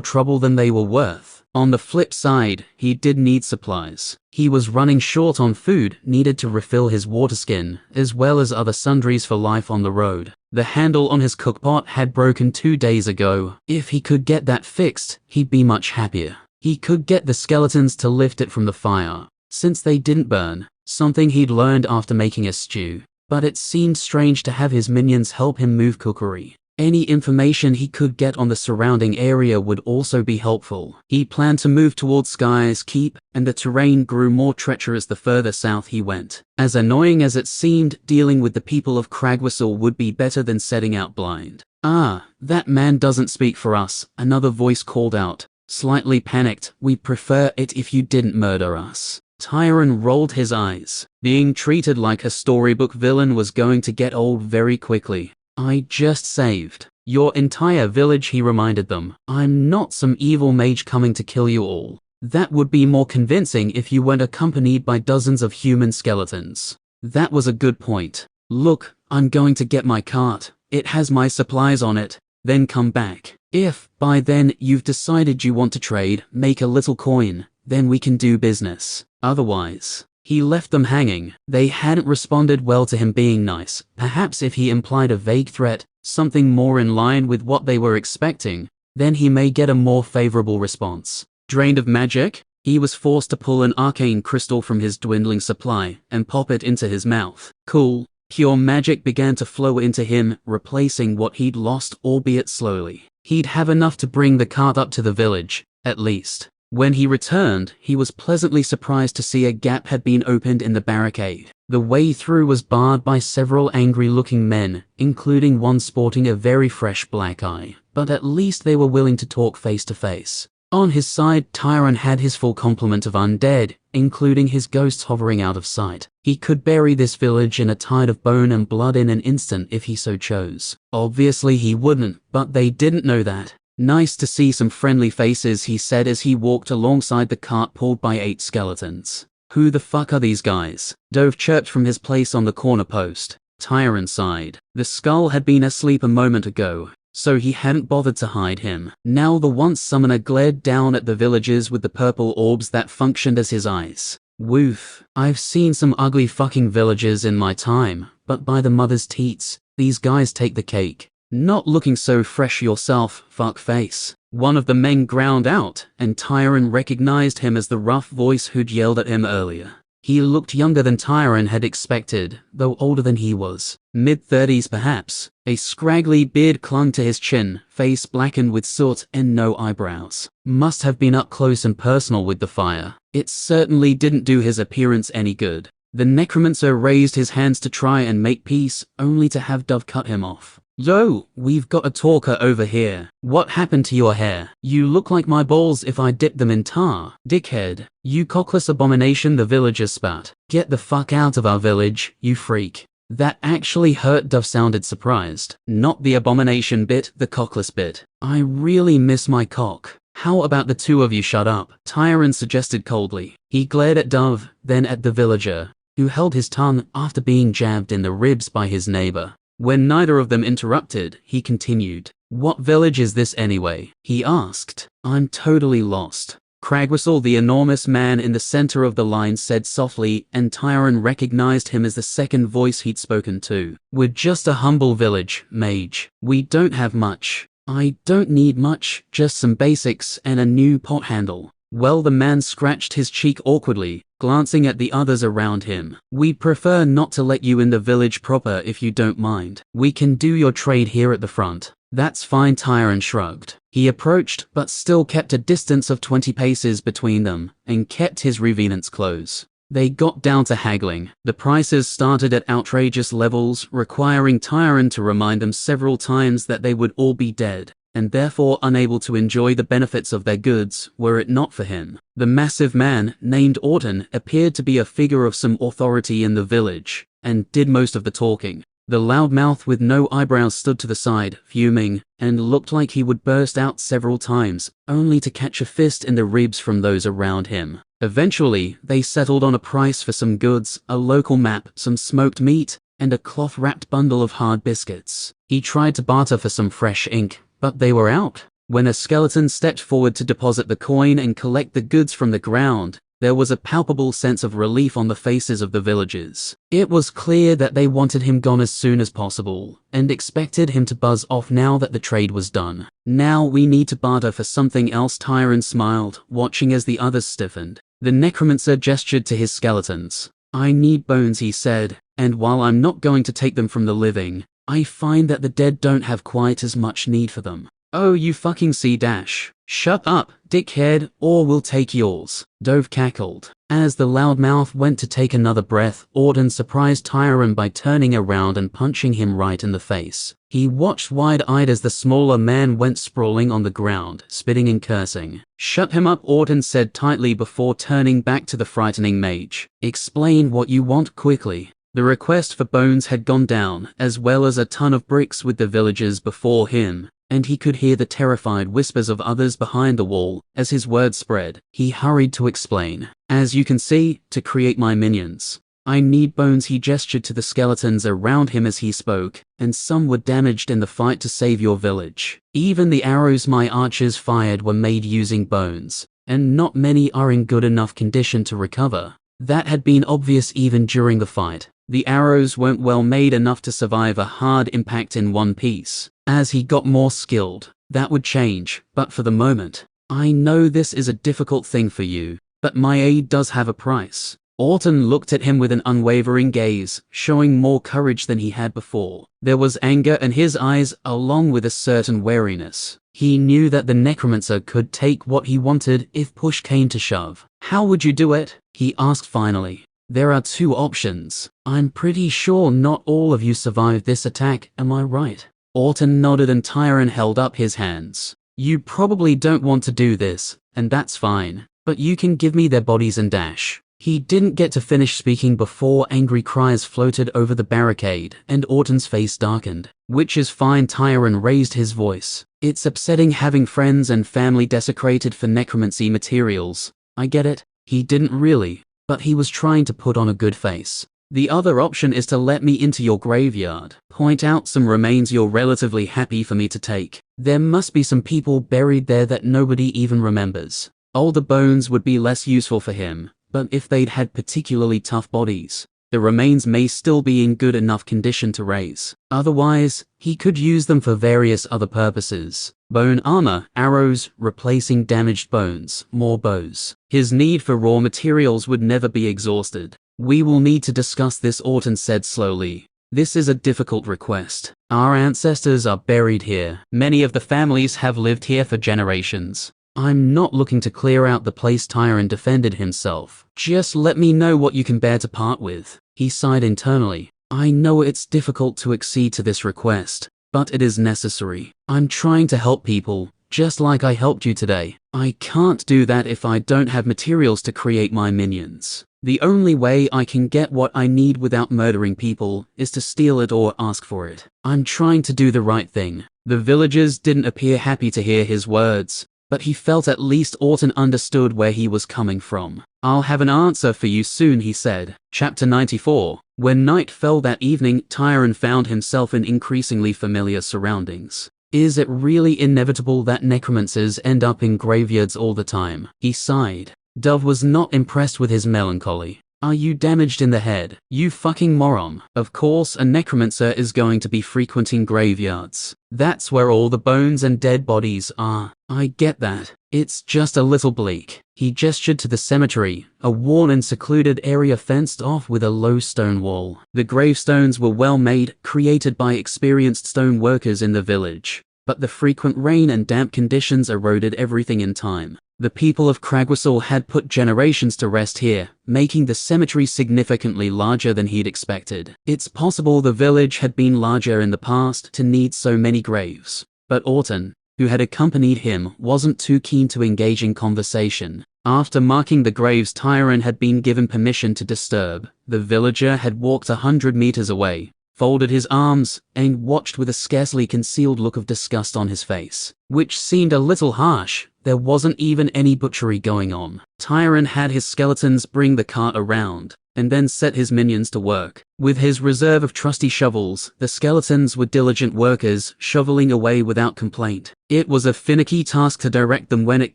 trouble than they were worth. On the flip side, he did need supplies. He was running short on food, needed to refill his water skin, as well as other sundries for life on the road. The handle on his cookpot had broken 2 days ago. If he could get that fixed, he'd be much happier. He could get the skeletons to lift it from the fire, since they didn't burn, something he'd learned after making a stew. But it seemed strange to have his minions help him move cookery. Any information he could get on the surrounding area would also be helpful. He planned to move towards Sky's Keep, and the terrain grew more treacherous the further south he went. As annoying as it seemed, dealing with the people of Cragwhistle would be better than setting out blind. "Ah, that man doesn't speak for us," another voice called out. Slightly panicked, "We'd prefer it if you didn't murder us." Tyron rolled his eyes. Being treated like a storybook villain was going to get old very quickly. "I just saved your entire village," he reminded them. "I'm not some evil mage coming to kill you all." That would be more convincing if you weren't accompanied by dozens of human skeletons. That was a good point. Look, I'm going to get my cart. It has my supplies on it. Then come back. If, by then, you've decided you want to trade, make a little coin, then we can do business. Otherwise, he left them hanging. They hadn't responded well to him being nice. Perhaps if he implied a vague threat, something more in line with what they were expecting, then he may get a more favorable response. Drained of magic, he was forced to pull an arcane crystal from his dwindling supply and pop it into his mouth. Cool. Pure magic began to flow into him, replacing what he'd lost, albeit slowly. He'd have enough to bring the cart up to the village, at least. When he returned, he was pleasantly surprised to see a gap had been opened in the barricade. The way through was barred by several angry-looking men, including one sporting a very fresh black eye, but at least they were willing to talk face to face. On his side, Tyron had his full complement of undead, including his ghosts hovering out of sight. He could bury this village in a tide of bone and blood in an instant if he so chose. Obviously he wouldn't, but they didn't know that. Nice to see some friendly faces, he said as he walked alongside the cart pulled by 8 skeletons. Who the fuck are these guys? Dove chirped from his place on the corner post. Tyron sighed. The skull had been asleep a moment ago, so he hadn't bothered to hide him. Now the once summoner glared down at the villagers with the purple orbs that functioned as his eyes. Woof. I've seen some ugly fucking villagers in my time, but by the mother's teats, these guys take the cake. Not looking so fresh yourself, fuckface. One of the men ground out, and Tyron recognized him as the rough voice who'd yelled at him earlier. He looked younger than Tyron had expected, though older than he was. Mid-30s perhaps. A scraggly beard clung to his chin, face blackened with soot and no eyebrows. Must have been up close and personal with the fire. It certainly didn't do his appearance any good. The necromancer raised his hands to try and make peace, only to have Dove cut him off. Yo, we've got a talker over here. What happened to your hair? You look like my balls if I dipped them in tar. Dickhead. You cockless abomination, the villagers spat. Get the fuck out of our village, you freak. That actually hurt. Dove sounded surprised. Not the abomination bit, the cockless bit. I really miss my cock. How about the two of you shut up? Tyron suggested coldly. He glared at Dove, then at the villager, who held his tongue after being jabbed in the ribs by his neighbor. When neither of them interrupted, he continued. What village is this anyway? He asked. I'm totally lost. Cragwhistle, the enormous man in the center of the line, said softly, and Tyron recognized him as the second voice he'd spoken to. We're just a humble village, mage. We don't have much. I don't need much, just some basics and a new pot handle. Well, the man scratched his cheek awkwardly, glancing at the others around him. We'd prefer not to let you in the village proper if you don't mind. We can do your trade here at the front. That's fine, Tyron shrugged. He approached, but still kept a distance of 20 paces between them, and kept his revenants close. They got down to haggling. The prices started at outrageous levels, requiring Tyron to remind them several times that they would all be dead, and therefore unable to enjoy the benefits of their goods, were it not for him. The massive man, named Orton, appeared to be a figure of some authority in the village, and did most of the talking. The loudmouth with no eyebrows stood to the side, fuming, and looked like he would burst out several times, only to catch a fist in the ribs from those around him. Eventually, they settled on a price for some goods, a local map, some smoked meat, and a cloth-wrapped bundle of hard biscuits. He tried to barter for some fresh ink, but they were out. When a skeleton stepped forward to deposit the coin and collect the goods from the ground, there was a palpable sense of relief on the faces of the villagers. It was clear that they wanted him gone as soon as possible, and expected him to buzz off now that the trade was done. Now we need to barter for something else. Tyron smiled, watching as the others stiffened. The necromancer gestured to his skeletons. I need bones, he said, and while I'm not going to take them from the living, I find that the dead don't have quite as much need for them. Oh, you fucking C-dash. Shut up, dickhead, or we'll take yours. Dove cackled. As the loudmouth went to take another breath, Orton surprised Tyron by turning around and punching him right in the face. He watched wide-eyed as the smaller man went sprawling on the ground, spitting and cursing. Shut him up, Orton said tightly before turning back to the frightening mage. Explain what you want quickly. The request for bones had gone down, as well as a ton of bricks with the villagers before him, and he could hear the terrified whispers of others behind the wall. As his words spread, he hurried to explain. As you can see, to create my minions, I need bones. He gestured to the skeletons around him as he spoke, and some were damaged in the fight to save your village. Even the arrows my archers fired were made using bones, and not many are in good enough condition to recover. That had been obvious even during the fight. The arrows weren't well made enough to survive a hard impact in one piece. As he got more skilled, that would change, but for the moment, I know this is a difficult thing for you, but my aid does have a price. Orton looked at him with an unwavering gaze, showing more courage than he had before. There was anger in his eyes, along with a certain wariness. He knew that the necromancer could take what he wanted if push came to shove. How would you do it? He asked finally. There are two options. I'm pretty sure not all of you survived this attack, am I right? Orton nodded and Tyron held up his hands. You probably don't want to do this, and that's fine, but you can give me their bodies and dash. He didn't get to finish speaking before angry cries floated over the barricade, and Orton's face darkened. Which is fine, Tyron raised his voice. It's upsetting having friends and family desecrated for necromancy materials. I get it. He didn't really, but he was trying to put on a good face. The other option is to let me into your graveyard. Point out some remains you're relatively happy for me to take. There must be some people buried there that nobody even remembers. Older bones would be less useful for him, but if they'd had particularly tough bodies, the remains may still be in good enough condition to raise. Otherwise, he could use them for various other purposes. Bone armor, arrows, replacing damaged bones, more bows. His need for raw materials would never be exhausted. We will need to discuss this, Orton said slowly. This is a difficult request. Our ancestors are buried here. Many of the families have lived here for generations. I'm not looking to clear out the place, Tyron defended himself. Just let me know what you can bear to part with. He sighed internally. I know it's difficult to accede to this request, but it is necessary. I'm trying to help people, just like I helped you today. I can't do that if I don't have materials to create my minions. The only way I can get what I need without murdering people is to steal it or ask for it. I'm trying to do the right thing. The villagers didn't appear happy to hear his words, but he felt at least Orton understood where he was coming from. I'll have an answer for you soon, he said. Chapter 94. When night fell that evening, Tyron found himself in increasingly familiar surroundings. Is it really inevitable that necromancers end up in graveyards all the time? He sighed. Dove was not impressed with his melancholy. Are you damaged in the head? You fucking moron. Of course a necromancer is going to be frequenting graveyards. That's where all the bones and dead bodies are. I get that. It's just a little bleak. He gestured to the cemetery, a worn and secluded area fenced off with a low stone wall. The gravestones were well made, created by experienced stone workers in the village. But the frequent rain and damp conditions eroded everything in time. The people of Cragwhistle had put generations to rest here, making the cemetery significantly larger than he'd expected. It's possible the village had been larger in the past to need so many graves. But Orton, who had accompanied him, wasn't too keen to engage in conversation. After marking the graves Tyron had been given permission to disturb, the villager had walked 100 meters away, folded his arms, and watched with a scarcely concealed look of disgust on his face, which seemed a little harsh. There wasn't even any butchery going on. Tyron had his skeletons bring the cart around, and then set his minions to work. With his reserve of trusty shovels, the skeletons were diligent workers, shoveling away without complaint. It was a finicky task to direct them when it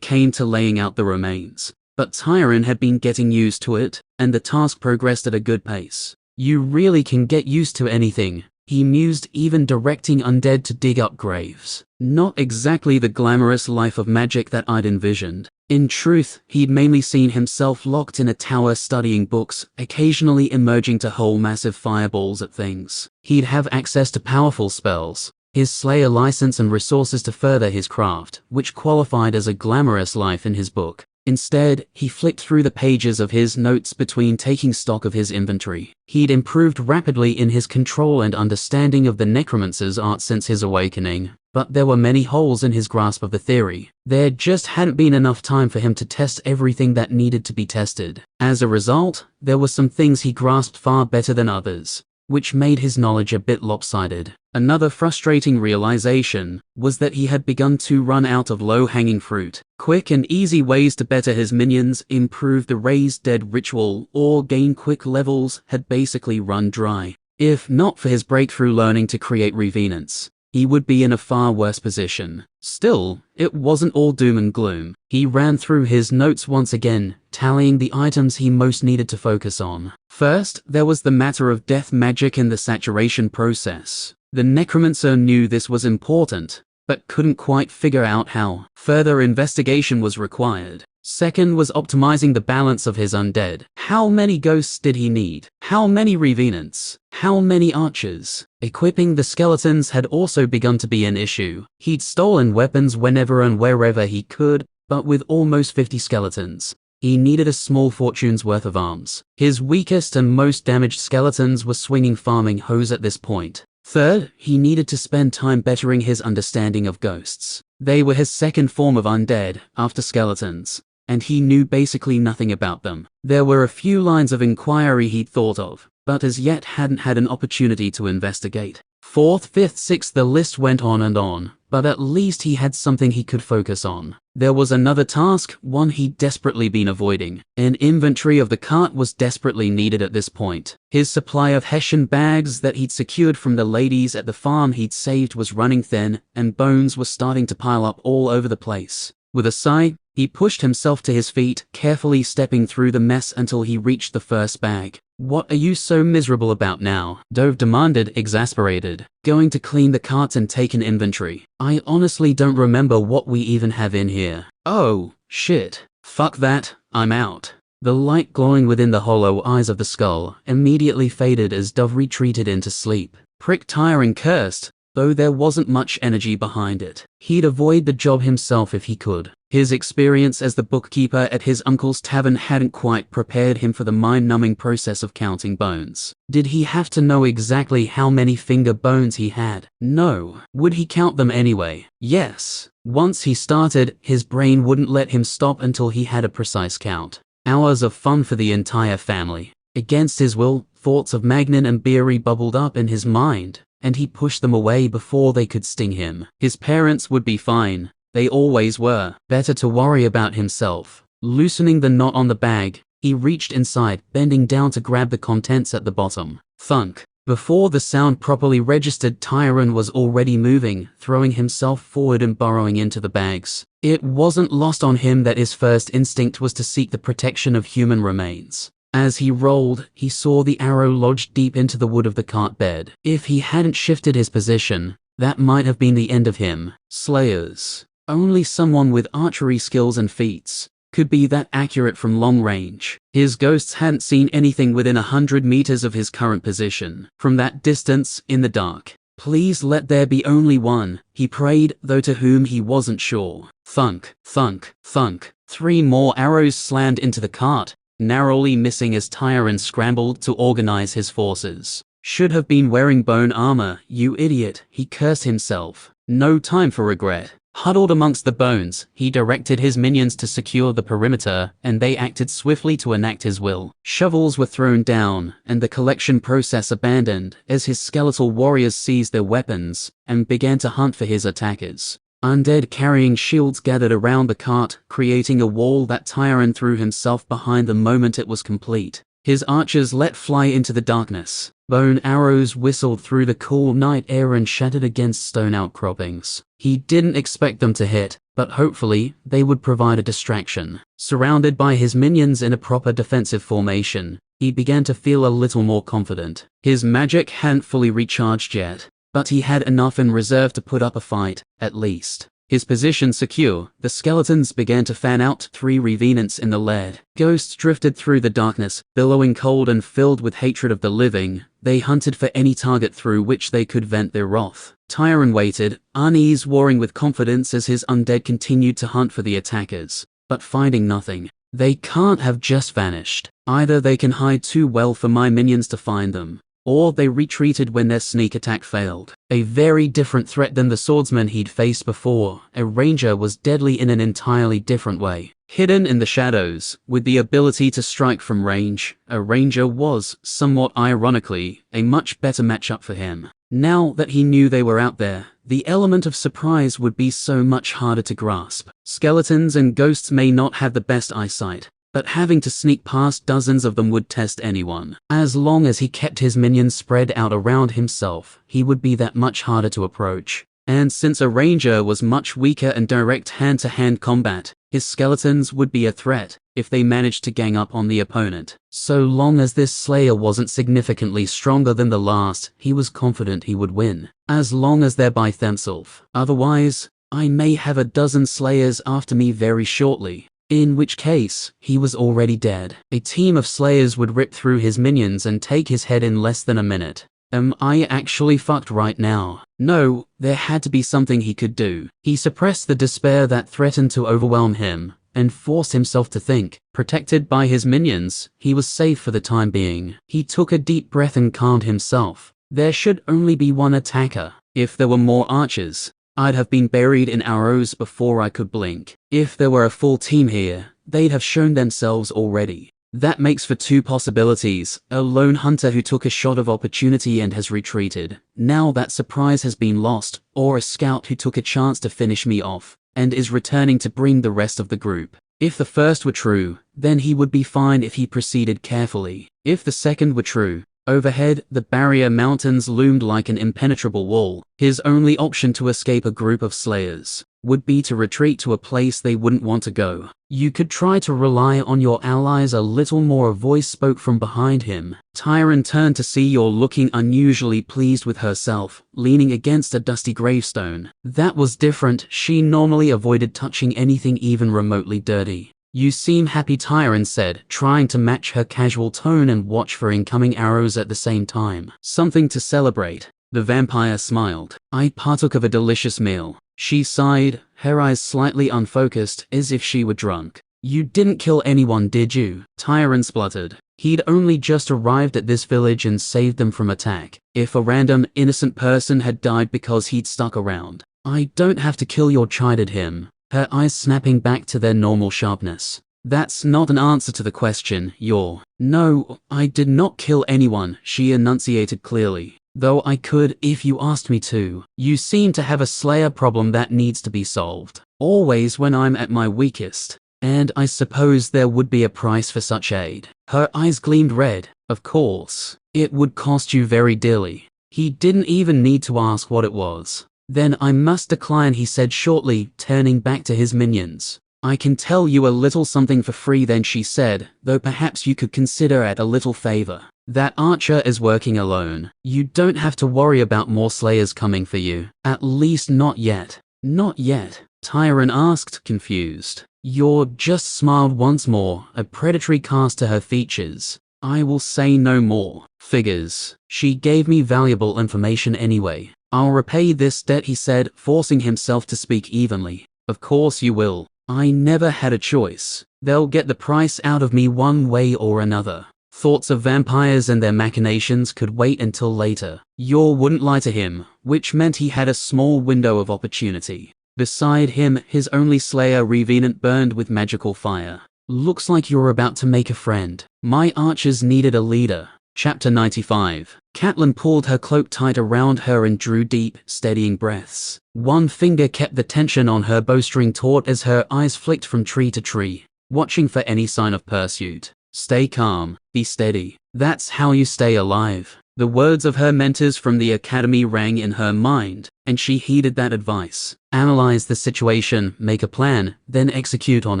came to laying out the remains, but Tyron had been getting used to it, and the task progressed at a good pace. You really can get used to anything, he mused, even directing undead to dig up graves. Not exactly the glamorous life of magic that I'd envisioned. In truth, he'd mainly seen himself locked in a tower studying books, occasionally emerging to hurl massive fireballs at things. He'd have access to powerful spells, his Slayer license and resources to further his craft, which qualified as a glamorous life in his book. Instead, he flicked through the pages of his notes between taking stock of his inventory. He'd improved rapidly in his control and understanding of the necromancer's art since his awakening, but there were many holes in his grasp of the theory. There just hadn't been enough time for him to test everything that needed to be tested. As a result, there were some things he grasped far better than others. which made his knowledge a bit lopsided. Another frustrating realization was that he had begun to run out of low-hanging fruit. Quick and easy ways to better his minions, improve the raise dead ritual, or gain quick levels had basically run dry. If not for his breakthrough learning to create revenants, he would be in a far worse position. Still, it wasn't all doom and gloom. He ran through his notes once again, tallying the items he most needed to focus on. First, there was the matter of death magic and the saturation process. The necromancer knew this was important, but couldn't quite figure out how. Further investigation was required. Second was optimizing the balance of his undead. How many ghosts did he need? How many revenants? How many archers? Equipping the skeletons had also begun to be an issue. He'd stolen weapons whenever and wherever he could, but with almost 50 skeletons, he needed a small fortune's worth of arms. His weakest and most damaged skeletons were swinging farming hoes at this point. Third, he needed to spend time bettering his understanding of ghosts. They were his second form of undead, after skeletons, and he knew basically nothing about them. There were a few lines of inquiry he'd thought of, but as yet hadn't had an opportunity to investigate. Fourth, fifth, sixth, the list went on, but at least he had something he could focus on. There was another task, one he'd desperately been avoiding. An inventory of the cart was desperately needed at this point. His supply of Hessian bags that he'd secured from the ladies at the farm he'd saved was running thin, and bones were starting to pile up all over the place. With a sigh, he pushed himself to his feet, carefully stepping through the mess until he reached the first bag. "What are you so miserable about now?" Dove demanded, exasperated. "Going to clean the cart and take an inventory. I honestly don't remember what we even have in here." "Oh, shit. Fuck that, I'm out." The light glowing within the hollow eyes of the skull immediately faded as Dove retreated into sleep. Prick tiring cursed, though there wasn't much energy behind it. He'd avoid the job himself if he could. His experience as the bookkeeper at his uncle's tavern hadn't quite prepared him for the mind-numbing process of counting bones. Did he have to know exactly how many finger bones he had? No. Would he count them anyway? Yes. Once he started, his brain wouldn't let him stop until he had a precise count. Hours of fun for the entire family. Against his will, thoughts of Magnan and Beery bubbled up in his mind, and he pushed them away before they could sting him. His parents would be fine. They always were. Better to worry about himself. Loosening the knot on the bag, he reached inside, bending down to grab the contents at the bottom. Thunk. Before the sound properly registered, Tyron was already moving, throwing himself forward and burrowing into the bags. It wasn't lost on him that his first instinct was to seek the protection of human remains. As he rolled, he saw the arrow lodged deep into the wood of the cart bed. If he hadn't shifted his position, that might have been the end of him. Slayers. Only someone with archery skills and feats could be that accurate from long range. His ghosts hadn't seen anything within 100 meters of his current position. From that distance, in the dark. Please let there be only one, he prayed, though to whom he wasn't sure. Thunk, thunk, thunk. 3 more arrows slammed into the cart, narrowly missing as Tyron scrambled to organize his forces. Should have been wearing bone armor, you idiot, he cursed himself. No time for regret. Huddled amongst the bones, he directed his minions to secure the perimeter, and they acted swiftly to enact his will. Shovels were thrown down, and the collection process abandoned, as his skeletal warriors seized their weapons, and began to hunt for his attackers. Undead carrying shields gathered around the cart, creating a wall that Tyron threw himself behind the moment it was complete. His archers let fly into the darkness. Bone arrows whistled through the cool night air and shattered against stone outcroppings. He didn't expect them to hit, but hopefully, they would provide a distraction. Surrounded by his minions in a proper defensive formation, he began to feel a little more confident. His magic hadn't fully recharged yet, but he had enough in reserve to put up a fight, at least. His position secure, the skeletons began to fan out. 3 revenants in the lead. Ghosts drifted through the darkness, billowing cold and filled with hatred of the living. They hunted for any target through which they could vent their wrath. Tyron waited, unease warring with confidence as his undead continued to hunt for the attackers, but finding nothing. They can't have just vanished. Either they can hide too well for my minions to find them, or they retreated when their sneak attack failed. A very different threat than the swordsman he'd faced before, a ranger was deadly in an entirely different way. Hidden in the shadows, with the ability to strike from range, a ranger was, somewhat ironically, a much better matchup for him. Now that he knew they were out there, the element of surprise would be so much harder to grasp. Skeletons and ghosts may not have the best eyesight, but having to sneak past dozens of them would test anyone. As long as he kept his minions spread out around himself, he would be that much harder to approach. And since a ranger was much weaker in direct hand-to-hand combat, his skeletons would be a threat if they managed to gang up on the opponent. So long as this slayer wasn't significantly stronger than the last, he was confident he would win. As long as they're by themselves. Otherwise, I may have a dozen slayers after me very shortly. In which case, he was already dead. A team of slayers would rip through his minions and take his head in less than a minute. Am I actually fucked right now? No, there had to be something he could do. He suppressed the despair that threatened to overwhelm him, and forced himself to think. Protected by his minions, he was safe for the time being. He took a deep breath and calmed himself. There should only be one attacker. If there were more archers, I'd have been buried in arrows before I could blink. If there were a full team here, they'd have shown themselves already. That makes for two possibilities: a lone hunter who took a shot of opportunity and has retreated, now that surprise has been lost, or a scout who took a chance to finish me off, and is returning to bring the rest of the group. If the first were true, then he would be fine if he proceeded carefully. If the second were true, overhead, the barrier mountains loomed like an impenetrable wall. His only option to escape a group of slayers would be to retreat to a place they wouldn't want to go. You could try to rely on your allies a little more. A voice spoke from behind him. Tyron turned to see you're looking unusually pleased with herself, leaning against a dusty gravestone. That was different. She normally avoided touching anything even remotely dirty. You seem happy, Tyron said, trying to match her casual tone and watch for incoming arrows at the same time. Something to celebrate. The vampire smiled. I partook of a delicious meal. She sighed, her eyes slightly unfocused, as if she were drunk. You didn't kill anyone, did you? Tyron spluttered. He'd only just arrived at this village and saved them from attack. If a random, innocent person had died because he'd stuck around. I don't have to kill, your chided him, her eyes snapping back to their normal sharpness. That's not an answer to the question, you're. No, I did not kill anyone, she enunciated clearly. Though I could if you asked me to. You seem to have a slayer problem that needs to be solved. Always when I'm at my weakest. And I suppose there would be a price for such aid. Her eyes gleamed red. Of course. It would cost you very dearly. He didn't even need to ask what it was. Then I must decline, he said shortly, turning back to his minions. I can tell you a little something for free then, she said, though perhaps you could consider it a little favor. That archer is working alone. You don't have to worry about more slayers coming for you. At least not yet. Not yet? Tyron asked, confused. You're just smiled once more, a predatory cast to her features. I will say no more. Figures. She gave me valuable information anyway. I'll repay this debt, he said, forcing himself to speak evenly. Of course you will. I never had a choice. They'll get the price out of me one way or another. Thoughts of vampires and their machinations could wait until later. Yor wouldn't lie to him, which meant he had a small window of opportunity. Beside him, his only slayer, Revenant, burned with magical fire. Looks like you're about to make a friend. My archers needed a leader. Chapter 95. Catelyn pulled her cloak tight around her and drew deep, steadying breaths. One finger kept the tension on her bowstring taut as her eyes flicked from tree to tree, watching for any sign of pursuit. Stay calm, be steady. That's how you stay alive. The words of her mentors from the academy rang in her mind, and she heeded that advice. Analyze the situation, make a plan, then execute on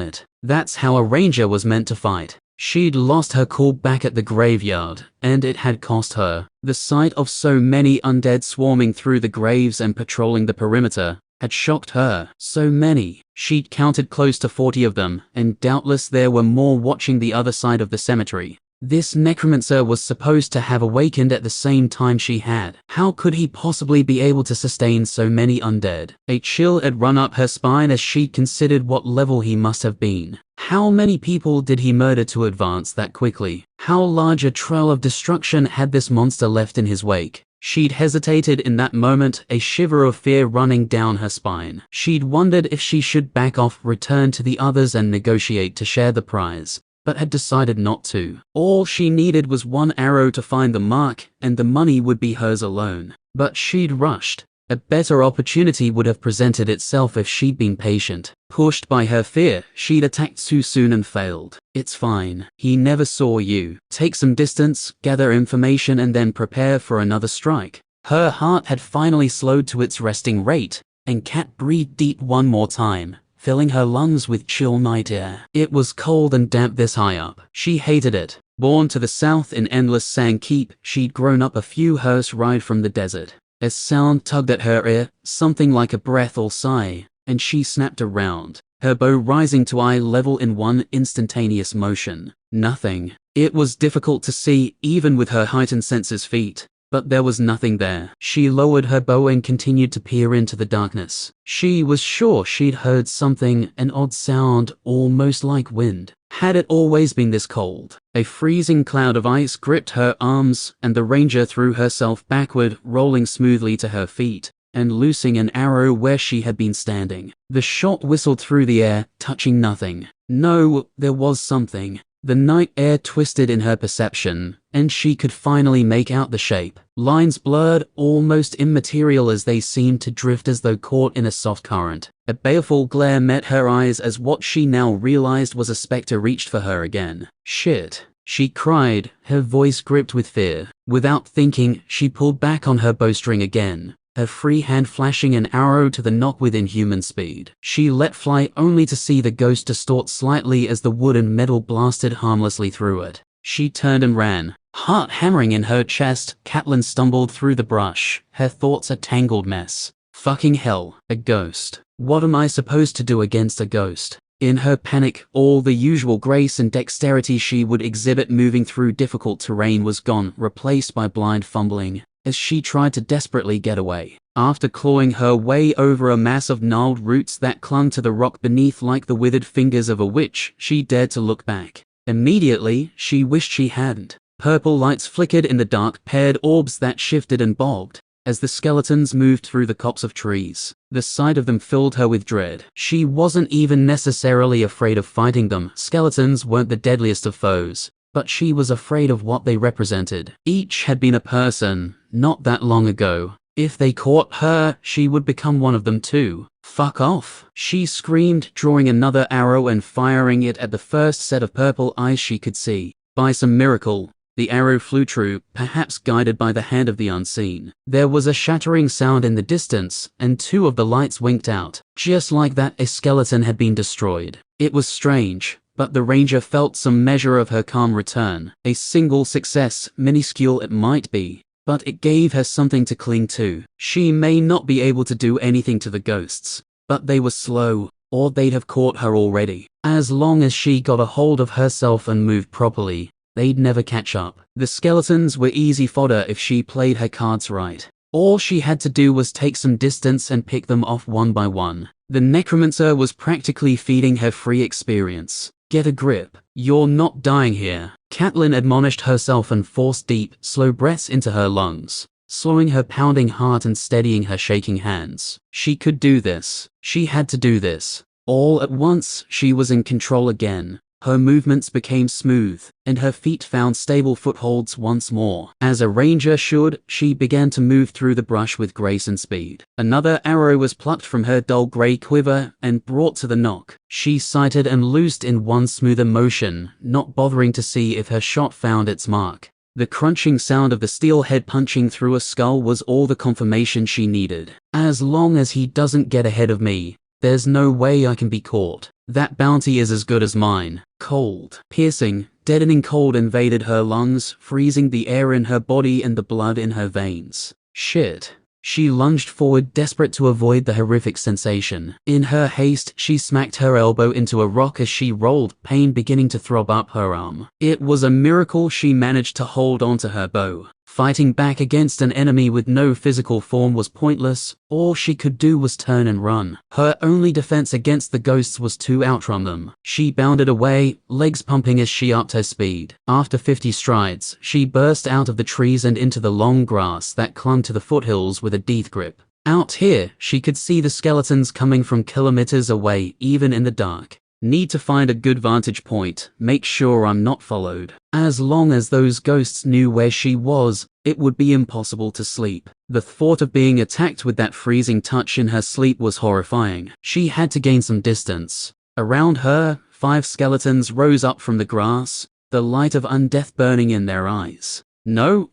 it. That's how a ranger was meant to fight. She'd lost her cool back at the graveyard, and it had cost her. The sight of so many undead swarming through the graves and patrolling the perimeter had shocked her. So many. She'd counted close to 40 of them, and doubtless there were more watching the other side of the cemetery. This necromancer was supposed to have awakened at the same time she had. How could he possibly be able to sustain so many undead? A chill had run up her spine as she considered what level he must have been. How many people did he murder to advance that quickly? How large a trail of destruction had this monster left in his wake? She'd hesitated in that moment, a shiver of fear running down her spine. She'd wondered if she should back off, return to the others and negotiate to share the prize, but had decided not to. All she needed was one arrow to find the mark, and the money would be hers alone. But she'd rushed. A better opportunity would have presented itself if she'd been patient. Pushed by her fear, she'd attacked too soon and failed. It's fine. He never saw you. Take some distance, gather information, and then prepare for another strike. Her heart had finally slowed to its resting rate, and Kat breathed deep one more time, filling her lungs with chill night air. It was cold and damp this high up. She hated it. Born to the south in endless sand keep, she'd grown up a few hearse ride from the desert. A sound tugged at her ear, something like a breath or sigh, and she snapped around, her bow rising to eye level in one instantaneous motion. Nothing. It was difficult to see, even with her heightened senses feet, but there was nothing there. She lowered her bow and continued to peer into the darkness. She was sure she'd heard something, an odd sound, almost like wind. Had it always been this cold? A freezing cloud of ice gripped her arms, and the ranger threw herself backward, rolling smoothly to her feet, and loosing an arrow where she had been standing. The shot whistled through the air, touching nothing. No, there was something. The night air twisted in her perception, and she could finally make out the shape. Lines blurred, almost immaterial as they seemed to drift as though caught in a soft current. A baleful glare met her eyes as what she now realized was a specter reached for her again. Shit, she cried, her voice gripped with fear. Without thinking, she pulled back on her bowstring again, her free hand flashing an arrow to the nock with inhuman speed. She let fly only to see the ghost distort slightly as the wood and metal blasted harmlessly through it. She turned and ran. Heart hammering in her chest, Catelyn stumbled through the brush, her thoughts a tangled mess. Fucking hell, a ghost. What am I supposed to do against a ghost? In her panic, all the usual grace and dexterity she would exhibit moving through difficult terrain was gone, replaced by blind fumbling, as she tried to desperately get away. After clawing her way over a mass of gnarled roots that clung to the rock beneath like the withered fingers of a witch, she dared to look back. Immediately, she wished she hadn't. Purple lights flickered in the dark, paired orbs that shifted and bobbed as the skeletons moved through the copse of trees. The sight of them filled her with dread. She wasn't even necessarily afraid of fighting them. Skeletons weren't the deadliest of foes, but she was afraid of what they represented. Each had been a person, not that long ago. If they caught her, she would become one of them too. Fuck off, she screamed, drawing another arrow and firing it at the first set of purple eyes she could see. By some miracle, the arrow flew true, perhaps guided by the hand of the unseen. There was a shattering sound in the distance, and two of the lights winked out. Just like that, a skeleton had been destroyed. It was strange, but the ranger felt some measure of her calm return. A single success, minuscule it might be, but it gave her something to cling to. She may not be able to do anything to the ghosts, but they were slow, or they'd have caught her already. As long as she got a hold of herself and moved properly, they'd never catch up. The skeletons were easy fodder if she played her cards right. All she had to do was take some distance and pick them off one by one. The necromancer was practically feeding her free experience. Get a grip. You're not dying here. Catelyn admonished herself and forced deep, slow breaths into her lungs, slowing her pounding heart and steadying her shaking hands. She could do this. She had to do this. All at once, she was in control again. Her movements became smooth, and her feet found stable footholds once more. As a ranger should, she began to move through the brush with grace and speed. Another arrow was plucked from her dull grey quiver and brought to the nock. She sighted and loosed in one smoother motion, not bothering to see if her shot found its mark. The crunching sound of the steel head punching through a skull was all the confirmation she needed. As long as he doesn't get ahead of me, there's no way I can be caught. That bounty is as good as mine. Cold, piercing, deadening cold invaded her lungs, freezing the air in her body and the blood in her veins. Shit. She lunged forward, desperate to avoid the horrific sensation. In her haste, she smacked her elbow into a rock as she rolled, pain beginning to throb up her arm. It was a miracle she managed to hold onto her bow. Fighting back against an enemy with no physical form was pointless. All she could do was turn and run. Her only defense against the ghosts was to outrun them. She bounded away, legs pumping as she upped her speed. After 50 strides, she burst out of the trees and into the long grass that clung to the foothills with a death grip. Out here, she could see the skeletons coming from kilometers away, even in the dark. Need to find a good vantage point, make sure I'm not followed. As long as those ghosts knew where she was, it would be impossible to sleep. The thought of being attacked with that freezing touch in her sleep was horrifying. She had to gain some distance. Around her, 5 skeletons rose up from the grass, the light of undeath burning in their eyes. No.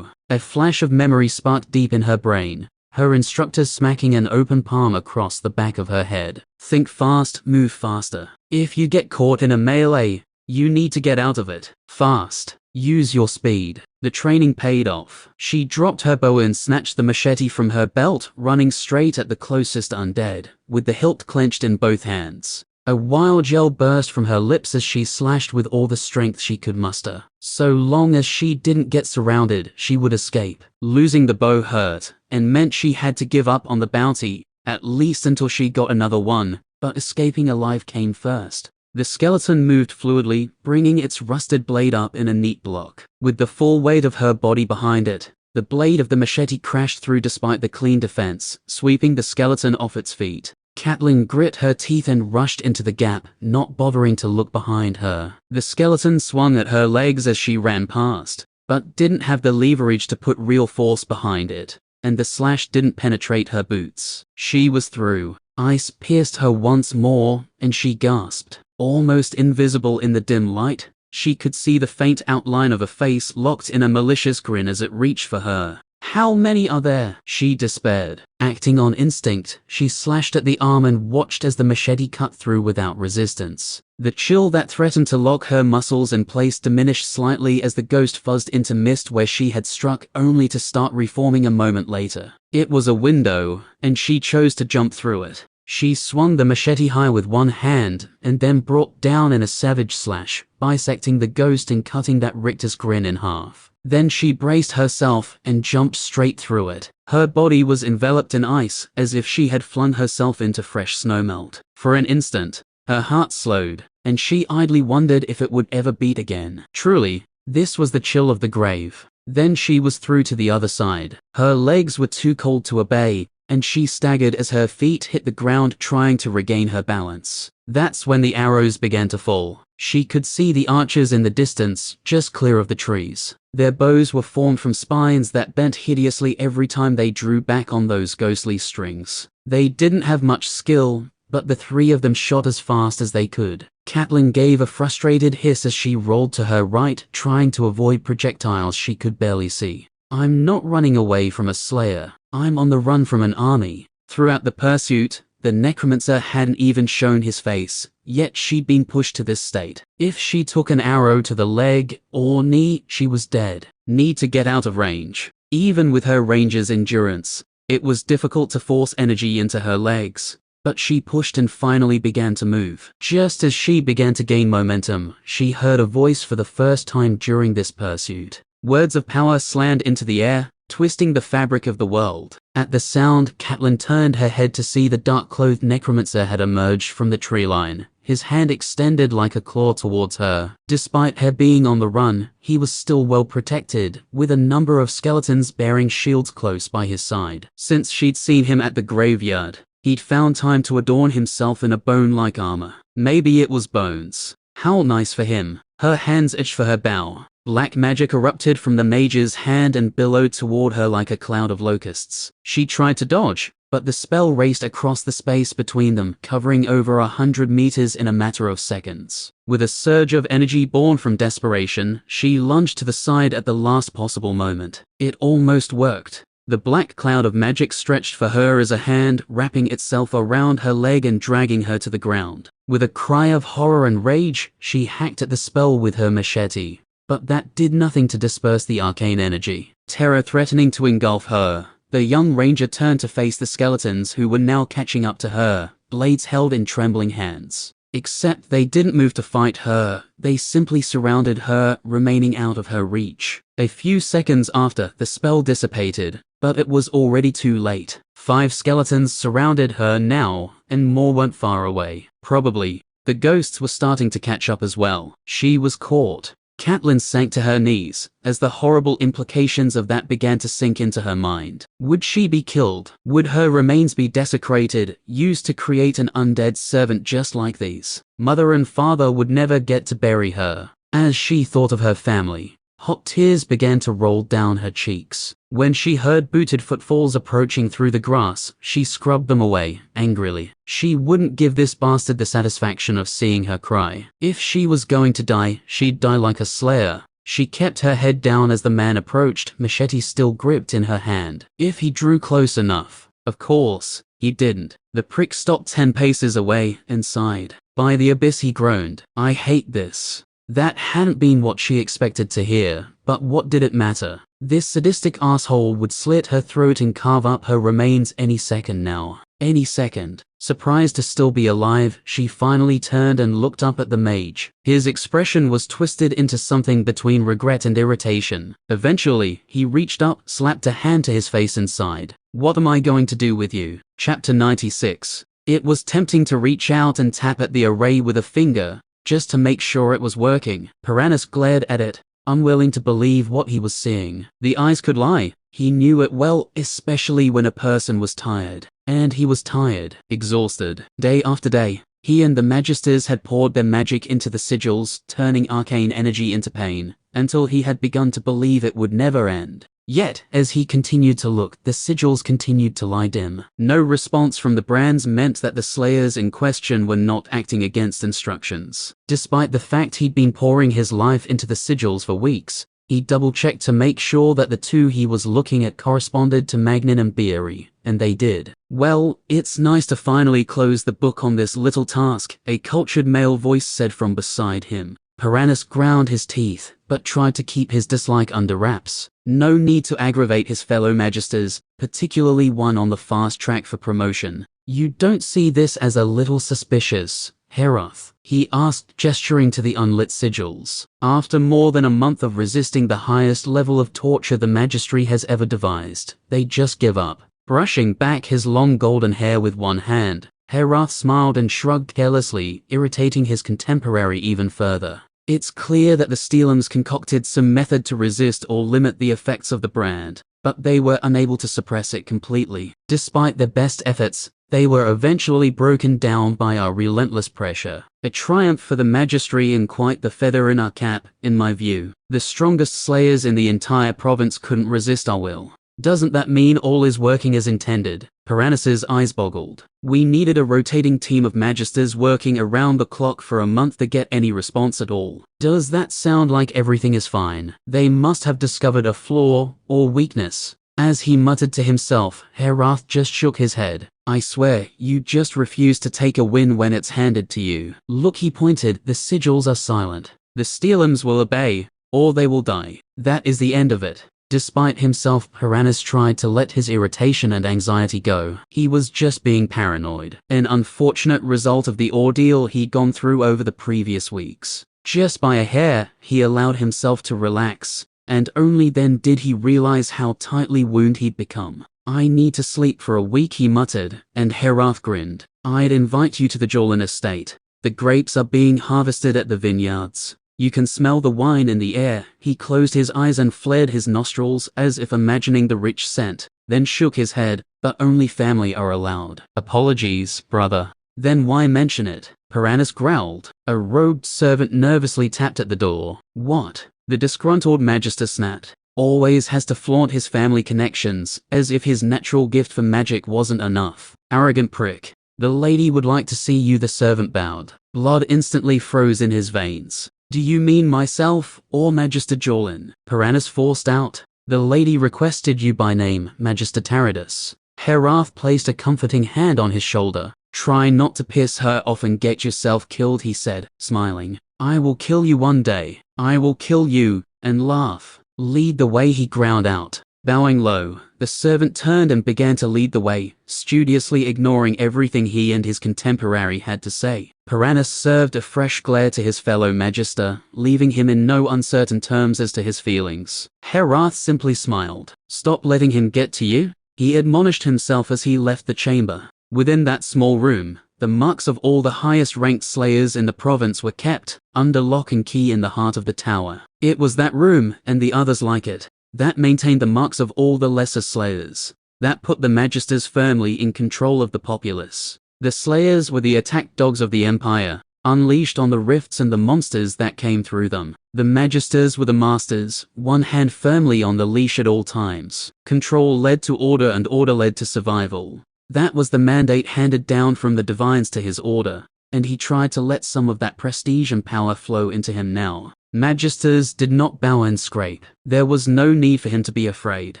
A flash of memory sparked deep in her brain. Her instructor smacking an open palm across the back of her head. Think fast, move faster. If you get caught in a melee, you need to get out of it. Fast. Use your speed. The training paid off. She dropped her bow and snatched the machete from her belt, running straight at the closest undead, with the hilt clenched in both hands. A wild yell burst from her lips as she slashed with all the strength she could muster. So long as she didn't get surrounded, she would escape. Losing the bow hurt, and meant she had to give up on the bounty, at least until she got another one, but escaping alive came first. The skeleton moved fluidly, bringing its rusted blade up in a neat block. With the full weight of her body behind it, the blade of the machete crashed through despite the clean defense, sweeping the skeleton off its feet. Catelyn grit her teeth and rushed into the gap, not bothering to look behind her. The skeleton swung at her legs as she ran past, but didn't have the leverage to put real force behind it, and the slash didn't penetrate her boots. She was through. Ice pierced her once more, and she gasped. Almost invisible in the dim light, she could see the faint outline of a face locked in a malicious grin as it reached for her. How many are there? She despaired. Acting on instinct, she slashed at the arm and watched as the machete cut through without resistance. The chill that threatened to lock her muscles in place diminished slightly as the ghost fuzzed into mist where she had struck, only to start reforming a moment later. It was a window, and she chose to jump through it. She swung the machete high with one hand, and then brought down in a savage slash, bisecting the ghost and cutting that rictus grin in half. Then she braced herself and jumped straight through it. Her body was enveloped in ice, as if she had flung herself into fresh snowmelt. For an instant, her heart slowed, and she idly wondered if it would ever beat again. Truly, this was the chill of the grave. Then she was through to the other side. Her legs were too cold to obey, and she staggered as her feet hit the ground trying to regain her balance. That's when the arrows began to fall. She could see the archers in the distance, just clear of the trees. Their bows were formed from spines that bent hideously every time they drew back on those ghostly strings. They didn't have much skill, but the 3 of them shot as fast as they could. Catelyn gave a frustrated hiss as she rolled to her right, trying to avoid projectiles she could barely see. I'm not running away from a slayer. I'm on the run from an army. Throughout the pursuit, the necromancer hadn't even shown his face, yet she'd been pushed to this state. If she took an arrow to the leg or knee, she was dead. Need to get out of range. Even with her ranger's endurance, it was difficult to force energy into her legs, but she pushed and finally began to move. Just as she began to gain momentum, she heard a voice for the first time during this pursuit. Words of power slammed into the air, twisting the fabric of the world. At the sound, Catelyn turned her head to see the dark-clothed necromancer had emerged from the tree line, his hand extended like a claw towards her. Despite her being on the run, he was still well protected, with a number of skeletons bearing shields close by his side. Since she'd seen him at the graveyard, he'd found time to adorn himself in a bone-like armor. Maybe it was bones. How nice for him. Her hands itched for her bow. Black magic erupted from the mage's hand and billowed toward her like a cloud of locusts. She tried to dodge, but the spell raced across the space between them, covering over 100 meters in a matter of seconds. With a surge of energy born from desperation, she lunged to the side at the last possible moment. It almost worked. The black cloud of magic stretched for her as a hand, wrapping itself around her leg and dragging her to the ground. With a cry of horror and rage, she hacked at the spell with her machete. But that did nothing to disperse the arcane energy. Terror threatening to engulf her, The young ranger turned to face the skeletons who were now catching up to her, blades held in trembling hands. Except they didn't move to fight her, they simply surrounded her, remaining out of her reach. A few seconds after, the spell dissipated, but it was already too late. 5 skeletons surrounded her now, and more weren't far away. Probably, the ghosts were starting to catch up as well. She was caught. Catelyn sank to her knees, as the horrible implications of that began to sink into her mind. Would she be killed? Would her remains be desecrated, used to create an undead servant just like these? Mother and father would never get to bury her. As she thought of her family, hot tears began to roll down her cheeks. When she heard booted footfalls approaching through the grass, she scrubbed them away, angrily. She wouldn't give this bastard the satisfaction of seeing her cry. If she was going to die, she'd die like a slayer. She kept her head down as the man approached, machete still gripped in her hand. If he drew close enough. Of course, he didn't. The prick stopped 10 paces away, and sighed. By the abyss he groaned. I hate this. That hadn't been what she expected to hear, but what did it matter? This sadistic asshole would slit her throat and carve up her remains any second now. Any second. Surprised to still be alive, she finally turned and looked up at the mage. His expression was twisted into something between regret and irritation. Eventually, he reached up, slapped a hand to his face and sighed. What am I going to do with you? Chapter 96. It was tempting to reach out and tap at the array with a finger, just to make sure it was working. Piranus glared at it, unwilling to believe what he was seeing. The eyes could lie. He knew it well, especially when a person was tired. And he was tired, exhausted. Day after day, he and the Magisters had poured their magic into the sigils, turning arcane energy into pain, until he had begun to believe it would never end. Yet, as he continued to look, the sigils continued to lie dim. No response from the brands meant that the slayers in question were not acting against instructions. Despite the fact he'd been pouring his life into the sigils for weeks, he double-checked to make sure that the two he was looking at corresponded to Magnin and Beery, and they did. Well, it's nice to finally close the book on this little task, a cultured male voice said from beside him. Piranus ground his teeth, but tried to keep his dislike under wraps. No need to aggravate his fellow Magisters, particularly one on the fast track for promotion. You don't see this as a little suspicious, Herath? He asked, gesturing to the unlit sigils. After more than a month of resisting the highest level of torture the Magistery has ever devised, they just give up. Brushing back his long golden hair with one hand, Herath smiled and shrugged carelessly, irritating his contemporary even further. It's clear that the Steelums concocted some method to resist or limit the effects of the brand, but they were unable to suppress it completely. Despite their best efforts, they were eventually broken down by our relentless pressure. A triumph for the Magistery and quite the feather in our cap, in my view. The strongest slayers in the entire province couldn't resist our will. Doesn't that mean all is working as intended? Piranus's eyes boggled. We needed a rotating team of Magisters working around the clock for a month to get any response at all. Does that sound like everything is fine? They must have discovered a flaw or weakness. As he muttered to himself, Herath just shook his head. I swear, you just refuse to take a win when it's handed to you. Look, he pointed, the sigils are silent. The Steelums will obey, or they will die. That is the end of it. Despite himself, Piranus tried to let his irritation and anxiety go. He was just being paranoid, an unfortunate result of the ordeal he'd gone through over the previous weeks. Just by a hair, he allowed himself to relax, and only then did he realize how tightly wounded he'd become. I need to sleep for a week, he muttered, and Herath grinned. I'd invite you to the Jorlin estate. The grapes are being harvested at the vineyards. You can smell the wine in the air. He closed his eyes and flared his nostrils as if imagining the rich scent, then shook his head, but only family are allowed. Apologies, brother. Then why mention it? Piranus growled. A robed servant nervously tapped at the door. What? The disgruntled Magister snapped. Always has to flaunt his family connections, as if his natural gift for magic wasn't enough. Arrogant prick. The lady would like to see you, the servant bowed. Blood instantly froze in his veins. Do you mean myself, or Magister Jorlin? Piranus forced out. The lady requested you by name, Magister Taradus. Herath placed a comforting hand on his shoulder. Try not to piss her off and get yourself killed, he said, smiling. I will kill you one day. I will kill you, and laugh. Lead the way, he ground out. Bowing low, The servant turned and began to lead the way, studiously ignoring everything he and his contemporary had to say. Piranus served a fresh glare to his fellow magister, leaving him in no uncertain terms as to his feelings. Herath simply smiled. "Stop letting him get to you," he admonished himself as he left the chamber. Within that small room, the marks of all the highest-ranked slayers in the province were kept, under lock and key in the heart of the tower. It was that room, and the others like it, that maintained the marks of all the lesser slayers, that put the magisters firmly in control of the populace. The slayers were the attack dogs of the empire, unleashed on the rifts and the monsters that came through them. The magisters were the masters, one hand firmly on the leash at all times. Control led to order and order led to survival. That was the mandate handed down from the divines to his order, and he tried to let some of that prestige and power flow into him now. Magisters did not bow and scrape. There was no need for him to be afraid.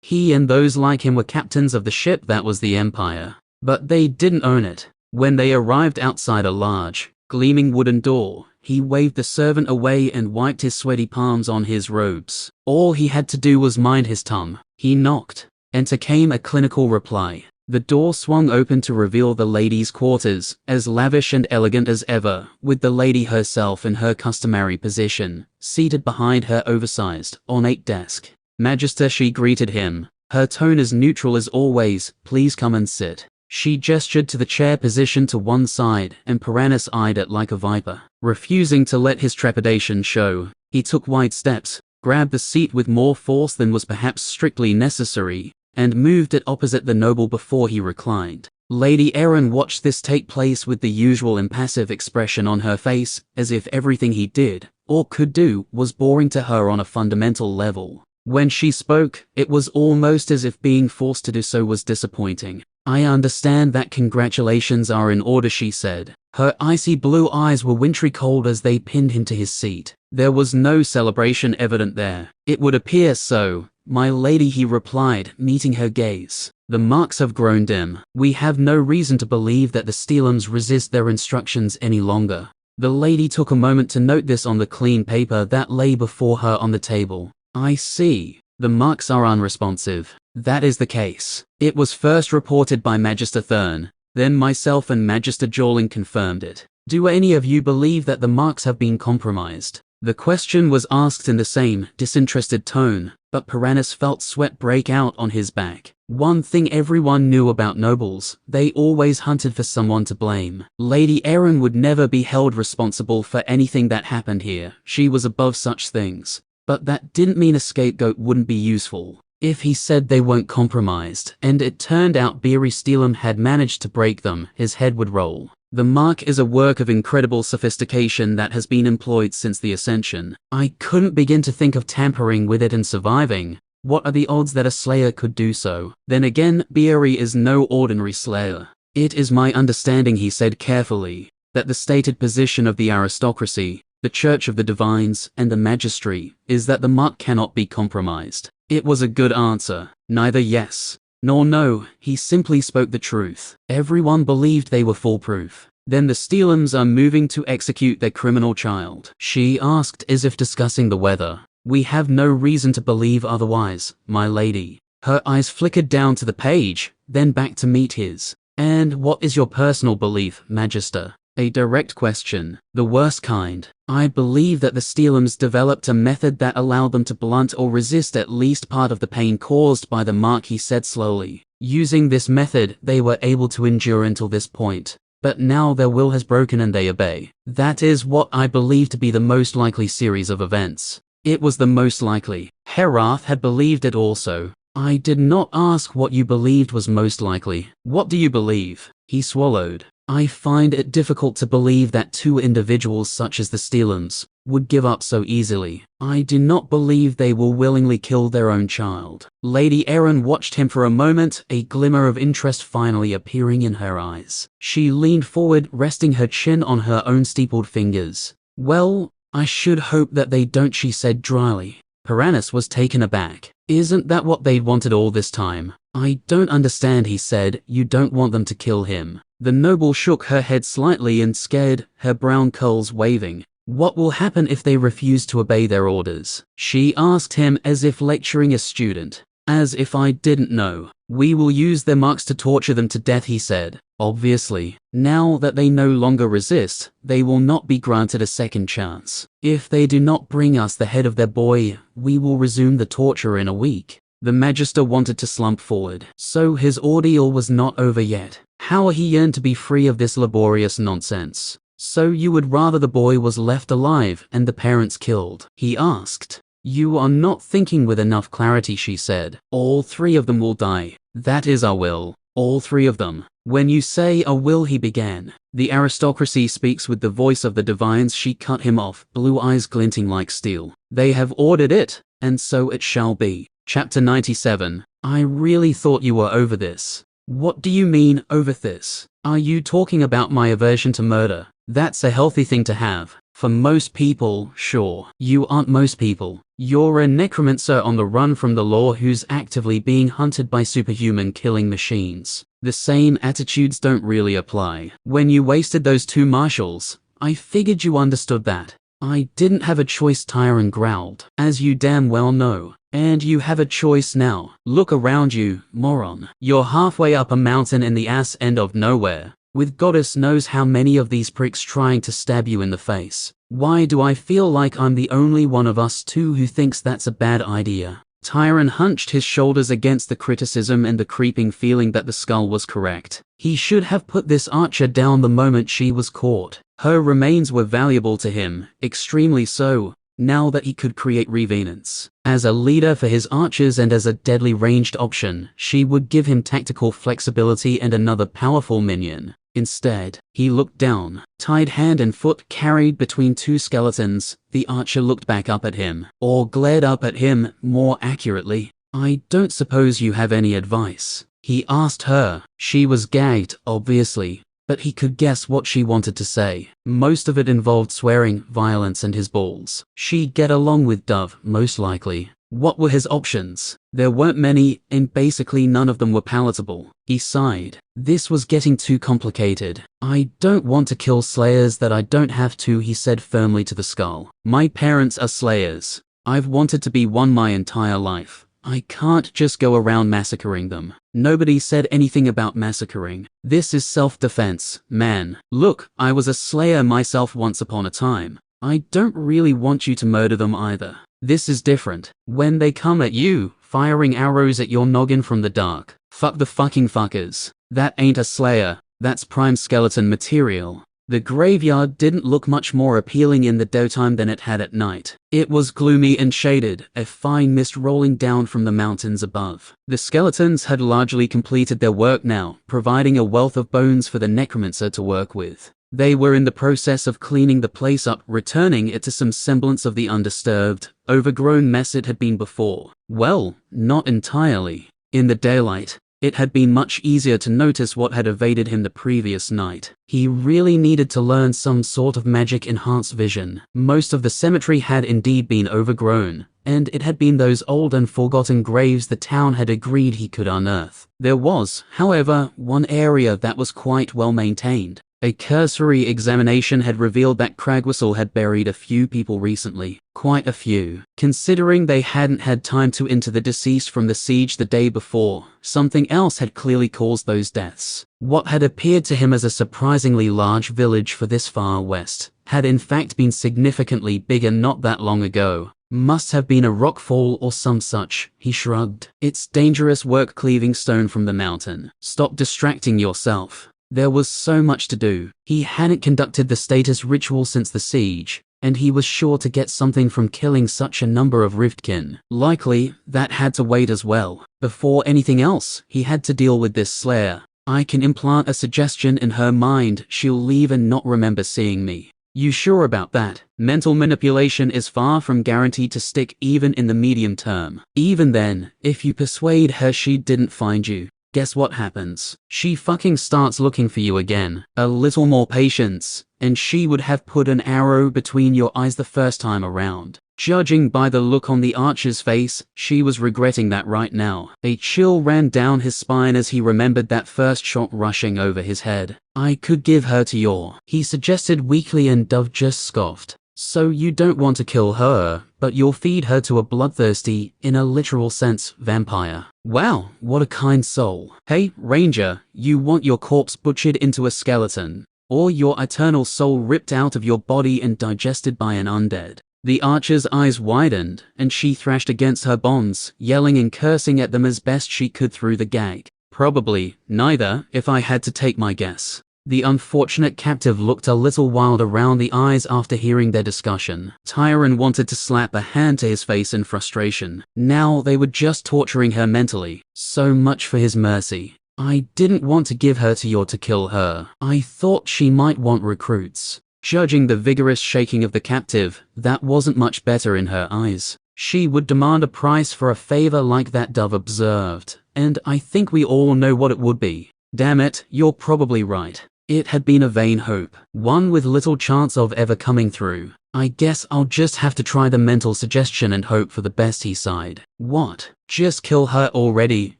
He and those like him were captains of the ship that was the empire. But they didn't own it. When they arrived outside a large, gleaming wooden door, he waved the servant away and wiped his sweaty palms on his robes. All he had to do was mind his tongue. He knocked. Enter came a clinical reply. The door swung open to reveal the lady's quarters, as lavish and elegant as ever, with the lady herself in her customary position, seated behind her oversized, ornate desk. "Magister," she greeted him, her tone as neutral as always, "please come and sit." She gestured to the chair position to one side, and Piranus eyed it like a viper. Refusing to let his trepidation show, he took wide steps, grabbed the seat with more force than was perhaps strictly necessary, and moved it opposite the noble before he reclined. Lady Erin watched this take place with the usual impassive expression on her face, as if everything he did, or could do, was boring to her on a fundamental level. When she spoke, it was almost as if being forced to do so was disappointing. "I understand that congratulations are in order," she said. Her icy blue eyes were wintry cold as they pinned him to his seat. There was no celebration evident there. "It would appear so, my lady," he replied, meeting her gaze. "The marks have grown dim. We have no reason to believe that the Steelums resist their instructions any longer." The lady took a moment to note this on the clean paper that lay before her on the table. "I see. The marks are unresponsive. That is the case. It was first reported by Magister Thurn, then myself and Magister Jorling confirmed it. Do any of you believe that the marks have been compromised?" The question was asked in the same, disinterested tone, but Piranus felt sweat break out on his back. One thing everyone knew about nobles, they always hunted for someone to blame. Lady Erin would never be held responsible for anything that happened here. She was above such things. But that didn't mean a scapegoat wouldn't be useful. If he said they weren't compromised, and it turned out Beery Steelum had managed to break them, his head would roll. The mark is a work of incredible sophistication that has been employed since the Ascension. I couldn't begin to think of tampering with it and surviving. What are the odds that a slayer could do so? Then again, Beery is no ordinary slayer. It is my understanding, he said carefully, that the stated position of the aristocracy, the Church of the Divines, and the Magistery, is that the mark cannot be compromised. It was a good answer. Neither yes nor no, he simply spoke the truth. Everyone believed they were foolproof. "Then the Steelums are moving to execute their criminal child?" she asked, as if discussing the weather. "We have no reason to believe otherwise, my lady." Her eyes flickered down to the page, then back to meet his. "And what is your personal belief, Magister?" A direct question, the worst kind. "I believe that the Steelums developed a method that allowed them to blunt or resist at least part of the pain caused by the mark," he said slowly. "Using this method, they were able to endure until this point. But now their will has broken and they obey. That is what I believe to be the most likely series of events." It was the most likely. Herath had believed it also. "I did not ask what you believed was most likely. What do you believe?" He swallowed. "I find it difficult to believe that two individuals such as the Steelums would give up so easily. I do not believe they will willingly kill their own child." Lady Erin watched him for a moment, a glimmer of interest finally appearing in her eyes. She leaned forward, resting her chin on her own steepled fingers. "Well, I should hope that they don't," she said dryly. Piranus was taken aback. "Isn't that what they'd wanted all this time?" "I don't understand," he said. "You don't want them to kill him?" The noble shook her head slightly and scared, her brown curls waving. "What will happen if they refuse to obey their orders?" she asked him as if lecturing a student. As if I didn't know. We will use their marks to torture them to death, he said. Obviously, now that they no longer resist, they will not be granted a second chance. If they do not bring us the head of their boy, we will resume the torture in a week. The Magister wanted to slump forward, so his ordeal was not over yet. How he yearned to be free of this laborious nonsense. So you would rather the boy was left alive and the parents killed? He asked. You are not thinking with enough clarity, she said. All three of them will die. That is our will. All three of them. When you say a will, he began. The aristocracy speaks with the voice of the divines. She cut him off, blue eyes glinting like steel. They have ordered it, and so it shall be. Chapter 97. I really thought you were over this. What do you mean, over this? Are you talking about my aversion to murder? That's a healthy thing to have. For most people, sure. You aren't most people. You're a necromancer on the run from the law who's actively being hunted by superhuman killing machines. The same attitudes don't really apply. When you wasted those two marshals, I figured you understood that. I didn't have a choice, Tyron growled. As you damn well know. And you have a choice now. Look around you, moron. You're halfway up a mountain in the ass end of nowhere, with goddess knows how many of these pricks trying to stab you in the face. Why do I feel like I'm the only one of us two who thinks that's a bad idea? Tyron hunched his shoulders against the criticism and the creeping feeling that the skull was correct. He should have put this archer down the moment she was caught. Her remains were valuable to him, extremely so, now that he could create revenants. As a leader for his archers and as a deadly ranged option, she would give him tactical flexibility and another powerful minion. Instead, he looked down, tied hand and foot carried between two skeletons. The archer looked back up at him, or glared up at him, more accurately. I don't suppose you have any advice? He asked her. She was gagged, obviously, but he could guess what she wanted to say. Most of it involved swearing, violence and his balls. She'd get along with Dove, most likely. What were his options? There weren't many, and basically none of them were palatable. He sighed. This was getting too complicated. I don't want to kill slayers that I don't have to, he said firmly to the skull. My parents are slayers. I've wanted to be one my entire life. I can't just go around massacring them. Nobody said anything about massacring. This is self-defense, man. Look, I was a slayer myself once upon a time. I don't really want you to murder them either. This is different. When they come at you, firing arrows at your noggin from the dark. Fuck the fucking fuckers. That ain't a slayer. That's prime skeleton material. The graveyard didn't look much more appealing in the daytime than it had at night. It was gloomy and shaded, a fine mist rolling down from the mountains above. The skeletons had largely completed their work now, providing a wealth of bones for the necromancer to work with. They were in the process of cleaning the place up, returning it to some semblance of the undisturbed, overgrown mess it had been before. Well, not entirely. In the daylight, it had been much easier to notice what had evaded him the previous night. He really needed to learn some sort of magic-enhanced vision. Most of the cemetery had indeed been overgrown, and it had been those old and forgotten graves the town had agreed he could unearth. There was, however, one area that was quite well maintained. A cursory examination had revealed that Cragwhistle had buried a few people recently. Quite a few. Considering they hadn't had time to enter the deceased from the siege the day before, something else had clearly caused those deaths. What had appeared to him as a surprisingly large village for this far west had in fact been significantly bigger not that long ago. Must have been a rockfall or some such, he shrugged. It's dangerous work cleaving stone from the mountain. Stop distracting yourself. There was so much to do. He hadn't conducted the status ritual since the siege, and he was sure to get something from killing such a number of Riftkin. Likely, that had to wait as well. Before anything else, he had to deal with this slayer. I can implant a suggestion in her mind. She'll leave and not remember seeing me. You sure about that? Mental manipulation is far from guaranteed to stick even in the medium term. Even then, if you persuade her she didn't find you, guess what happens? She fucking starts looking for you again. A little more patience, and she would have put an arrow between your eyes the first time around. Judging by the look on the archer's face, she was regretting that right now. A chill ran down his spine as he remembered that first shot rushing over his head. I could give her to your, he suggested weakly, and Dove just scoffed. So you don't want to kill her, but you'll feed her to a bloodthirsty, in a literal sense, vampire. Wow, what a kind soul. Hey, Ranger, you want your corpse butchered into a skeleton, or your eternal soul ripped out of your body and digested by an undead? The archer's eyes widened, and she thrashed against her bonds, yelling and cursing at them as best she could through the gag. Probably neither, if I had to take my guess. The unfortunate captive looked a little wild around the eyes after hearing their discussion. Tyron wanted to slap a hand to his face in frustration. Now they were just torturing her mentally. So much for his mercy. I didn't want to give her to you to kill her. I thought she might want recruits. Judging the vigorous shaking of the captive, that wasn't much better in her eyes. She would demand a price for a favor like that, Dove observed, and I think we all know what it would be. Damn it, you're probably right. It had been a vain hope, one with little chance of ever coming through. I guess I'll just have to try the mental suggestion and hope for the best, he sighed. What? Just kill her already?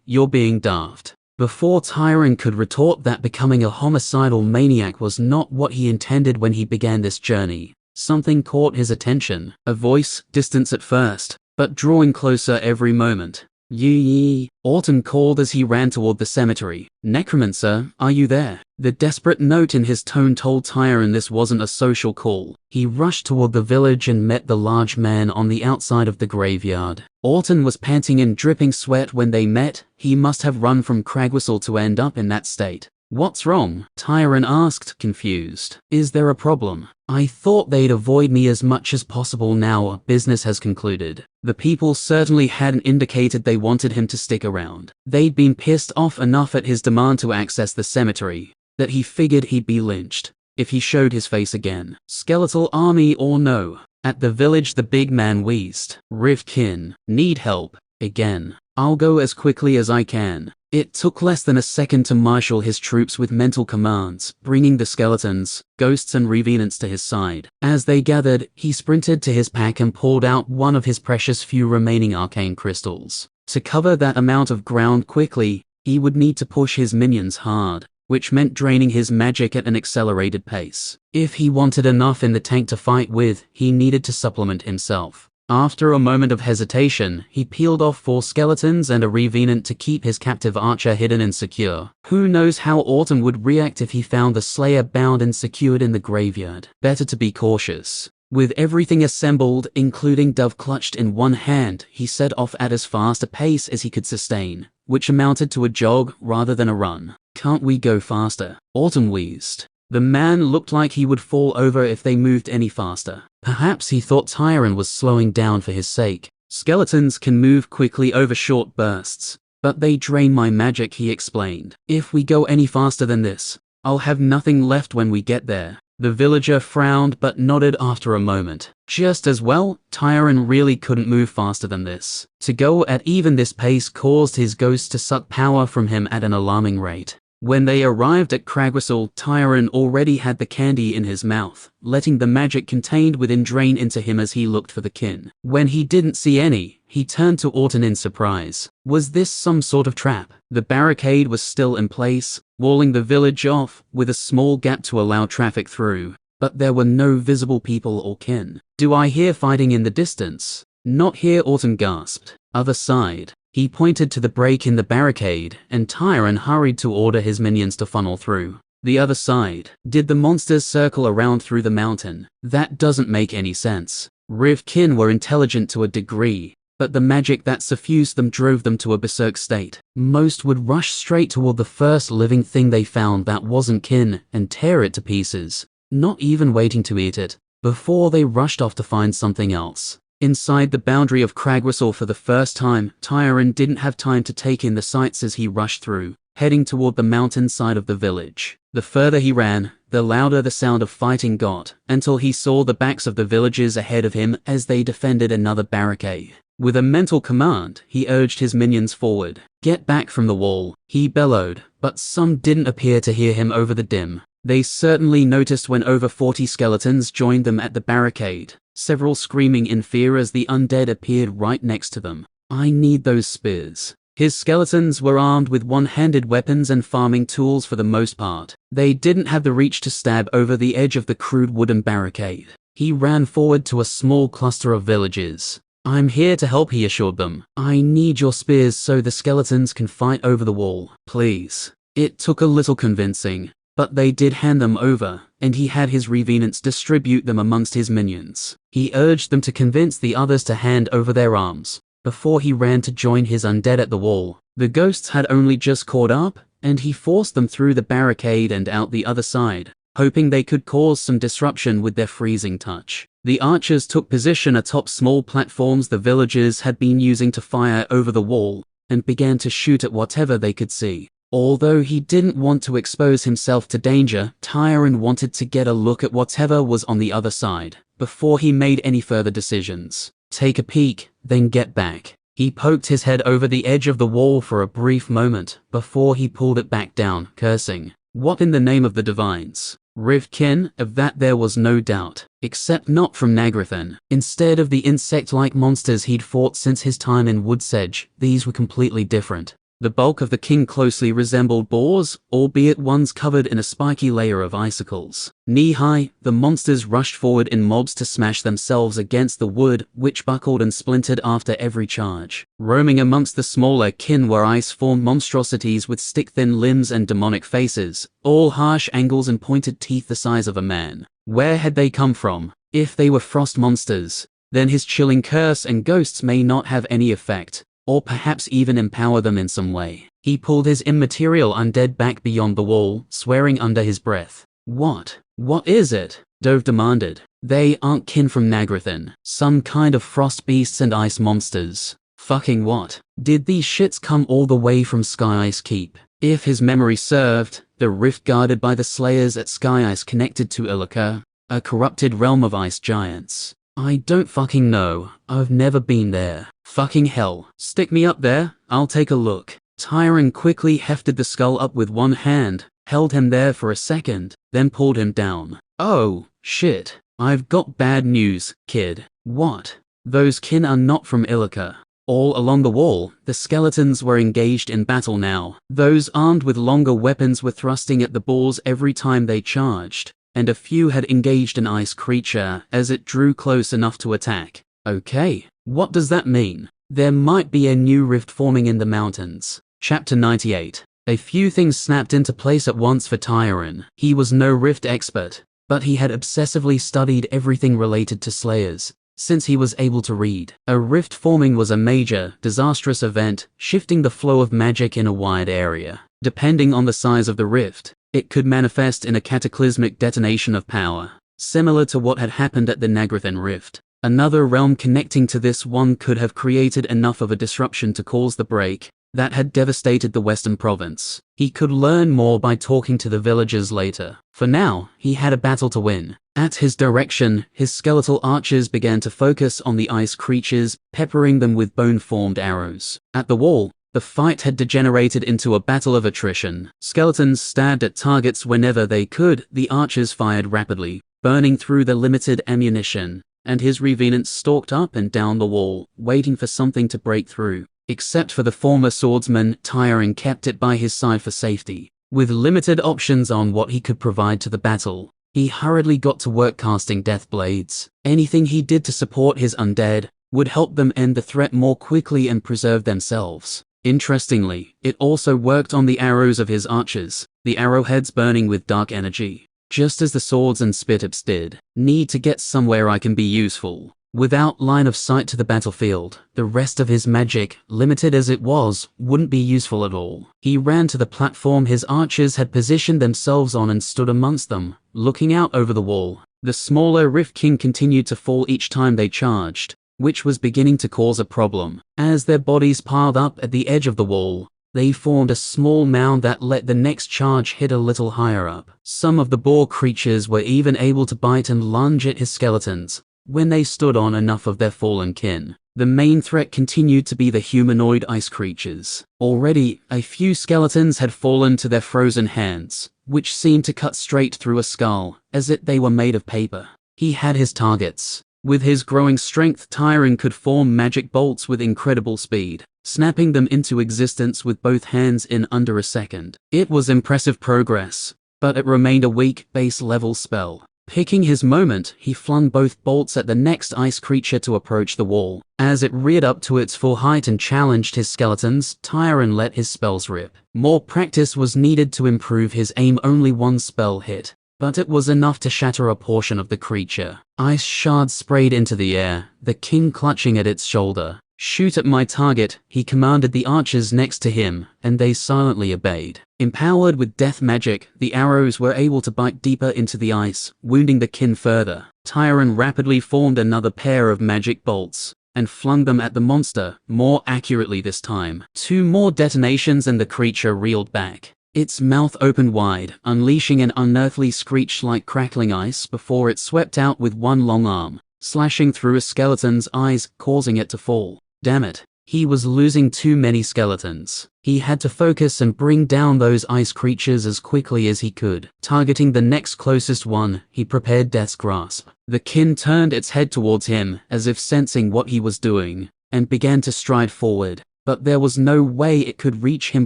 You're being daft. Before Tyron could retort that becoming a homicidal maniac was not what he intended when he began this journey, something caught his attention. A voice, distant at first, but drawing closer every moment. Yee, Orton called as he ran toward the cemetery. Necromancer, are you there? The desperate note in his tone told Tyron this wasn't a social call. He rushed toward the village and met the large man on the outside of the graveyard. Orton was panting and dripping sweat when they met. He must have run from Cragwhistle to end up in that state. What's wrong? Tyron asked, confused. Is there a problem? I thought they'd avoid me as much as possible now business has concluded. The people certainly hadn't indicated they wanted him to stick around. They'd been pissed off enough at his demand to access the cemetery that he figured he'd be lynched if he showed his face again. Skeletal army or no. At the village the big man wheezed. Rivkin, need help. Again. I'll go as quickly as I can. It took less than a second to marshal his troops with mental commands, bringing the skeletons, ghosts and revenants to his side. As they gathered, he sprinted to his pack and pulled out one of his precious few remaining arcane crystals. To cover that amount of ground quickly, he would need to push his minions hard, which meant draining his magic at an accelerated pace. If he wanted enough in the tank to fight with, he needed to supplement himself. After a moment of hesitation, he peeled off 4 skeletons and a revenant to keep his captive archer hidden and secure. Who knows how Autumn would react if he found the slayer bound and secured in the graveyard. Better to be cautious. With everything assembled, including Dove clutched in one hand, he set off at as fast a pace as he could sustain, which amounted to a jog rather than a run. Can't we go faster? Autumn wheezed. The man looked like he would fall over if they moved any faster. Perhaps he thought Tyron was slowing down for his sake. Skeletons can move quickly over short bursts, but they drain my magic, he explained. If we go any faster than this, I'll have nothing left when we get there. The villager frowned but nodded after a moment. Just as well, Tyron really couldn't move faster than this. To go at even this pace caused his ghost to suck power from him at an alarming rate. When they arrived at Cragwhistle, Tyron already had the candy in his mouth, letting the magic contained within drain into him as he looked for the kin. When he didn't see any, he turned to Orton in surprise. Was this some sort of trap? The barricade was still in place, walling the village off, with a small gap to allow traffic through, but there were no visible people or kin. Do I hear fighting in the distance? Not here, Orton gasped. Other side. He pointed to the break in the barricade, and Tyron hurried to order his minions to funnel through. The other side. Did the monsters circle around through the mountain? That doesn't make any sense. Rivkin were intelligent to a degree, but the magic that suffused them drove them to a berserk state. Most would rush straight toward the first living thing they found that wasn't kin and tear it to pieces, not even waiting to eat it, before they rushed off to find something else. Inside the boundary of Cragwhistle for the first time, Tyron didn't have time to take in the sights as he rushed through, heading toward the mountain side of the village. The further he ran, the louder the sound of fighting got, until he saw the backs of the villagers ahead of him as they defended another barricade. With a mental command, he urged his minions forward. Get back from the wall, he bellowed, but some didn't appear to hear him over the din. They certainly noticed when over 40 skeletons joined them at the barricade, several screaming in fear as the undead appeared right next to them. I need those spears. His skeletons were armed with one-handed weapons and farming tools for the most part. They didn't have the reach to stab over the edge of the crude wooden barricade. He ran forward to a small cluster of villages. "I'm here to help," he assured them. "I need your spears so the skeletons can fight over the wall, please." It took a little convincing, but they did hand them over, and he had his revenants distribute them amongst his minions. He urged them to convince the others to hand over their arms. Before he ran to join his undead at the wall, the ghosts had only just caught up, and he forced them through the barricade and out the other side, hoping they could cause some disruption with their freezing touch. The archers took position atop small platforms the villagers had been using to fire over the wall, and began to shoot at whatever they could see. Although he didn't want to expose himself to danger, Tyron wanted to get a look at whatever was on the other side, before he made any further decisions. "Take a peek, then get back." He poked his head over the edge of the wall for a brief moment, before he pulled it back down, cursing. What in the name of the divines? Rivkin, of that there was no doubt, except not from Nagrathan. Instead of the insect-like monsters he'd fought since his time in Woodsedge, these were completely different. The bulk of the king closely resembled boars, albeit ones covered in a spiky layer of icicles. Knee-high, the monsters rushed forward in mobs to smash themselves against the wood, which buckled and splintered after every charge. Roaming amongst the smaller kin were ice-formed monstrosities with stick-thin limbs and demonic faces, all harsh angles and pointed teeth the size of a man. Where had they come from? If they were frost monsters, then his chilling curse and ghosts may not have any effect, or perhaps even empower them in some way. He pulled his immaterial undead back beyond the wall, swearing under his breath. What is it?" Dove demanded. "They aren't kin from Nagrathan. Some kind of frost beasts and ice monsters." "Fucking what? Did these shits come all the way from Sky Ice Keep?" If his memory served, the rift guarded by the Slayers at Sky Ice connected to Illica, a corrupted realm of ice giants. "I don't fucking know. I've never been there." "Fucking hell. Stick me up there, I'll take a look." Tyron quickly hefted the skull up with one hand, held him there for a second, then pulled him down. "Oh, shit. I've got bad news, kid." "What?" "Those kin are not from Illica." All along the wall, the skeletons were engaged in battle now. Those armed with longer weapons were thrusting at the balls every time they charged, and a few had engaged an ice creature as it drew close enough to attack. Okay, what does that mean? There might be a new rift forming in the mountains. Chapter 98. A few things snapped into place at once for Tyron. He was no rift expert, but he had obsessively studied everything related to Slayers since he was able to read. A rift forming was a major, disastrous event, shifting the flow of magic in a wide area. Depending on the size of the rift, it could manifest in a cataclysmic detonation of power, similar to what had happened at the Nagrathan Rift. Another realm connecting to this one could have created enough of a disruption to cause the break that had devastated the Western Province. He could learn more by talking to the villagers later. For now, he had a battle to win. At his direction, his skeletal archers began to focus on the ice creatures, peppering them with bone-formed arrows. At the wall, the fight had degenerated into a battle of attrition. Skeletons stabbed at targets whenever they could, the archers fired rapidly, burning through the limited ammunition, and his revenants stalked up and down the wall, waiting for something to break through. Except for the former swordsman, Tyron kept it by his side for safety. With limited options on what he could provide to the battle, he hurriedly got to work casting death blades. Anything he did to support his undead would help them end the threat more quickly and preserve themselves. Interestingly, it also worked on the arrows of his archers, the arrowheads burning with dark energy, just as the swords and spitips did. Need to get somewhere I can be useful. Without line of sight to the battlefield, the rest of his magic, limited as it was, wouldn't be useful at all. He ran to the platform his archers had positioned themselves on and stood amongst them, looking out over the wall. The smaller Rift King continued to fall each time they charged, which was beginning to cause a problem. As their bodies piled up at the edge of the wall, they formed a small mound that let the next charge hit a little higher up. Some of the boar creatures were even able to bite and lunge at his skeletons when they stood on enough of their fallen kin. The main threat continued to be the humanoid ice creatures. Already, a few skeletons had fallen to their frozen hands, which seemed to cut straight through a skull, as if they were made of paper. He had his targets. With his growing strength, Tyron could form magic bolts with incredible speed, snapping them into existence with both hands in under a second. It was impressive progress, but it remained a weak, base-level spell. Picking his moment, he flung both bolts at the next ice creature to approach the wall. As it reared up to its full height and challenged his skeletons, Tyron let his spells rip. More practice was needed to improve his aim. Only one spell hit, but it was enough to shatter a portion of the creature. Ice shards sprayed into the air, the king clutching at its shoulder. "Shoot at my target," he commanded the archers next to him, and they silently obeyed. Empowered with death magic, the arrows were able to bite deeper into the ice, wounding the kin further. Tyron rapidly formed another pair of magic bolts and flung them at the monster, more accurately this time. 2 more detonations and the creature reeled back. Its mouth opened wide, unleashing an unearthly screech like crackling ice before it swept out with one long arm, slashing through a skeleton's eyes, causing it to fall. Damn it. He was losing too many skeletons. He had to focus and bring down those ice creatures as quickly as he could. Targeting the next closest one, he prepared Death's Grasp. The kin turned its head towards him, as if sensing what he was doing, and began to stride forward. But there was no way it could reach him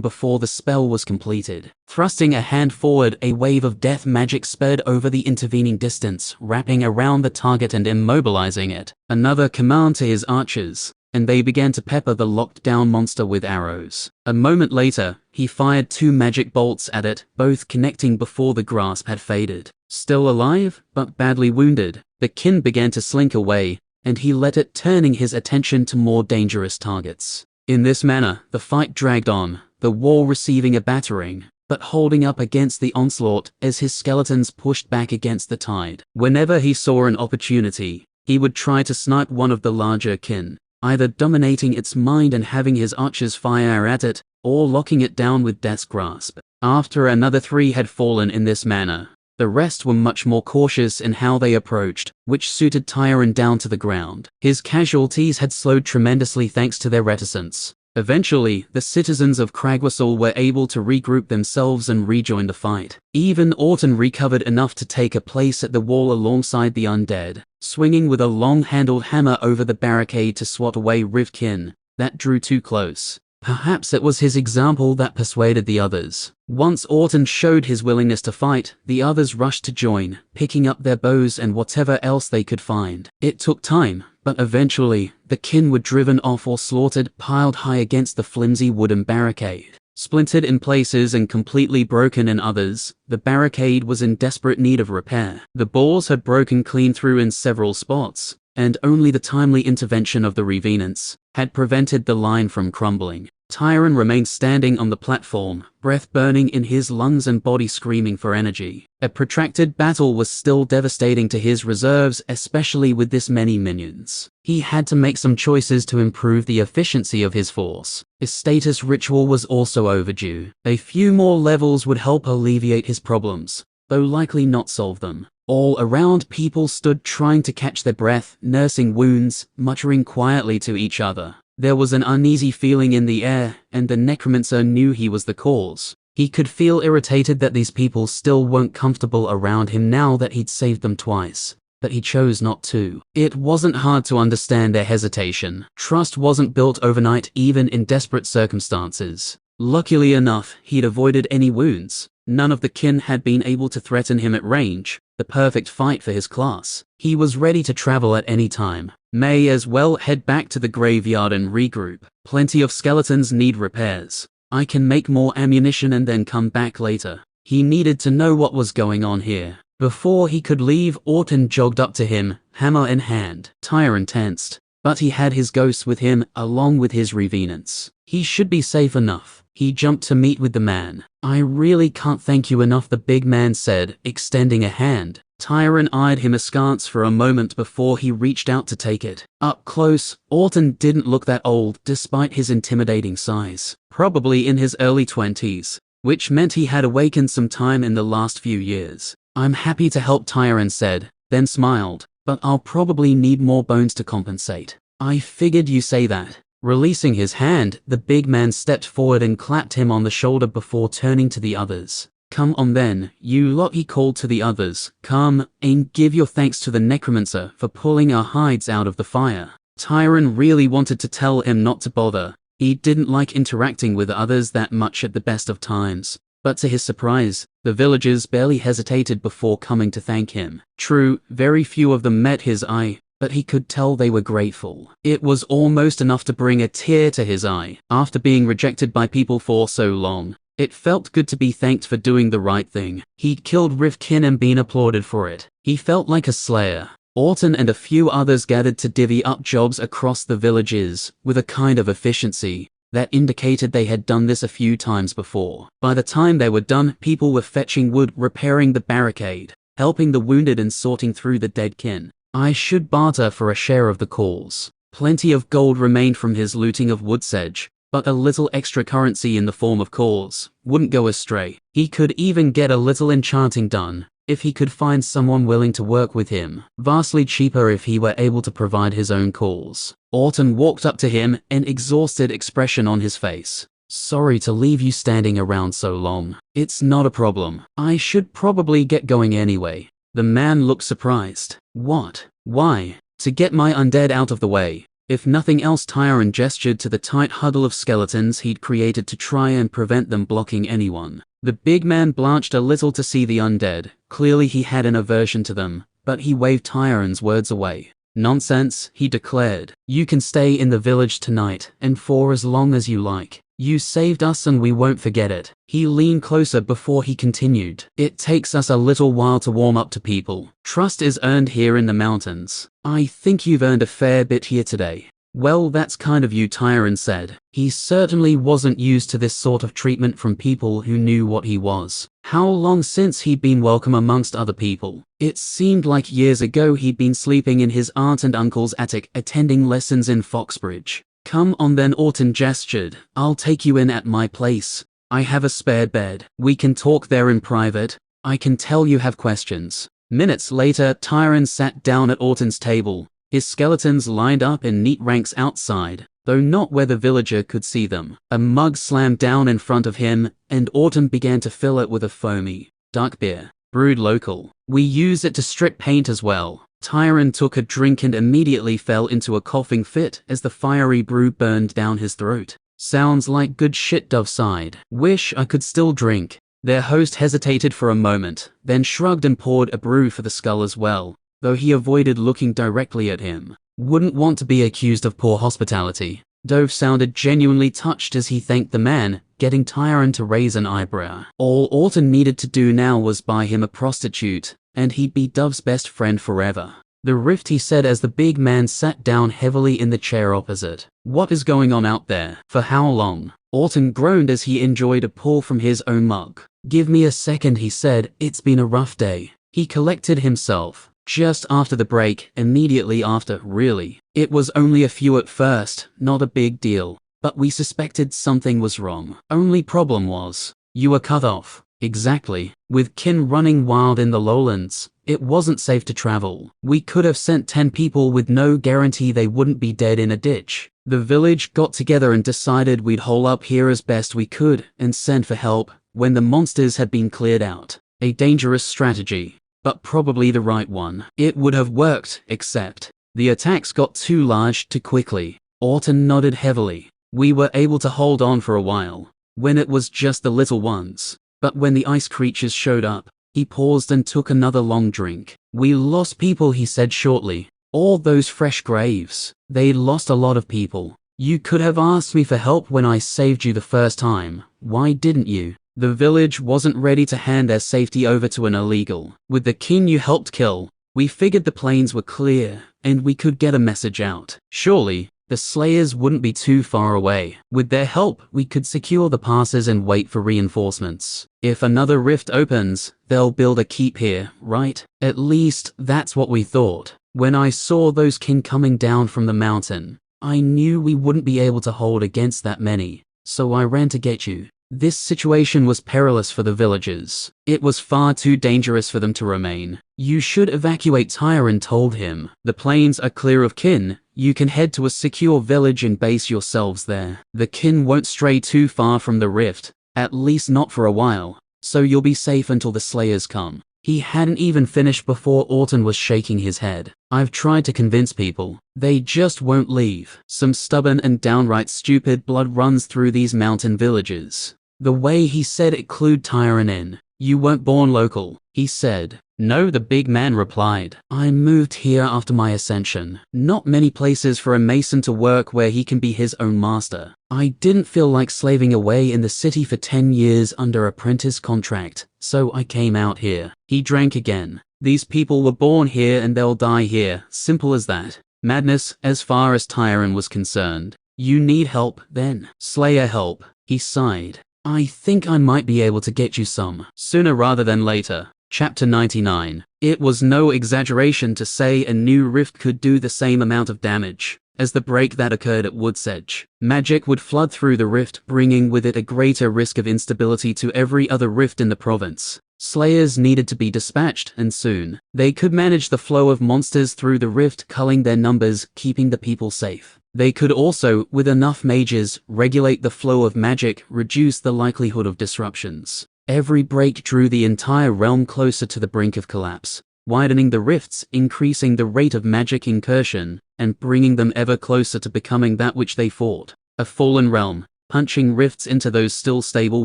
before the spell was completed. Thrusting a hand forward, a wave of death magic sped over the intervening distance, wrapping around the target and immobilizing it. Another command to his archers, and they began to pepper the locked-down monster with arrows. A moment later, he fired 2 magic bolts at it, both connecting before the grasp had faded. Still alive, but badly wounded, the kin began to slink away, and he let it, turning his attention to more dangerous targets. In this manner, the fight dragged on, the wall receiving a battering, but holding up against the onslaught as his skeletons pushed back against the tide. Whenever he saw an opportunity, he would try to snipe one of the larger kin, either dominating its mind and having his archers fire at it, or locking it down with Death's Grasp. After another 3 had fallen in this manner, the rest were much more cautious in how they approached, which suited Tyron down to the ground. His casualties had slowed tremendously thanks to their reticence. Eventually, the citizens of Cragwhistle were able to regroup themselves and rejoin the fight. Even Orton recovered enough to take a place at the wall alongside the undead, swinging with a long-handled hammer over the barricade to swat away Rivkin that drew too close. Perhaps it was his example that persuaded the others. Once Orton showed his willingness to fight, the others rushed to join, picking up their bows and whatever else they could find. It took time, but eventually, the kin were driven off or slaughtered, piled high against the flimsy wooden barricade. Splintered in places and completely broken in others, the barricade was in desperate need of repair. The balls had broken clean through in several spots, and only the timely intervention of the revenants had prevented the line from crumbling. Tyron remained standing on the platform, breath burning in his lungs and body screaming for energy. A protracted battle was still devastating to his reserves, especially with this many minions. He had to make some choices to improve the efficiency of his force. His status ritual was also overdue. A few more levels would help alleviate his problems, though likely not solve them. All around, people stood trying to catch their breath, nursing wounds, muttering quietly to each other. There was an uneasy feeling in the air, and the necromancer knew he was the cause. He could feel irritated that these people still weren't comfortable around him now that he'd saved them twice, but he chose not to. It wasn't hard to understand their hesitation. Trust wasn't built overnight, even in desperate circumstances. Luckily enough, he'd avoided any wounds. None of the kin had been able to threaten him at range, the perfect fight for his class. He was ready to travel at any time. May as well head back to the graveyard and regroup. Plenty of skeletons need repairs. I can make more ammunition and then come back later. He needed to know what was going on here. Before he could leave, Orton jogged up to him, hammer in hand. Tyron tensed, but he had his ghosts with him, along with his revenants. He should be safe enough. He jumped to meet with the man. "I really can't thank you enough," the big man said, extending a hand. Tyron eyed him askance for a moment before he reached out to take it. Up close, Orton didn't look that old, despite his intimidating size. Probably in his early 20s, which meant he had awakened some time in the last few years. "I'm happy to help," Tyron said, then smiled, "but I'll probably need more bones to compensate." "I figured you say that." Releasing his hand, the big man stepped forward and clapped him on the shoulder before turning to the others. "Come on then, you lot," he called to the others. "Come, and give your thanks to the necromancer for pulling our hides out of the fire." Tyron really wanted to tell him not to bother. He didn't like interacting with others that much at the best of times, But to his surprise, the villagers barely hesitated before coming to thank him. True, very few of them met his eye, but he could tell they were grateful. It was almost enough to bring a tear to his eye. After being rejected by people for so long, it felt good to be thanked for doing the right thing. He'd killed Rifkin and been applauded for it. He felt like a slayer. Orton and a few others gathered to divvy up jobs across the villages, with a kind of efficiency that indicated they had done this a few times before. By the time they were done, people were fetching wood, repairing the barricade, helping the wounded and sorting through the dead kin. I should barter for a share of the calls. Plenty of gold remained from his looting of Woodsedge, but a little extra currency in the form of calls wouldn't go astray. He could even get a little enchanting done if he could find someone willing to work with him. Vastly cheaper if he were able to provide his own calls. Orton walked up to him, an exhausted expression on his face. Sorry to leave you standing around so long. It's not a problem. I should probably get going anyway. The man looked surprised. What? Why? To get my undead out of the way. If nothing else, Tyron gestured to the tight huddle of skeletons he'd created to try and prevent them blocking anyone. The big man blanched a little to see the undead. Clearly he had an aversion to them, but he waved Tyron's words away. Nonsense, he declared. You can stay in the village tonight, and for as long as you like. You saved us and we won't forget it. He leaned closer before he continued. It takes us a little while to warm up to people. Trust is earned here in the mountains. I think you've earned a fair bit here today. Well, that's kind of you, Tyron said. He certainly wasn't used to this sort of treatment from people who knew what he was. How long since he'd been welcome amongst other people? It seemed like years ago he'd been sleeping in his aunt and uncle's attic, attending lessons in Foxbridge. Come on then, Orton gestured. I'll take you in at my place. I have a spare bed. We can talk there in private. I can tell you have questions. Minutes later, Tyron sat down at Orton's table. His skeletons lined up in neat ranks outside, though not where the villager could see them. A mug slammed down in front of him, and Orton began to fill it with a foamy, dark beer, brewed local. We use it to strip paint as well. Tyron took a drink and immediately fell into a coughing fit as the fiery brew burned down his throat. Sounds like good shit, Dove sighed. Wish I could still drink. Their host hesitated for a moment, then shrugged and poured a brew for the skull as well, though he avoided looking directly at him. Wouldn't want to be accused of poor hospitality. Dove sounded genuinely touched as he thanked the man, getting Tyron to raise an eyebrow. All Orton needed to do now was buy him a prostitute, and he'd be Dove's best friend forever. The rift, he said as the big man sat down heavily in the chair opposite. What is going on out there? For how long? Orton groaned as he enjoyed a pull from his own mug. Give me a second, he said. It's been a rough day. He collected himself. Just after the break, immediately after, really. It was only a few at first, not a big deal. But we suspected something was wrong. Only problem was, you were cut off. Exactly. With kin running wild in the lowlands, it wasn't safe to travel. We could have sent 10 people with no guarantee they wouldn't be dead in a ditch. The village got together and decided we'd hole up here as best we could and send for help when the monsters had been cleared out. A dangerous strategy, but probably the right one. It would have worked, except the attacks got too large too quickly. Orton nodded heavily. We were able to hold on for a while, when it was just the little ones. But when the ice creatures showed up, he paused and took another long drink. We lost people, he said shortly. All those fresh graves. They lost a lot of people. You could have asked me for help when I saved you the first time. Why didn't you? The village wasn't ready to hand their safety over to an illegal. With the kin you helped kill, we figured the plains were clear, and we could get a message out. Surely, the Slayers wouldn't be too far away. With their help, we could secure the passes and wait for reinforcements. If another rift opens, they'll build a keep here, right? At least, that's what we thought. When I saw those kin coming down from the mountain, I knew we wouldn't be able to hold against that many, so I ran to get you. This situation was perilous for the villagers. It was far too dangerous for them to remain. You should evacuate, Tyron told him. The plains are clear of kin. You can head to a secure village and base yourselves there. The kin won't stray too far from the rift, at least not for a while, so you'll be safe until the Slayers come. He hadn't even finished before Orton was shaking his head. I've tried to convince people. They just won't leave. Some stubborn and downright stupid blood runs through these mountain villages. The way he said it clued Tyron in. You weren't born local, he said. No, the big man replied. I moved here after my ascension. Not many places for a mason to work where he can be his own master. I didn't feel like slaving away in the city for 10 years under apprentice contract, so I came out here. He drank again. These people were born here and they'll die here, simple as that. Madness, as far as Tyron was concerned. You need help, then? Slayer help, he sighed. I think I might be able to get you some, sooner rather than later. Chapter 99. It was no exaggeration to say a new rift could do the same amount of damage as the break that occurred at Wood's Edge. Magic would flood through the rift, bringing with it a greater risk of instability to every other rift in the province. Slayers needed to be dispatched, and soon. They could manage the flow of monsters through the rift, culling their numbers, keeping the people safe. They could also, with enough mages, regulate the flow of magic, reduce the likelihood of disruptions. Every break drew the entire realm closer to the brink of collapse, widening the rifts, increasing the rate of magic incursion, and bringing them ever closer to becoming that which they fought. A fallen realm, punching rifts into those still stable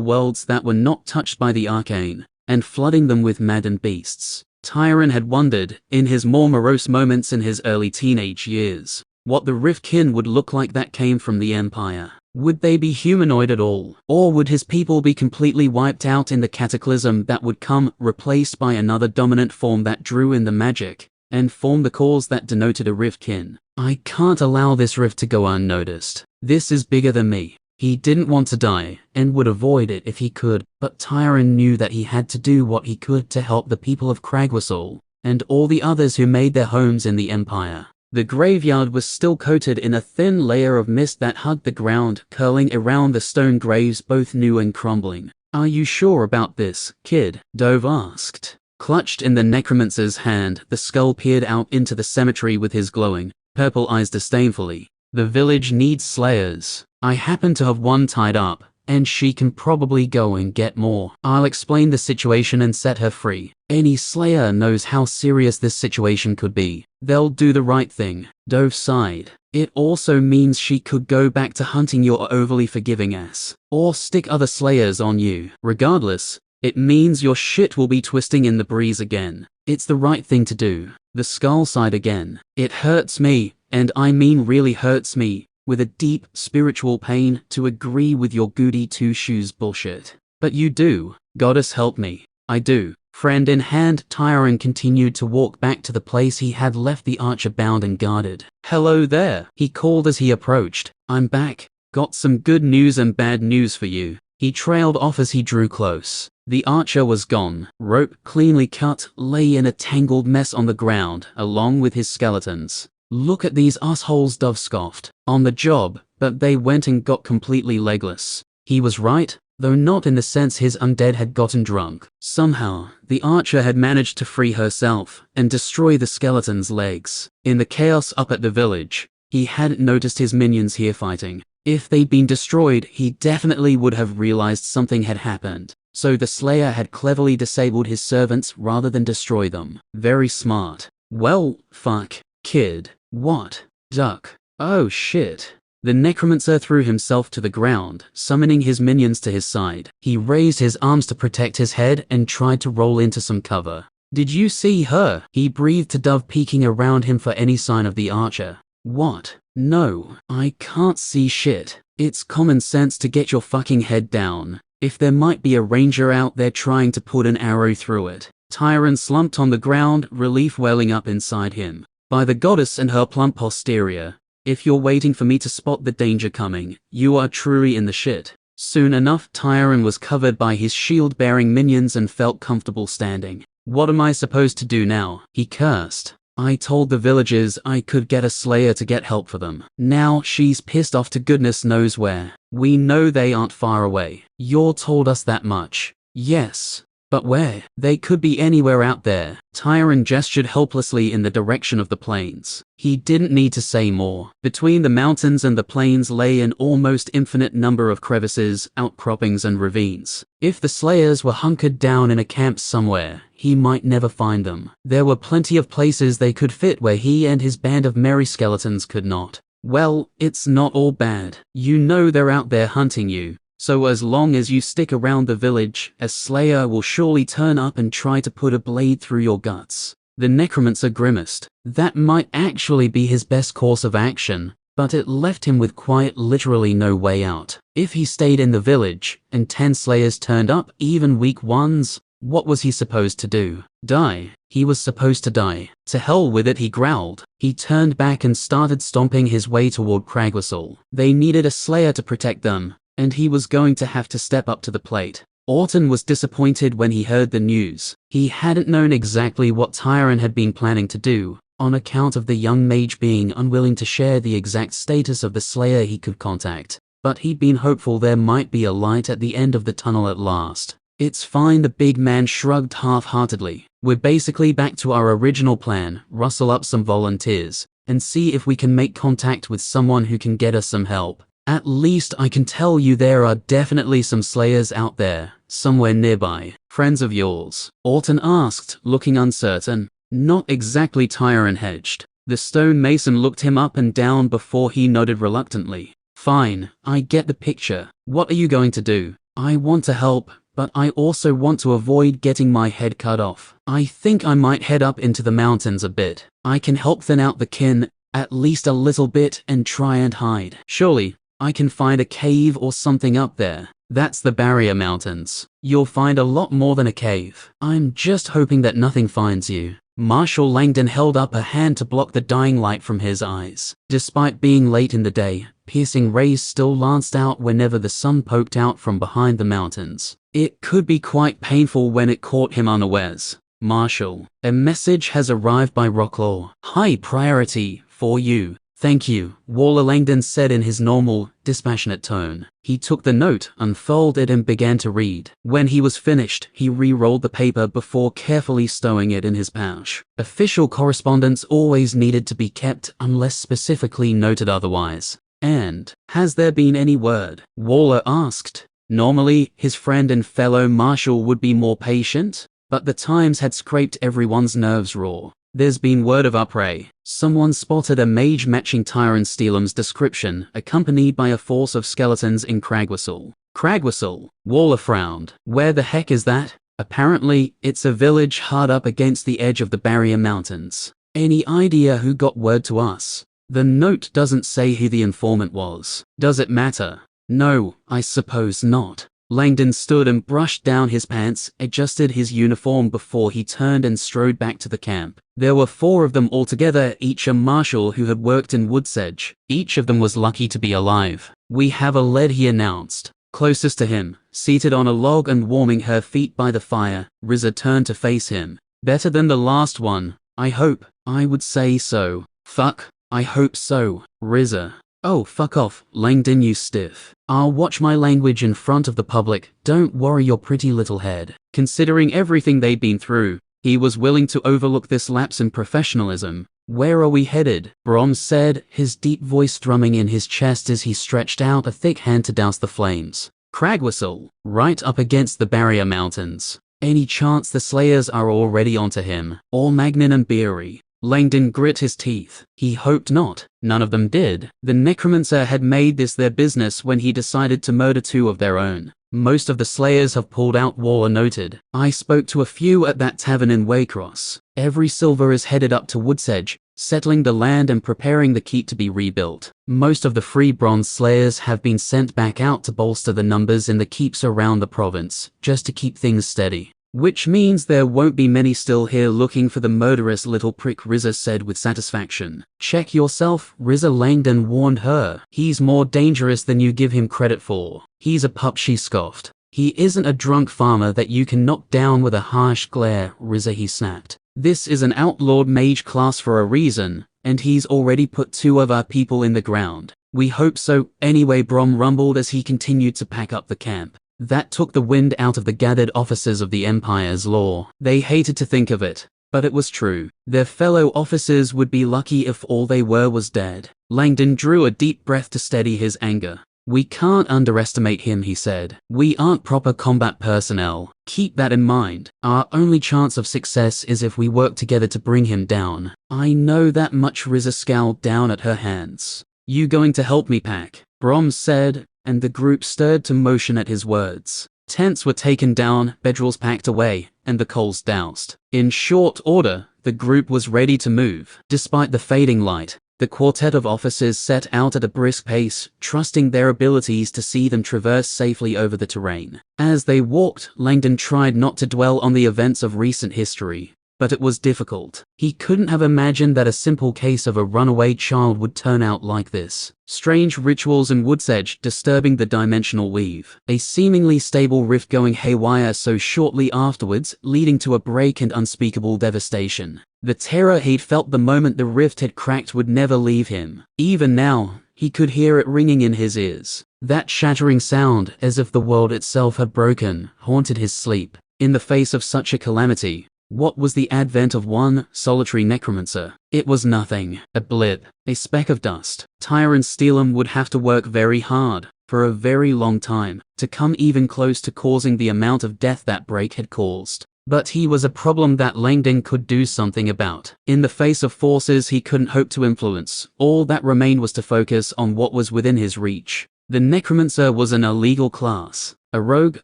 worlds that were not touched by the arcane, and flooding them with maddened beasts. Tyron had wondered, in his more morose moments in his early teenage years, what the riftkin would look like that came from the Empire. Would they be humanoid at all? Or would his people be completely wiped out in the cataclysm that would come, replaced by another dominant form that drew in the magic, and formed the cause that denoted a riftkin? I can't allow this rift to go unnoticed. This is bigger than me. He didn't want to die, and would avoid it if he could, but Tyron knew that he had to do what he could to help the people of Cragwhistle, and all the others who made their homes in the Empire. The graveyard was still coated in a thin layer of mist that hugged the ground, curling around the stone graves both new and crumbling. Are you sure about this, kid? Dove asked. Clutched in the necromancer's hand, the skull peered out into the cemetery with his glowing, purple eyes disdainfully. The village needs slayers. I happen to have one tied up, and she can probably go and get more. I'll explain the situation and set her free. Any slayer knows how serious this situation could be. They'll do the right thing. Dove sighed. It also means she could go back to hunting your overly forgiving ass, or stick other slayers on you. Regardless, it means your shit will be twisting in the breeze again. It's the right thing to do. The skull sighed again. It hurts me, and I mean really hurts me, with a deep, spiritual pain, to agree with your goody two-shoes bullshit. But you do. Goddess help me. I do. Friend in hand, Tyron continued to walk back to the place he had left the archer bound and guarded. Hello there, he called as he approached. I'm back. Got some good news and bad news for you. He trailed off as he drew close. The archer was gone. Rope, cleanly cut, lay in a tangled mess on the ground, along with his skeletons. Look at these assholes, Dove scoffed. On the job, but they went and got completely legless. He was right, though not in the sense his undead had gotten drunk. Somehow, the archer had managed to free herself and destroy the skeleton's legs. In the chaos up at the village, he hadn't noticed his minions here fighting. If they'd been destroyed, he definitely would have realized something had happened. So the Slayer had cleverly disabled his servants rather than destroy them. Very smart. Well, fuck, kid. What? Duck. Oh shit. The necromancer threw himself to the ground, summoning his minions to his side. He raised his arms to protect his head and tried to roll into some cover. Did you see her? He breathed to Dove, peeking around him for any sign of the archer. What? No, I can't see shit. It's common sense to get your fucking head down. If there might be a ranger out there trying to put an arrow through it. Tyron slumped on the ground, relief welling up inside him. By the goddess and her plump posterior, if you're waiting for me to spot the danger coming, you are truly in the shit. Soon enough, Tyron was covered by his shield-bearing minions and felt comfortable standing. What am I supposed to do now? He cursed. I told the villagers I could get a slayer to get help for them. Now she's pissed off to goodness knows where. We know they aren't far away. You're told us that much. Yes. But where? They could be anywhere out there. Tyron gestured helplessly in the direction of the plains. He didn't need to say more. Between the mountains and the plains lay an almost infinite number of crevices, outcroppings and ravines. If the slayers were hunkered down in a camp somewhere, he might never find them. There were plenty of places they could fit where he and his band of merry skeletons could not. Well, it's not all bad. You know they're out there hunting you. So as long as you stick around the village, a slayer will surely turn up and try to put a blade through your guts." The necromancer grimaced. That might actually be his best course of action, but it left him with quite literally no way out. If he stayed in the village, and 10 slayers turned up, even weak ones, what was he supposed to do? Die. He was supposed to die. To hell with it, he growled. He turned back and started stomping his way toward Cragwhistle. They needed a slayer to protect them, and he was going to have to step up to the plate. Orton was disappointed when he heard the news. He hadn't known exactly what Tyron had been planning to do, on account of the young mage being unwilling to share the exact status of the slayer he could contact. But he'd been hopeful there might be a light at the end of the tunnel at last. "It's fine," the big man shrugged half-heartedly. "We're basically back to our original plan, rustle up some volunteers, and see if we can make contact with someone who can get us some help. At least I can tell you there are definitely some slayers out there, somewhere nearby." "Friends of yours?" Orton asked, looking uncertain. "Not exactly," Tyron hedged. The stone mason looked him up and down before he nodded reluctantly. "Fine, I get the picture. What are you going to do?" "I want to help, but I also want to avoid getting my head cut off. I think I might head up into the mountains a bit. I can help thin out the kin, at least a little bit, and try and hide. Surely, I can find a cave or something up there." "That's the Barrier Mountains. You'll find a lot more than a cave. I'm just hoping that nothing finds you." Marshal Langdon held up a hand to block the dying light from his eyes. Despite being late in the day, piercing rays still lanced out whenever the sun poked out from behind the mountains. It could be quite painful when it caught him unawares. "Marshal, a message has arrived by Rocklaw. High priority for you." "Thank you," Waller Langdon said in his normal, dispassionate tone. He took the note, unfolded and began to read. When he was finished, he re-rolled the paper before carefully stowing it in his pouch. Official correspondence always needed to be kept unless specifically noted otherwise. "And, has there been any word?" Waller asked. Normally, his friend and fellow Marshal would be more patient, but the times had scraped everyone's nerves raw. "There's been word of Upray. Someone spotted a mage matching Tyron Steelam's description, accompanied by a force of skeletons in Cragwhistle." "Cragwhistle?" Waller frowned. "Where the heck is that?" "Apparently, it's a village hard up against the edge of the Barrier Mountains." "Any idea who got word to us?" "The note doesn't say who the informant was." "Does it matter?" "No, I suppose not." Langdon stood and brushed down his pants, adjusted his uniform before he turned and strode back to the camp. There were 4 of them altogether, each a marshal who had worked in Woodsedge. Each of them was lucky to be alive. "We have a lead," he announced. Closest to him, seated on a log and warming her feet by the fire, Rizza turned to face him. "Better than the last one, I hope." "I would say so." "Fuck, I hope so, Rizza." "Oh, fuck off, Langdon, you stiff. I'll watch my language in front of the public, don't worry your pretty little head." Considering everything they'd been through, he was willing to overlook this lapse in professionalism. "Where are we headed?" Brom said, his deep voice drumming in his chest as he stretched out a thick hand to douse the flames. "Cragwhistle, right up against the Barrier Mountains. Any chance the Slayers are already onto him? Or Magnin and Beery?" Langdon grit his teeth. He hoped not. None of them did. The necromancer had made this their business when he decided to murder 2 of their own. "Most of the Slayers have pulled out," Waller noted. "I spoke to a few at that tavern in Waycross. Every silver is headed up to Woodsedge, settling the land and preparing the keep to be rebuilt. Most of the free bronze Slayers have been sent back out to bolster the numbers in the keeps around the province, just to keep things steady." "Which means there won't be many still here looking for the murderous little prick," Rizza said with satisfaction. "Check yourself," Rizza Langdon warned her. "He's more dangerous than you give him credit for." "He's a pup," she scoffed. "He isn't a drunk farmer that you can knock down with a harsh glare, Rizza," he snapped. "This is an outlawed mage class for a reason, and he's already put 2 of our people in the ground." "We hope so, anyway," Brom rumbled as he continued to pack up the camp. That took the wind out of the gathered officers of the Empire's law. They hated to think of it, but it was true. Their fellow officers would be lucky if all they were was dead. Langdon drew a deep breath to steady his anger. "We can't underestimate him," he said. "We aren't proper combat personnel. Keep that in mind. Our only chance of success is if we work together to bring him down." "I know that much," Rizza scowled down at her hands. "You going to help me, Pack?" Brom said, and the group stirred to motion at his words. Tents were taken down, bedrolls packed away, and the coals doused. In short order, the group was ready to move. Despite the fading light, the quartet of officers set out at a brisk pace, trusting their abilities to see them traverse safely over the terrain. As they walked, Langdon tried not to dwell on the events of recent history, but it was difficult. He couldn't have imagined that a simple case of a runaway child would turn out like this. Strange rituals and wood's edge disturbing the dimensional weave. A seemingly stable rift going haywire so shortly afterwards, leading to a break and unspeakable devastation. The terror he'd felt the moment the rift had cracked would never leave him. Even now, he could hear it ringing in his ears. That shattering sound, as if the world itself had broken, haunted his sleep. In the face of such a calamity, what was the advent of one solitary necromancer? It was nothing, a blip, a speck of dust. Tyrant Steelham would have to work very hard, for a very long time, to come even close to causing the amount of death that break had caused. But he was a problem that Langdon could do something about. In the face of forces he couldn't hope to influence, all that remained was to focus on what was within his reach. The necromancer was an illegal class. A rogue,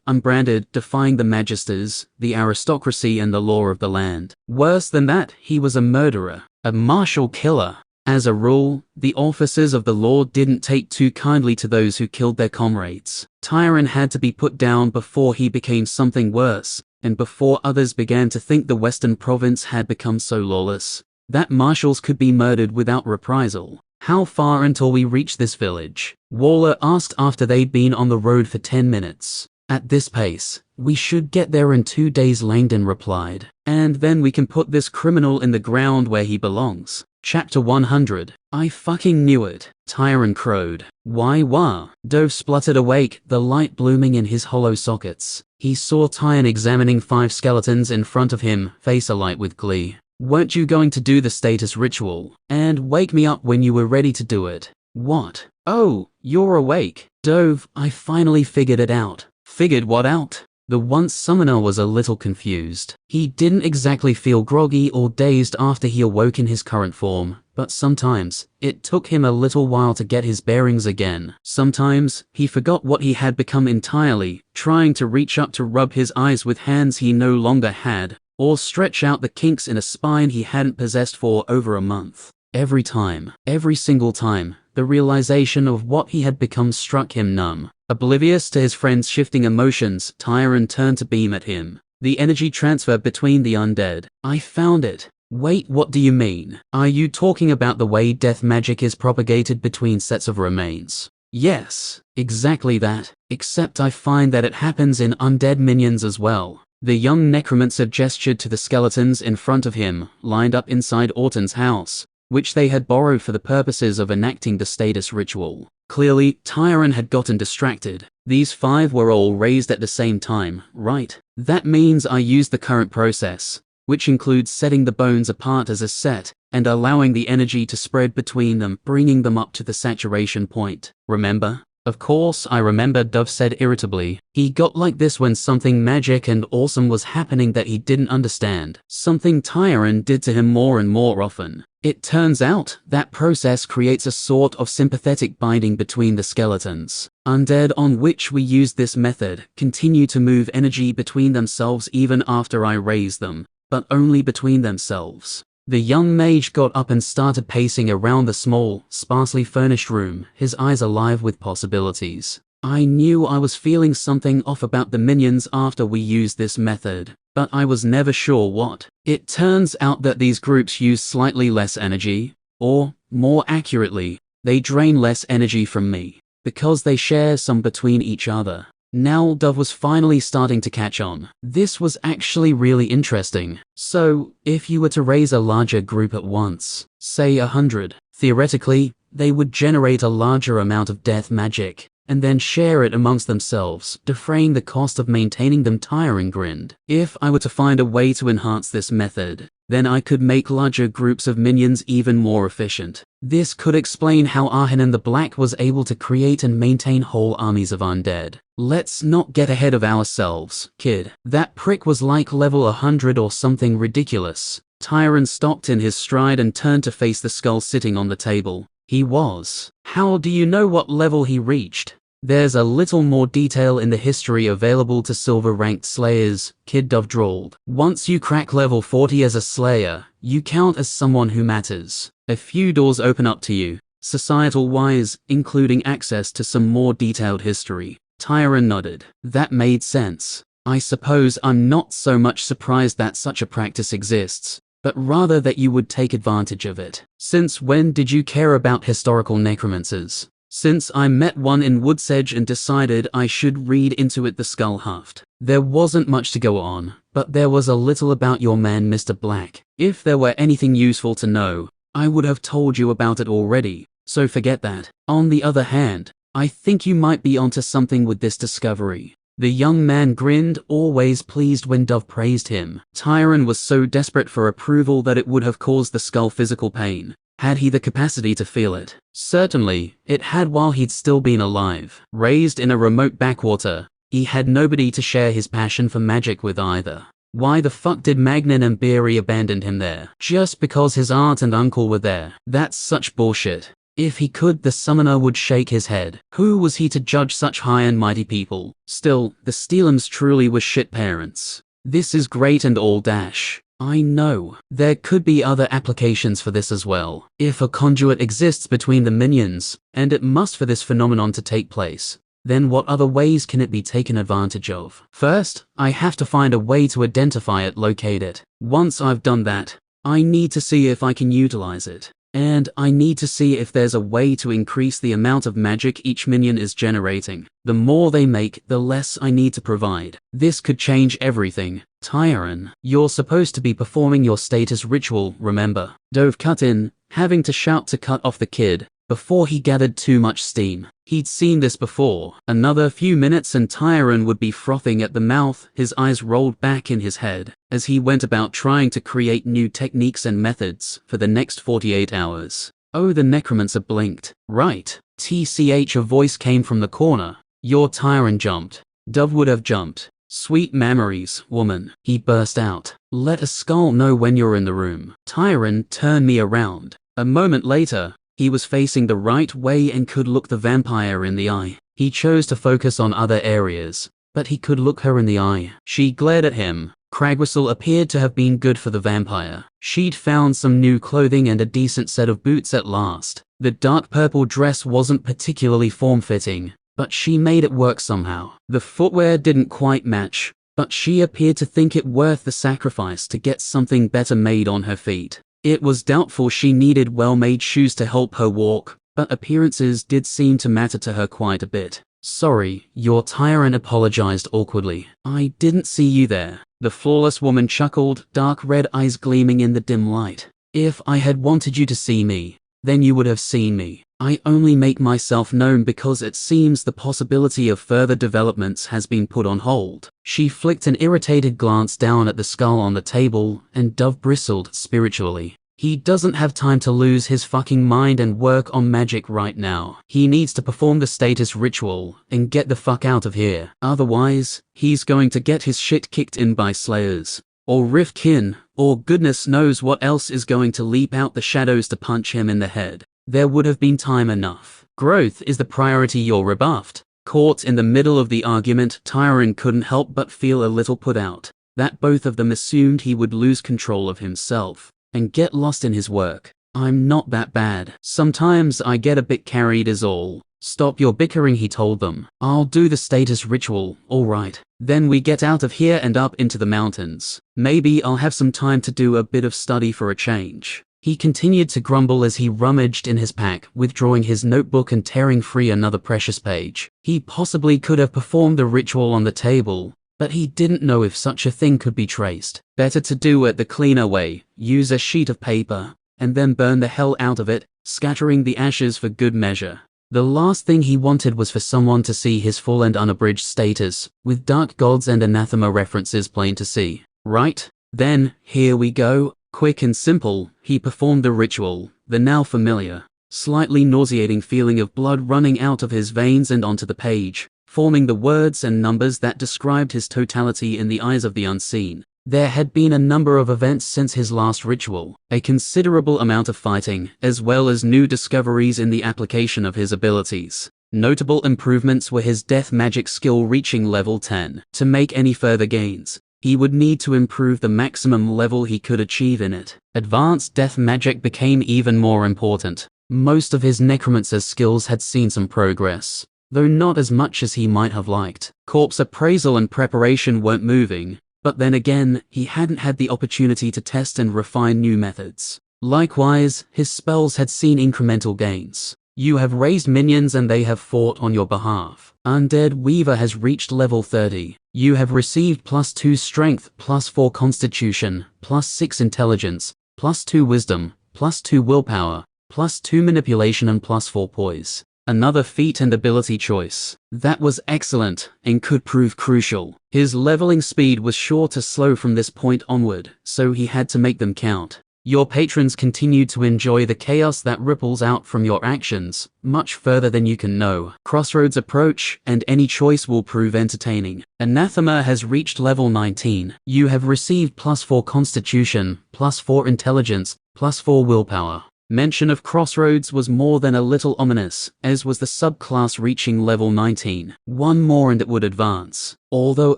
unbranded, defying the magisters, the aristocracy and the law of the land. Worse than that, he was a murderer, a martial killer. As a rule, the officers of the law didn't take too kindly to those who killed their comrades. Tyrant had to be put down before he became something worse, and before others began to think the Western Province had become so lawless that marshals could be murdered without reprisal. How far until we reach this village? Waller asked after they'd been on the road for 10 minutes. At this pace, we should get there in 2 days, Langdon replied. And then we can put this criminal in the ground where he belongs. Chapter 100. I fucking knew it, Tyrant crowed. Wah. Dove spluttered awake, the light blooming in his hollow sockets. He saw Tyrant examining 5 skeletons in front of him, face alight with glee. Weren't you going to do the status ritual, and wake me up when you were ready to do it? What? Oh, you're awake. Dove, I finally figured it out. Figured what out? The once summoner was a little confused. He didn't exactly feel groggy or dazed after he awoke in his current form, but sometimes, it took him a little while to get his bearings again. Sometimes, he forgot what he had become entirely, trying to reach up to rub his eyes with hands he no longer had, or stretch out the kinks in a spine he hadn't possessed for over a month. Every time, every single time, the realization of what he had become struck him numb. Oblivious to his friend's shifting emotions, Tyrant turned to beam at him. The energy transfer between the undead. I found it. Wait, what do you mean? Are you talking about the way death magic is propagated between sets of remains? Yes, exactly that, except I find that it happens in undead minions as well. The young necromancer gestured to the skeletons in front of him, lined up inside Orton's house, which they had borrowed for the purposes of enacting the status ritual. Clearly, Tyrant had gotten distracted. These 5 were all raised at the same time, right? That means I used the current process, which includes setting the bones apart as a set, and allowing the energy to spread between them, bringing them up to the saturation point. Remember? Of course I remember, Dove said irritably. He got like this when something magic and awesome was happening that he didn't understand. Something Tyrant did to him more and more often. It turns out, that process creates a sort of sympathetic binding between the skeletons. Undead on which we use this method continue to move energy between themselves even after I raise them, but only between themselves. The young mage got up and started pacing around the small, sparsely furnished room, his eyes alive with possibilities. I knew I was feeling something off about the minions after we used this method, but I was never sure what. It turns out that these groups use slightly less energy, or, more accurately, they drain less energy from me, because they share some between each other. Now Dove was finally starting to catch on. This was actually really interesting. So, if you were to raise a larger group at once, say 100, theoretically, they would generate a larger amount of death magic, and then share it amongst themselves, defraying the cost of maintaining them. Tyrant grinned. If I were to find a way to enhance this method, then I could make larger groups of minions even more efficient. This could explain how Arhanan the Black was able to create and maintain whole armies of undead. Let's not get ahead of ourselves, kid. That prick was like level 100 or something ridiculous. Tyrant stopped in his stride and turned to face the skull sitting on the table. He was. How do you know what level he reached? There's a little more detail in the history available to silver-ranked slayers, Kid Dove drawled. Once you crack level 40 as a slayer, you count as someone who matters. A few doors open up to you, societal-wise, including access to some more detailed history. Tyron nodded. That made sense. I suppose I'm not so much surprised that such a practice exists, but rather that you would take advantage of it. Since when did you care about historical necromancers? Since I met one in Woodsedge and decided I should read into it, the skull huffed. There wasn't much to go on, but there was a little about your man Mr. Black. If there were anything useful to know, I would have told you about it already, so forget that. On the other hand, I think you might be onto something with this discovery. The young man grinned, always pleased when Dove praised him. Tyron was so desperate for approval that it would have caused the skull physical pain, had he the capacity to feel it. Certainly, it had while he'd still been alive. Raised in a remote backwater, he had nobody to share his passion for magic with either. Why the fuck did Magnan and Beery abandon him there? Just because his aunt and uncle were there. That's such bullshit. If he could, the summoner would shake his head. Who was he to judge such high and mighty people? Still, the Steelums truly were shit parents. This is great and all dash. I know. There could be other applications for this as well. If a conduit exists between the minions, and it must for this phenomenon to take place, then what other ways can it be taken advantage of? First, I have to find a way to identify it, locate it. Once I've done that, I need to see if I can utilize it. And I need to see if there's a way to increase the amount of magic each minion is generating. The more they make, the less I need to provide. This could change everything. Tyron, you're supposed to be performing your status ritual, remember? Dove cut in, having to shout to cut off the kid before he gathered too much steam. He'd seen this before. Another few minutes and Tyron would be frothing at the mouth, his eyes rolled back in his head, as he went about trying to create new techniques and methods for the next 48 hours. Oh, the necromancer blinked. Right. TCH, a voice came from the corner. Your Tyron jumped. Dove would have jumped. Sweet memories, woman. He burst out. Let a skull know when you're in the room. Tyron, turn me around. A moment later, he was facing the right way and could look the vampire in the eye. He chose to focus on other areas, but he could look her in the eye. She glared at him. Cragwhistle appeared to have been good for the vampire. She'd found some new clothing and a decent set of boots at last. The dark purple dress wasn't particularly form-fitting, but she made it work somehow. The footwear didn't quite match, but she appeared to think it worth the sacrifice to get something better made on her feet. It was doubtful she needed well-made shoes to help her walk, but appearances did seem to matter to her quite a bit. Sorry, your Tyron apologized awkwardly. I didn't see you there. The flawless woman chuckled, dark red eyes gleaming in the dim light. If I had wanted you to see me, then you would have seen me. I only make myself known because it seems the possibility of further developments has been put on hold. She flicked an irritated glance down at the skull on the table, and Dove bristled spiritually. He doesn't have time to lose his fucking mind and work on magic right now. He needs to perform the status ritual and get the fuck out of here. Otherwise, he's going to get his shit kicked in by slayers, or Rifkin, or goodness knows what else is going to leap out the shadows to punch him in the head. There would have been time enough. Growth is the priority, you're rebuffed. Caught in the middle of the argument, Tyron couldn't help but feel a little put out, that both of them assumed he would lose control of himself and get lost in his work. I'm not that bad. Sometimes I get a bit carried is all. Stop your bickering, he told them. I'll do the status ritual, alright. Then we get out of here and up into the mountains. Maybe I'll have some time to do a bit of study for a change. He continued to grumble as he rummaged in his pack, withdrawing his notebook and tearing free another precious page. He possibly could have performed the ritual on the table, but he didn't know if such a thing could be traced. Better to do it the cleaner way, use a sheet of paper, and then burn the hell out of it, scattering the ashes for good measure. The last thing he wanted was for someone to see his full and unabridged status, with dark gods and anathema references plain to see. Right? Then, here we go. Quick and simple, he performed the ritual, the now familiar, slightly nauseating feeling of blood running out of his veins and onto the page, forming the words and numbers that described his totality in the eyes of the unseen. There had been a number of events since his last ritual, a considerable amount of fighting, as well as new discoveries in the application of his abilities. Notable improvements were his death magic skill reaching level 10. To make any further gains, he would need to improve the maximum level he could achieve in it. Advanced death magic became even more important. Most of his necromancer skills had seen some progress, though not as much as he might have liked. Corpse appraisal and preparation weren't moving, but then again, he hadn't had the opportunity to test and refine new methods. Likewise, his spells had seen incremental gains. You have raised minions and they have fought on your behalf. Undead Weaver has reached level 30. You have received +2 strength, +4 constitution, +6 intelligence, +2 wisdom, +2 willpower, +2 manipulation and +4 poise. Another feat and ability choice. That was excellent and could prove crucial. His leveling speed was sure to slow from this point onward, so he had to make them count. Your patrons continue to enjoy the chaos that ripples out from your actions, much further than you can know. Crossroads approach, and any choice will prove entertaining. Anathema has reached level 19. You have received +4 constitution, +4 intelligence, +4 willpower. Mention of Crossroads was more than a little ominous, as was the subclass reaching level 19. One more and it would advance. Although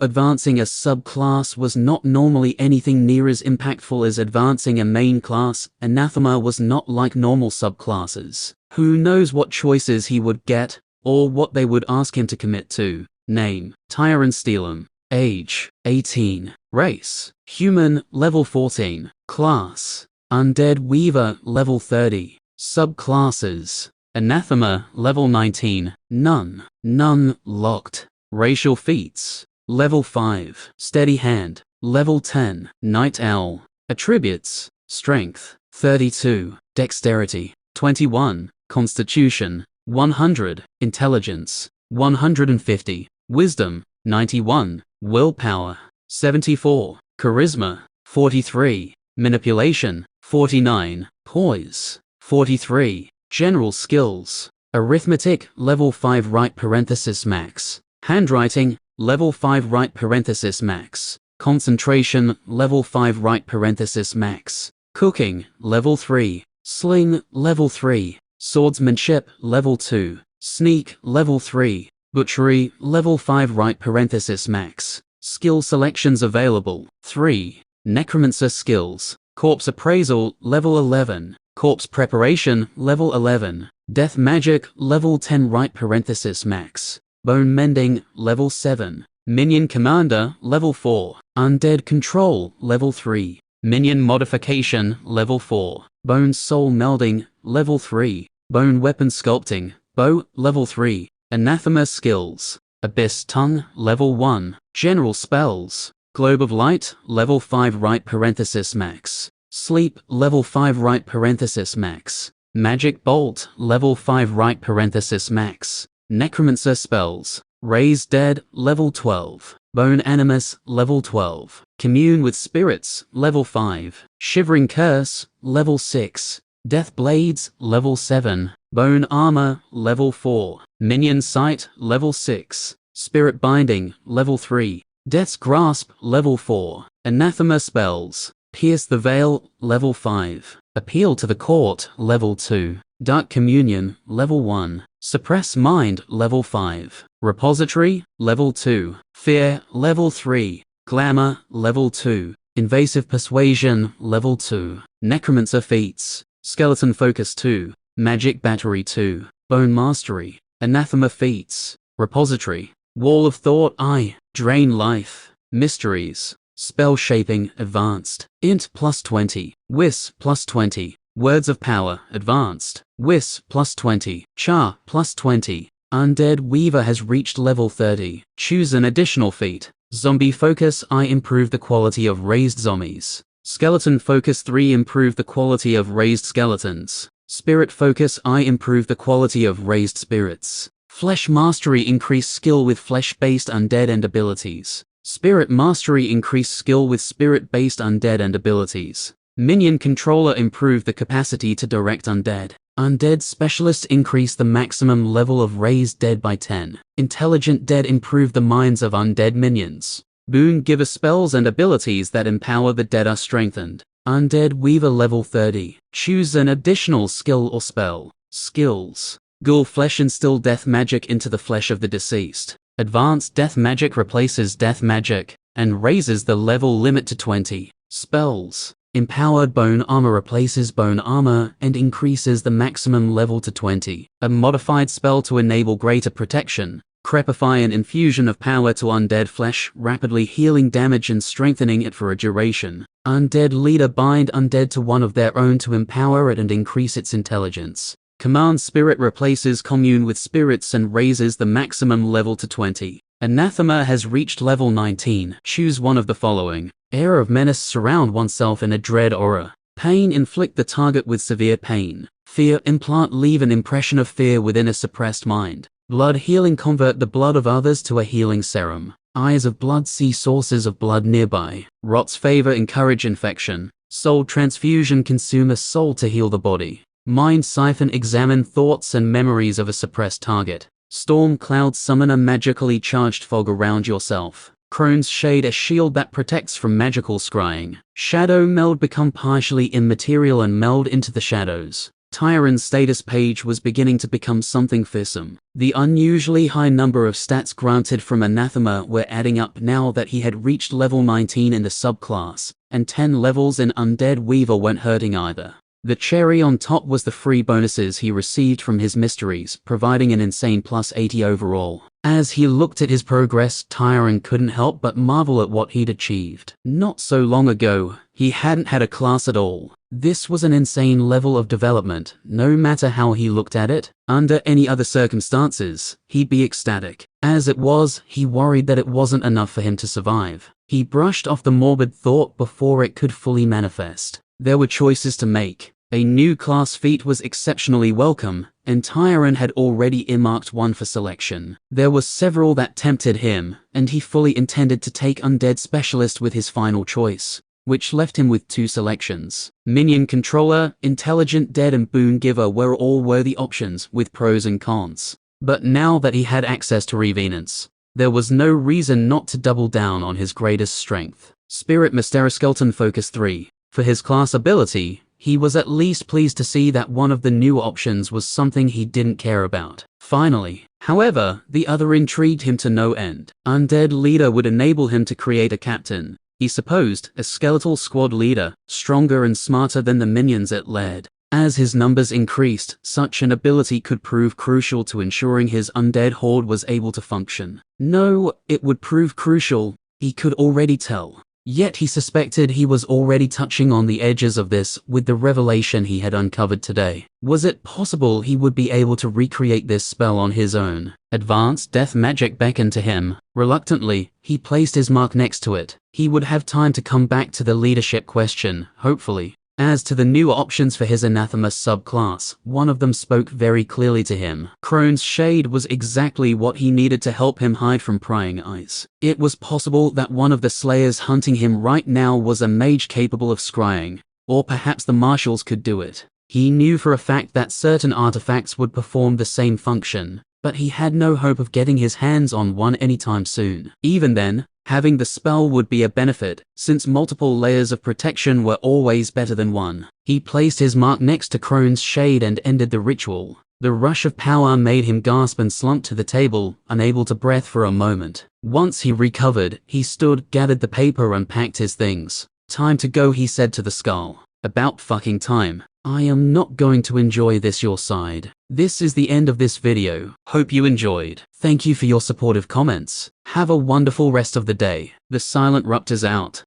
advancing a subclass was not normally anything near as impactful as advancing a main class, Anathema was not like normal subclasses. Who knows what choices he would get, or what they would ask him to commit to. Name: Tyron Steelum. Age: 18. Race: Human, level 14. Class: Undead Weaver, level 30. Subclasses: Anathema, level 19. None locked. Racial feats: level 5. Steady Hand, level 10. Night Owl. Attributes: Strength, 32. Dexterity, 21. Constitution, 100. Intelligence, 150. Wisdom, 91. Willpower, 74. Charisma, 43. Manipulation, 49. Poise, 43. General skills: Arithmetic, level 5 right parenthesis max. Handwriting, level 5 right parenthesis max. Concentration, level 5 right parenthesis max. Cooking, level 3. Sling, level 3. Swordsmanship, level 2. Sneak, level 3. Butchery, level 5 right parenthesis max. Skill selections available: 3. Necromancer skills: Corpse appraisal, level 11. Corpse preparation, level 11. Death magic, level 10 right parenthesis max. Bone mending, level 7. Minion commander, level 4. Undead control, level 3. Minion modification, level 4. Bone soul melding, level 3. Bone weapon sculpting, bow, level 3. Anathema skills: Abyss tongue, level 1. General spells: Globe of Light, level 5 right parenthesis max. Sleep, level 5 right parenthesis max. Magic Bolt, level 5 right parenthesis max. Necromancer spells: Raise Dead, level 12. Bone Animus, level 12. Commune with Spirits, level 5. Shivering Curse, level 6. Death Blades, level 7. Bone Armor, level 4. Minion Sight, level 6. Spirit Binding, level 3. Death's Grasp, level 4. Anathema spells: Pierce the Veil, level 5. Appeal to the Court, level 2. Dark Communion, level 1. Suppress Mind, level 5. Repository, level 2. Fear, level 3. Glamour, level 2. Invasive Persuasion, level 2. Necromancer feats: Skeleton Focus 2. Magic Battery 2. Bone Mastery. Anathema feats: Repository. Wall of Thought I. Drain Life. Mysteries. Spell Shaping Advanced. Int +20. Wis +20. Words of Power Advanced. Wis +20. Char +20. Undead Weaver has reached level 30. Choose an additional feat. Zombie Focus I. Improve the quality of raised zombies. Skeleton Focus 3. Improve the quality of raised skeletons. Spirit Focus I. Improve the quality of raised spirits. Flesh Mastery. Increase skill with flesh-based undead and abilities. Spirit Mastery. Increase skill with spirit-based undead and abilities. Minion Controller. Improve the capacity to direct undead. Undead Specialist. Increase the maximum level of raised dead by 10. Intelligent Dead. Improve the minds of undead minions. Boon Giver. Spells and abilities that empower the dead are strengthened. Undead Weaver level 30. Choose an additional skill or spell. Skills: Ghoul flesh instill death magic into the flesh of the deceased. Advanced death magic replaces death magic and raises the level limit to 20. Spells. Empowered bone armor replaces bone armor and increases the maximum level to 20. A modified spell to enable greater protection. Crepify, an infusion of power to undead flesh, rapidly healing damage and strengthening it for a duration. Undead leader, bind undead to one of their own to empower it and increase its intelligence. Command spirit replaces commune with spirits and raises the maximum level to 20. Anathema has reached level 19. Choose one of the following. Air of menace, surround oneself in a dread aura. Pain, inflict the target with severe pain. Fear, implant, leave an impression of fear within a suppressed mind. Blood healing, convert the blood of others to a healing serum. Eyes of blood, see sources of blood nearby. Rot's favor, encourage infection. Soul transfusion, consume a soul to heal the body. Mind siphon, examine thoughts and memories of a suppressed target. Storm cloud, summon a magically charged fog around yourself. Crone's shade, a shield that protects from magical scrying. Shadow meld, become partially immaterial and meld into the shadows. Tyrant's status page was beginning to become something fearsome. The unusually high number of stats granted from Anathema were adding up now that he had reached level 19 in the subclass, and 10 levels in Undead Weaver weren't hurting either. The cherry on top was the free bonuses he received from his mysteries, providing an insane plus 80 overall. As he looked at his progress, Tyrant couldn't help but marvel at what he'd achieved. Not so long ago, he hadn't had a class at all. This was an insane level of development, no matter how he looked at it. Under any other circumstances, he'd be ecstatic. As it was, he worried that it wasn't enough for him to survive. He brushed off the morbid thought before it could fully manifest. There were choices to make. A new class feat was exceptionally welcome, and Tyrant had already earmarked one for selection. There were several that tempted him, and he fully intended to take Undead Specialist with his final choice, which left him with 2 selections. Minion Controller, Intelligent Dead and Boon Giver were all worthy options, with pros and cons. But now that he had access to Revenants, there was no reason not to double down on his greatest strength. Spirit Magisterial Focus 3. For his class ability, he was at least pleased to see that one of the new options was something he didn't care about. Finally, however, the other intrigued him to no end. Undead Leader would enable him to create a captain. He supposed, a skeletal squad leader, stronger and smarter than the minions it led. As his numbers increased, such an ability could prove crucial to ensuring his undead horde was able to function. No, it would prove crucial, he could already tell. Yet he suspected he was already touching on the edges of this with the revelation he had uncovered today. Was it possible he would be able to recreate this spell on his own? Advanced death magic beckoned to him. Reluctantly, he placed his mark next to it. He would have time to come back to the leadership question, hopefully. As to the new options for his Anathema subclass, one of them spoke very clearly to him. Crone's Shade was exactly what he needed to help him hide from prying eyes. It was possible that one of the slayers hunting him right now was a mage capable of scrying, or perhaps the Marshals could do it. He knew for a fact that certain artifacts would perform the same function, but he had no hope of getting his hands on one anytime soon. Even then, having the spell would be a benefit, since multiple layers of protection were always better than one. He placed his mark next to Crone's Shade and ended the ritual. The rush of power made him gasp and slump to the table, unable to breathe for a moment. Once he recovered, he stood, gathered the paper and packed his things. Time to go, he said to the skull. About fucking time. I am not going to enjoy this your side. This is the end of this video. Hope you enjoyed. Thank you for your supportive comments. Have a wonderful rest of the day. The Silent Ruptor's out.